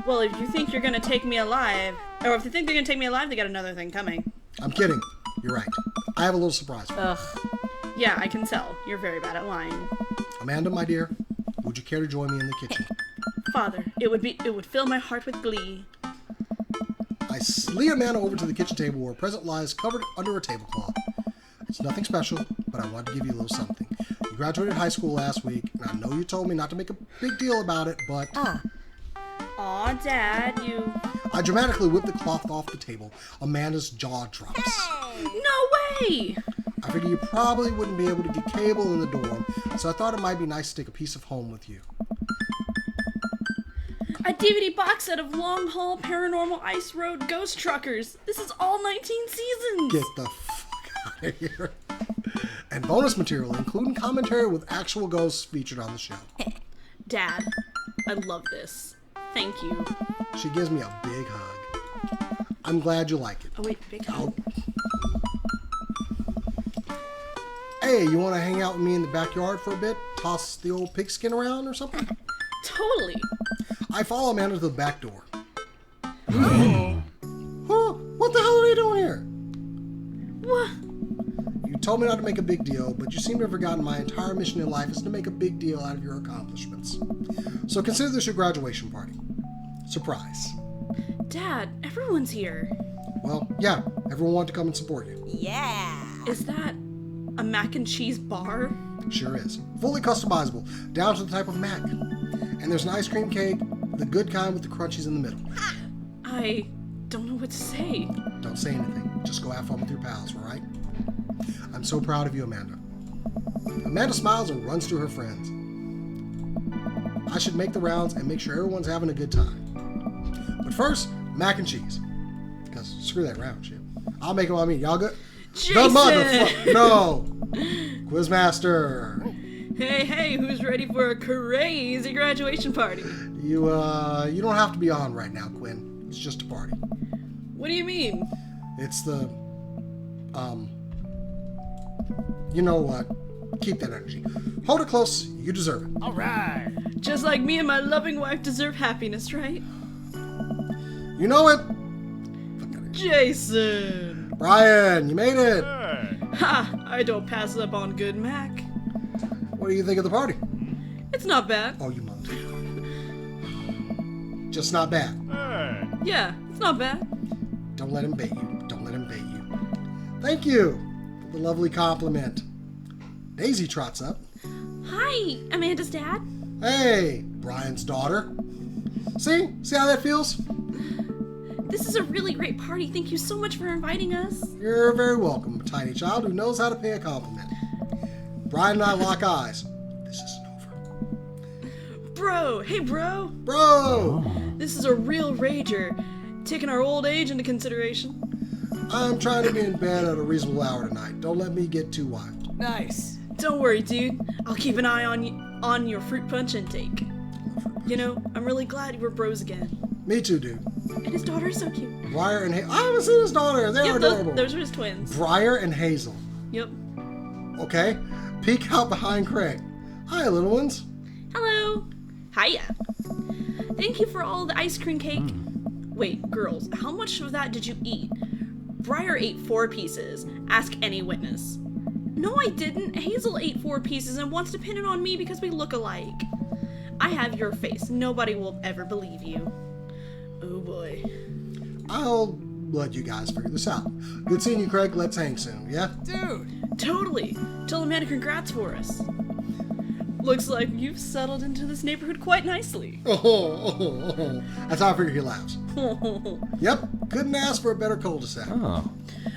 Well, if you think you're gonna take me alive, or if they think they're gonna take me alive, they got another thing coming. I'm kidding. You're right. I have a little surprise for you. Ugh. Yeah, I can tell. You're very bad at lying. Amanda, my dear, would you care to join me in the kitchen? Father, it would fill my heart with glee. I lead Amanda over to the kitchen table where a present lies covered under a tablecloth. It's nothing special, but I wanted to give you a little something. You graduated high school last week, and I know you told me not to make a big deal about it, but... Aw, Dad, you... I dramatically whip the cloth off the table. Amanda's jaw drops. No way! I figured you probably wouldn't be able to get cable in the dorm, so I thought it might be nice to take a piece of home with you. A DVD box set of Long Haul Paranormal Ice Road Ghost Truckers. This is all 19 seasons. Get the fuck out of here. And bonus material, including commentary with actual ghosts featured on the show. Dad, I love this. Thank you. She gives me a big hug. I'm glad you like it. Oh wait, big hug. Hey, you want to hang out with me in the backyard for a bit? Toss the old pigskin around or something? Totally. I follow Amanda to the back door. Huh? What the hell are you doing here? What? You told me not to make a big deal, but you seem to have forgotten my entire mission in life is to make a big deal out of your accomplishments. So consider this your graduation party. Surprise. Dad, everyone's here. Well, yeah, everyone wanted to come and support you. Yeah. Is that a mac and cheese bar? Sure is. Fully customizable, down to the type of mac. And there's an ice cream cake, the good kind with the crunchies in the middle. I don't know what to say. Don't say anything. Just go have fun with your pals, all right? I'm so proud of you, Amanda. Amanda smiles and runs to her friends. I should make the rounds and make sure everyone's having a good time. But first, mac and cheese. Because screw that round shit. I'll make them on me. Y'all good? Jason! The motherfucker! No! Quizmaster! Hey, who's ready for a crazy graduation party? You don't have to be on right now, Quinn. It's just a party. What do you mean? It's the, you know what? Keep that energy. Hold it close. You deserve it. All right. Just like me and my loving wife deserve happiness, right? You know it. Jason! Brian, you made it. Hey. Ha! I don't pass up on good Mac. What do you think of the party? It's not bad. Oh, you mother. Just not bad. Hey. Yeah, it's not bad. Don't let him bait you. Don't let him bait you. Thank you for the lovely compliment. Daisy trots up. Hi, Amanda's dad. Hey, Brian's daughter. See how that feels? This is a really great party. Thank you so much for inviting us. You're very welcome, a tiny child who knows how to pay a compliment. Brian and I lock eyes. This isn't over. Bro, hey bro. Bro! This is a real rager. Taking our old age into consideration. I'm trying to be in bed at a reasonable hour tonight. Don't let me get too wild. Nice. Don't worry, dude. I'll keep an eye on your fruit punch intake. You know, I'm really glad we're bros again. Me too, dude. And his daughter's so cute. Briar and Hazel. I haven't seen his daughter. They're Yep, adorable. those are his twins. Briar and Hazel. Yep. Okay? Peek out behind Craig. Hi, little ones. Hello. Hiya. Thank you for all the ice cream cake. Wait, girls, how much of that did you eat? Briar ate 4 pieces. Ask any witness. No, I didn't. Hazel ate 4 pieces and wants to pin it on me because we look alike. I have your face. Nobody will ever believe you. Oh boy. I'll let you guys figure this out. Good seeing you, Craig. Let's hang soon, yeah? Dude! Totally. Tell Amanda congrats for us. Looks like you've settled into this neighborhood quite nicely. That's how I figured he laughs. Yep, couldn't ask for a better cul-de-sac. Oh.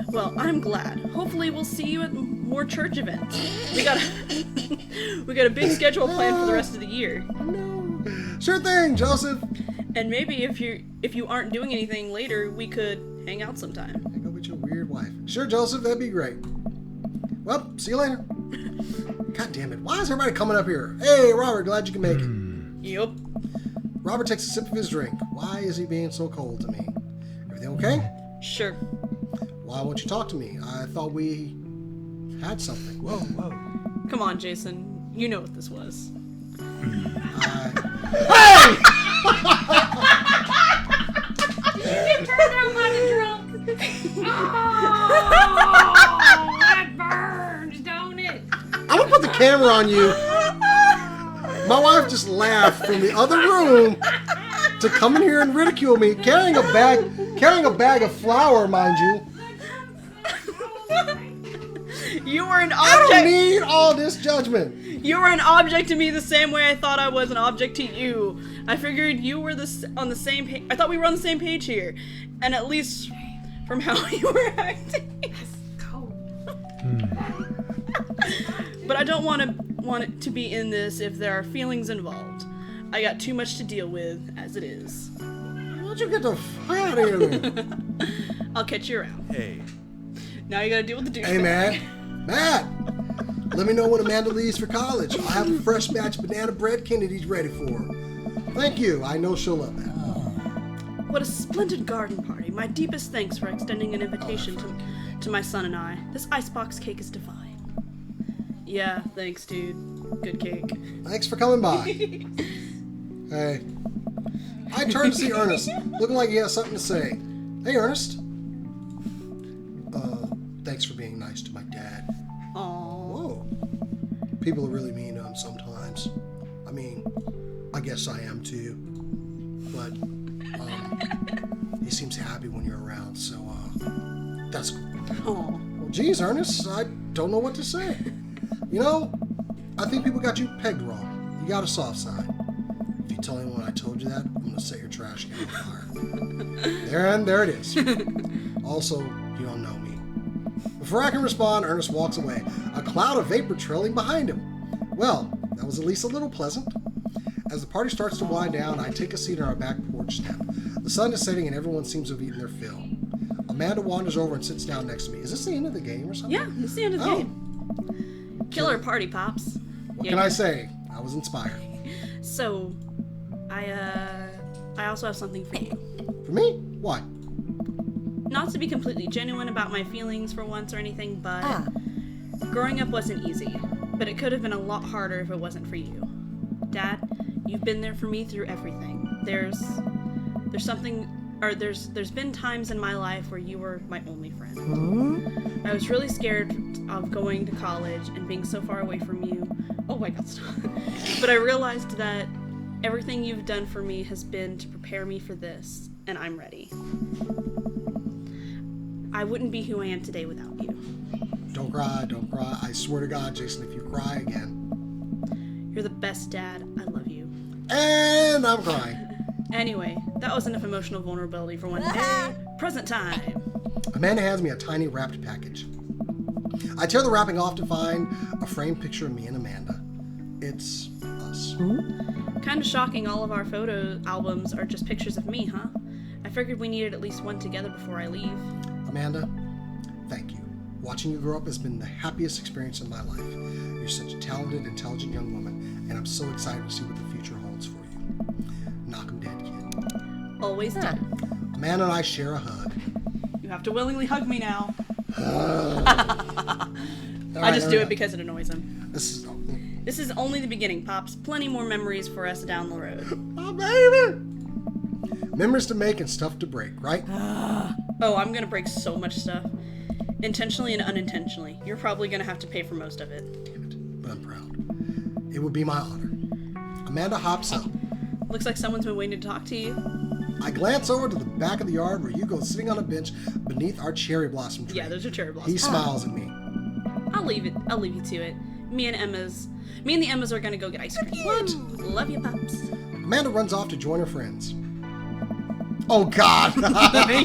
Well, I'm glad. Hopefully we'll see you at more church events. We got a big schedule planned for the rest of the year. No. Sure thing, Joseph. And maybe if you aren't doing anything later, we could hang out sometime. Go with your weird wife. Sure, Joseph, that'd be great. Well, see you later. God damn it, why is everybody coming up here? Hey, Robert, glad you can make it. Yep. Robert takes a sip of his drink. Why is he being so cold to me? Everything okay? Sure. Why won't you talk to me? I thought we had something. Whoa, whoa. Come on, Jason. You know what this was. Hey! You turned out mighty drunk. Oh, that burns, don't it? I'm gonna put the camera on you. My wife just laughed from the other room to come in here and ridicule me, carrying a bag of flour, mind you. You were an I don't object. need all this judgment. You were an object to me the same way I thought I was an object to you. I figured you were on the same page. I thought we were on the same page here, and at least from how you were acting. But I don't want it to be in this if there are feelings involved. I got too much to deal with as it is. Why don't you get the fuck out of here, man? I'll catch you around. Hey. Now you gotta deal with the douchebag. Hey, man. Matt, let me know when Amanda leaves for college. I have a fresh batch of banana bread Kennedy's ready for her. Thank you. I know she'll love that. What a splendid garden party. My deepest thanks for extending an invitation to my son and I. This icebox cake is divine. Yeah, thanks, dude. Good cake. Thanks for coming by. Hey. I turned to see Ernest, looking like he has something to say. Hey, Ernest. Thanks for being nice to my dad. Aww. Whoa. People are really mean to him sometimes. I mean, I guess I am too. But, he seems happy when you're around, so, that's cool. Aw. Well, geez, Ernest, I don't know what to say. You know, I think people got you pegged wrong. You got a soft side. If you tell anyone I told you that, I'm gonna set your trash can on fire. There it is. Also, you don't know me. Before I can respond, Ernest walks away, a cloud of vapor trailing behind him. Well, that was at least a little pleasant. As the party starts to wind down, I take a seat on our back porch step. The sun is setting and everyone seems to have eaten their fill. Amanda wanders over and sits down next to me. Is this the end of the game or something? Yeah, it's the end of the game. Killer party, Pops. What can I say? I was inspired. So, I also have something for you. For me? What? Not to be completely genuine about my feelings for once or anything, but growing up wasn't easy. But it could have been a lot harder if it wasn't for you. Dad, you've been there for me through everything. There's been times in my life where you were my only friend. I was really scared of going to college and being so far away from you. Oh my God, stop. But I realized that everything you've done for me has been to prepare me for this, and I'm ready. I wouldn't be who I am today without you. Don't cry, don't cry. I swear to God, Jason, if you cry again. You're the best dad. I love you. And I'm crying. Anyway, that was enough emotional vulnerability for one day. Present time. Amanda hands me a tiny wrapped package. I tear the wrapping off to find a framed picture of me and Amanda. It's us. Kind of shocking all of our photo albums are just pictures of me, huh? I figured we needed at least one together before I leave. Amanda, thank you. Watching you grow up has been the happiest experience of my life. You're such a talented, intelligent young woman, and I'm so excited to see what the future holds for you. Knock 'em dead, kid. Always done. Amanda and I share a hug. You have to willingly hug me now. All I right, just there do we it go. because it annoys him. This is This is only the beginning, Pops. Plenty more memories for us down the road. Oh, baby! Memories to make and stuff to break, right? Oh, I'm gonna break so much stuff. Intentionally and unintentionally. You're probably gonna have to pay for most of it. Damn it, but I'm proud. It would be my honor. Amanda hops up. Looks like someone's been waiting to talk to you. I glance over to the back of the yard where Hugo's sitting on a bench beneath our cherry blossom tree. Yeah, there's a cherry blossom. He smiles at me. I'll leave you to it. Me and the Emmas are gonna go get ice cream. What? Love you, Pops. Amanda runs off to join her friends. Oh, God!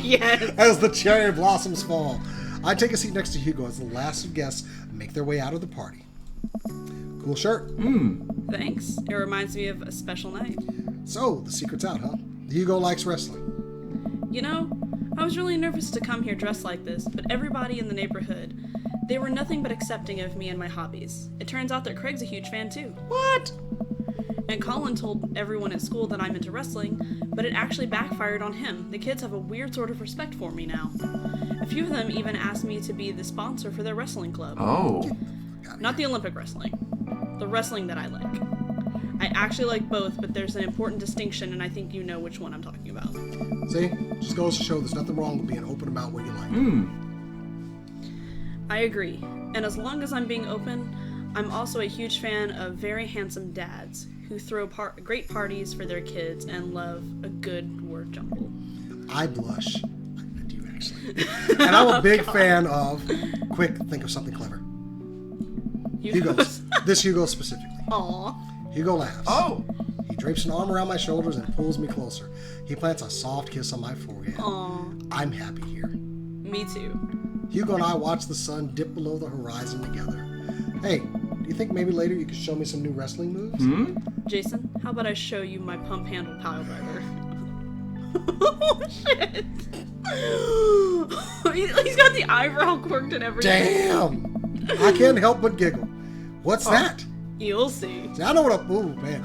Yes. As the cherry blossoms fall, I take a seat next to Hugo as the last of guests make their way out of the party. Cool shirt. Thanks. It reminds me of a special night. So, the secret's out, huh? Hugo likes wrestling. You know, I was really nervous to come here dressed like this, but everybody in the neighborhood, they were nothing but accepting of me and my hobbies. It turns out that Craig's a huge fan too. What? And Colin told everyone at school that I'm into wrestling, but it actually backfired on him. The kids have a weird sort of respect for me now. A few of them even asked me to be the sponsor for their wrestling club. Oh. Not the Olympic wrestling. The wrestling that I like. I actually like both, but there's an important distinction, and I think you know which one I'm talking about. See? Just goes to show there's nothing wrong with being open about what you like. I agree. And as long as I'm being open, I'm also a huge fan of very handsome dads who throw great parties for their kids and love a good word jumble. I blush. I do, actually. And I'm a big fan of, quick, think of something clever. Hugo. This Hugo specifically. Aw. Hugo laughs. Oh. He drapes an arm around my shoulders and pulls me closer. He plants a soft kiss on my forehead. Aw. I'm happy here. Me too. Hugo and I watch the sun dip below the horizon together. Hey, do you think maybe later you could show me some new wrestling moves? Jason, how about I show you my pump handle pile driver? Oh, shit. He's got the eyebrow quirked and everything. Damn! I can't help but giggle. What's that? You'll see. See, I know what a... Ooh, man.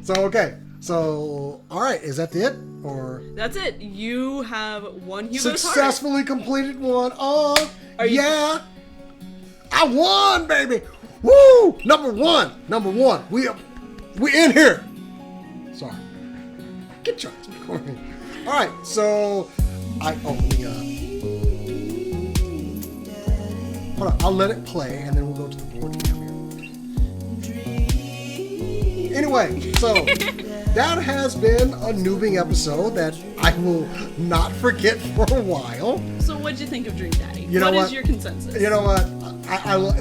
So, okay. So, all right. Is that it? Or... That's it. You have one Hugo's heart. Successfully completed one. Oh, Are you- yeah. I won, baby. Woo! Number one. We in here. Sorry. Get your ass recording. All right. So, let me, hold on. I'll let it play, and then we'll go to the board game here. Anyway, so that has been a noobing episode that I will not forget for a while. So what'd you think of Dream Daddy? You know What what? is your consensus? You know what?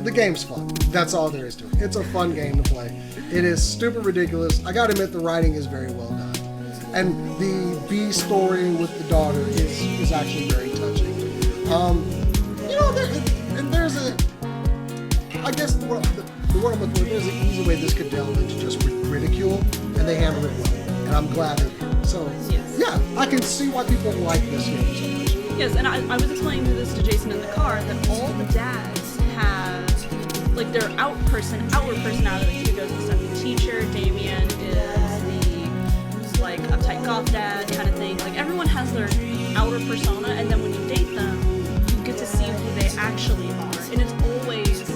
The game's fun. That's all there is to it. It's a fun game to play. It is stupid ridiculous. I gotta admit, the writing is very well done. And the B story with the daughter is actually very touching. You know, there's a... I guess the word I'm looking for, there's an easy way this could delve into just ridicule, and they handle it well. And I'm glad they did. So, Yes. yeah, I can see why people like this game so much. Yes, and I was explaining this to Jason in the car that all the dads have like their outward personality. Hugo's the stuffy teacher, Damien is the like uptight golf dad kind of thing. Like everyone has their outer persona, and then when you date them, you get to see who they actually are, and it's always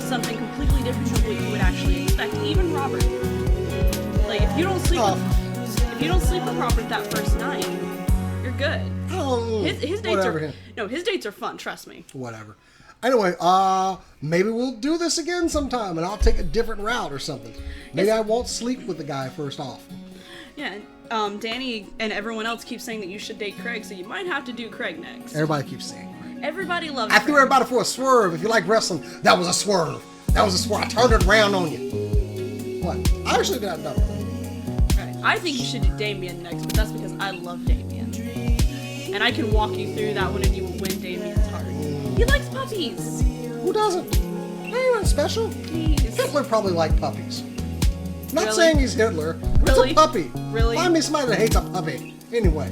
something completely different from what you would actually expect. Even Robert, like if you don't sleep with Robert that first night, you're good. His dates are fun, trust me. Whatever. Anyway, maybe we'll do this again sometime, and I'll take a different route or something. Maybe I won't sleep with the guy first off. Yeah, Danny and everyone else keeps saying that you should date Craig, so you might have to do Craig next. Everybody keeps saying. Everybody loves I Craig. threw everybody for a swerve. If you like wrestling, that was a swerve. I turned it around on you. What? I actually did not. Right. I think you should do Damien next, but that's because I love Damien. And I can walk you through that one and you will win Damien's heart. He likes puppies. Who doesn't? Anyone special? Please. Hitler probably liked puppies. Not Really? saying he's Hitler. Really? It's a puppy. Really? Find me somebody that hates a puppy. Anyway.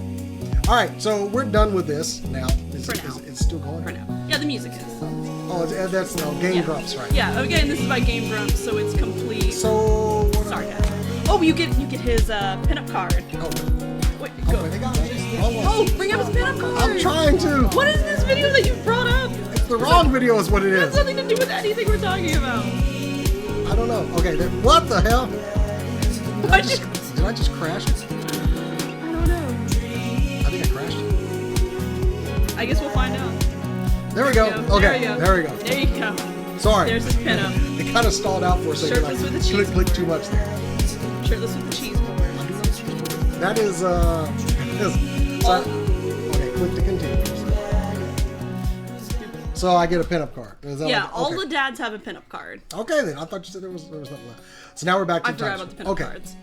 All right, so we're done with this now. For now. It's still going? For now. Yeah, the music is. Oh, that's Game Yeah. Grumps, right? Yeah, again, this is by Game Grumps, so it's complete So... sarcasm. Oh, you get his pinup card. Oh, Wait, wait, they got it. Oh, bring up his pinup card. I'm trying to. What is this video that you brought up? It's the wrong video is what it It has is. nothing to do with anything we're talking about. I don't know. Okay, what the hell? Did I just crash? I don't know. I think I crashed. I guess we'll find out. There we go. Okay, there we go. There you go. Sorry. There's his pinup. It kind of stalled out for a second. Shirtless with a cheese Click too much there. Shirtless with the cheese board. That is, so, okay, click to continue. So I get a pinup card. Is that Yeah, like, all okay. the dads have a pinup card. Okay then, I thought you said there was nothing left. So now we're back to I the forgot time about the sheet. pinup Okay. cards.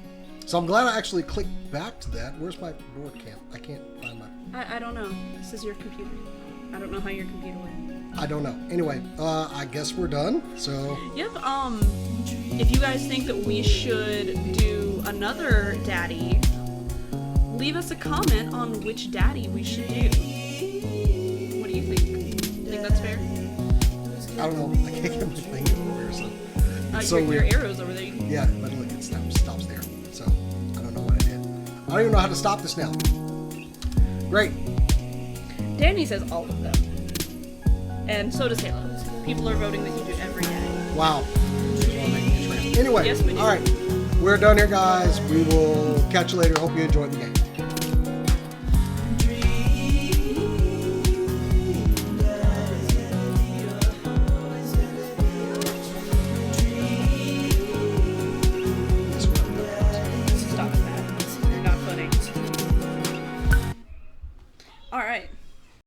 So I'm glad I actually clicked back to that. Where's my board camp? I can't find my... I don't know. This is your computer. I don't know how your computer went. I don't know. Anyway, I guess we're done. So Yep, if you guys think that we should do another daddy, leave us a comment on which daddy we should do. What do you think? Think that's fair? I don't know. I can't get my thing over here. So it's so your weird. arrow's over there. You can... Yeah, but look, it stops there. So I don't know what I did. I don't even know how to stop this now. Great. Danny says all of them. And so does Halo. People are voting that you do every day. Wow. Anyway, Yes, we do. all right. We're done here, guys. We will catch you later. Hope you enjoyed the game.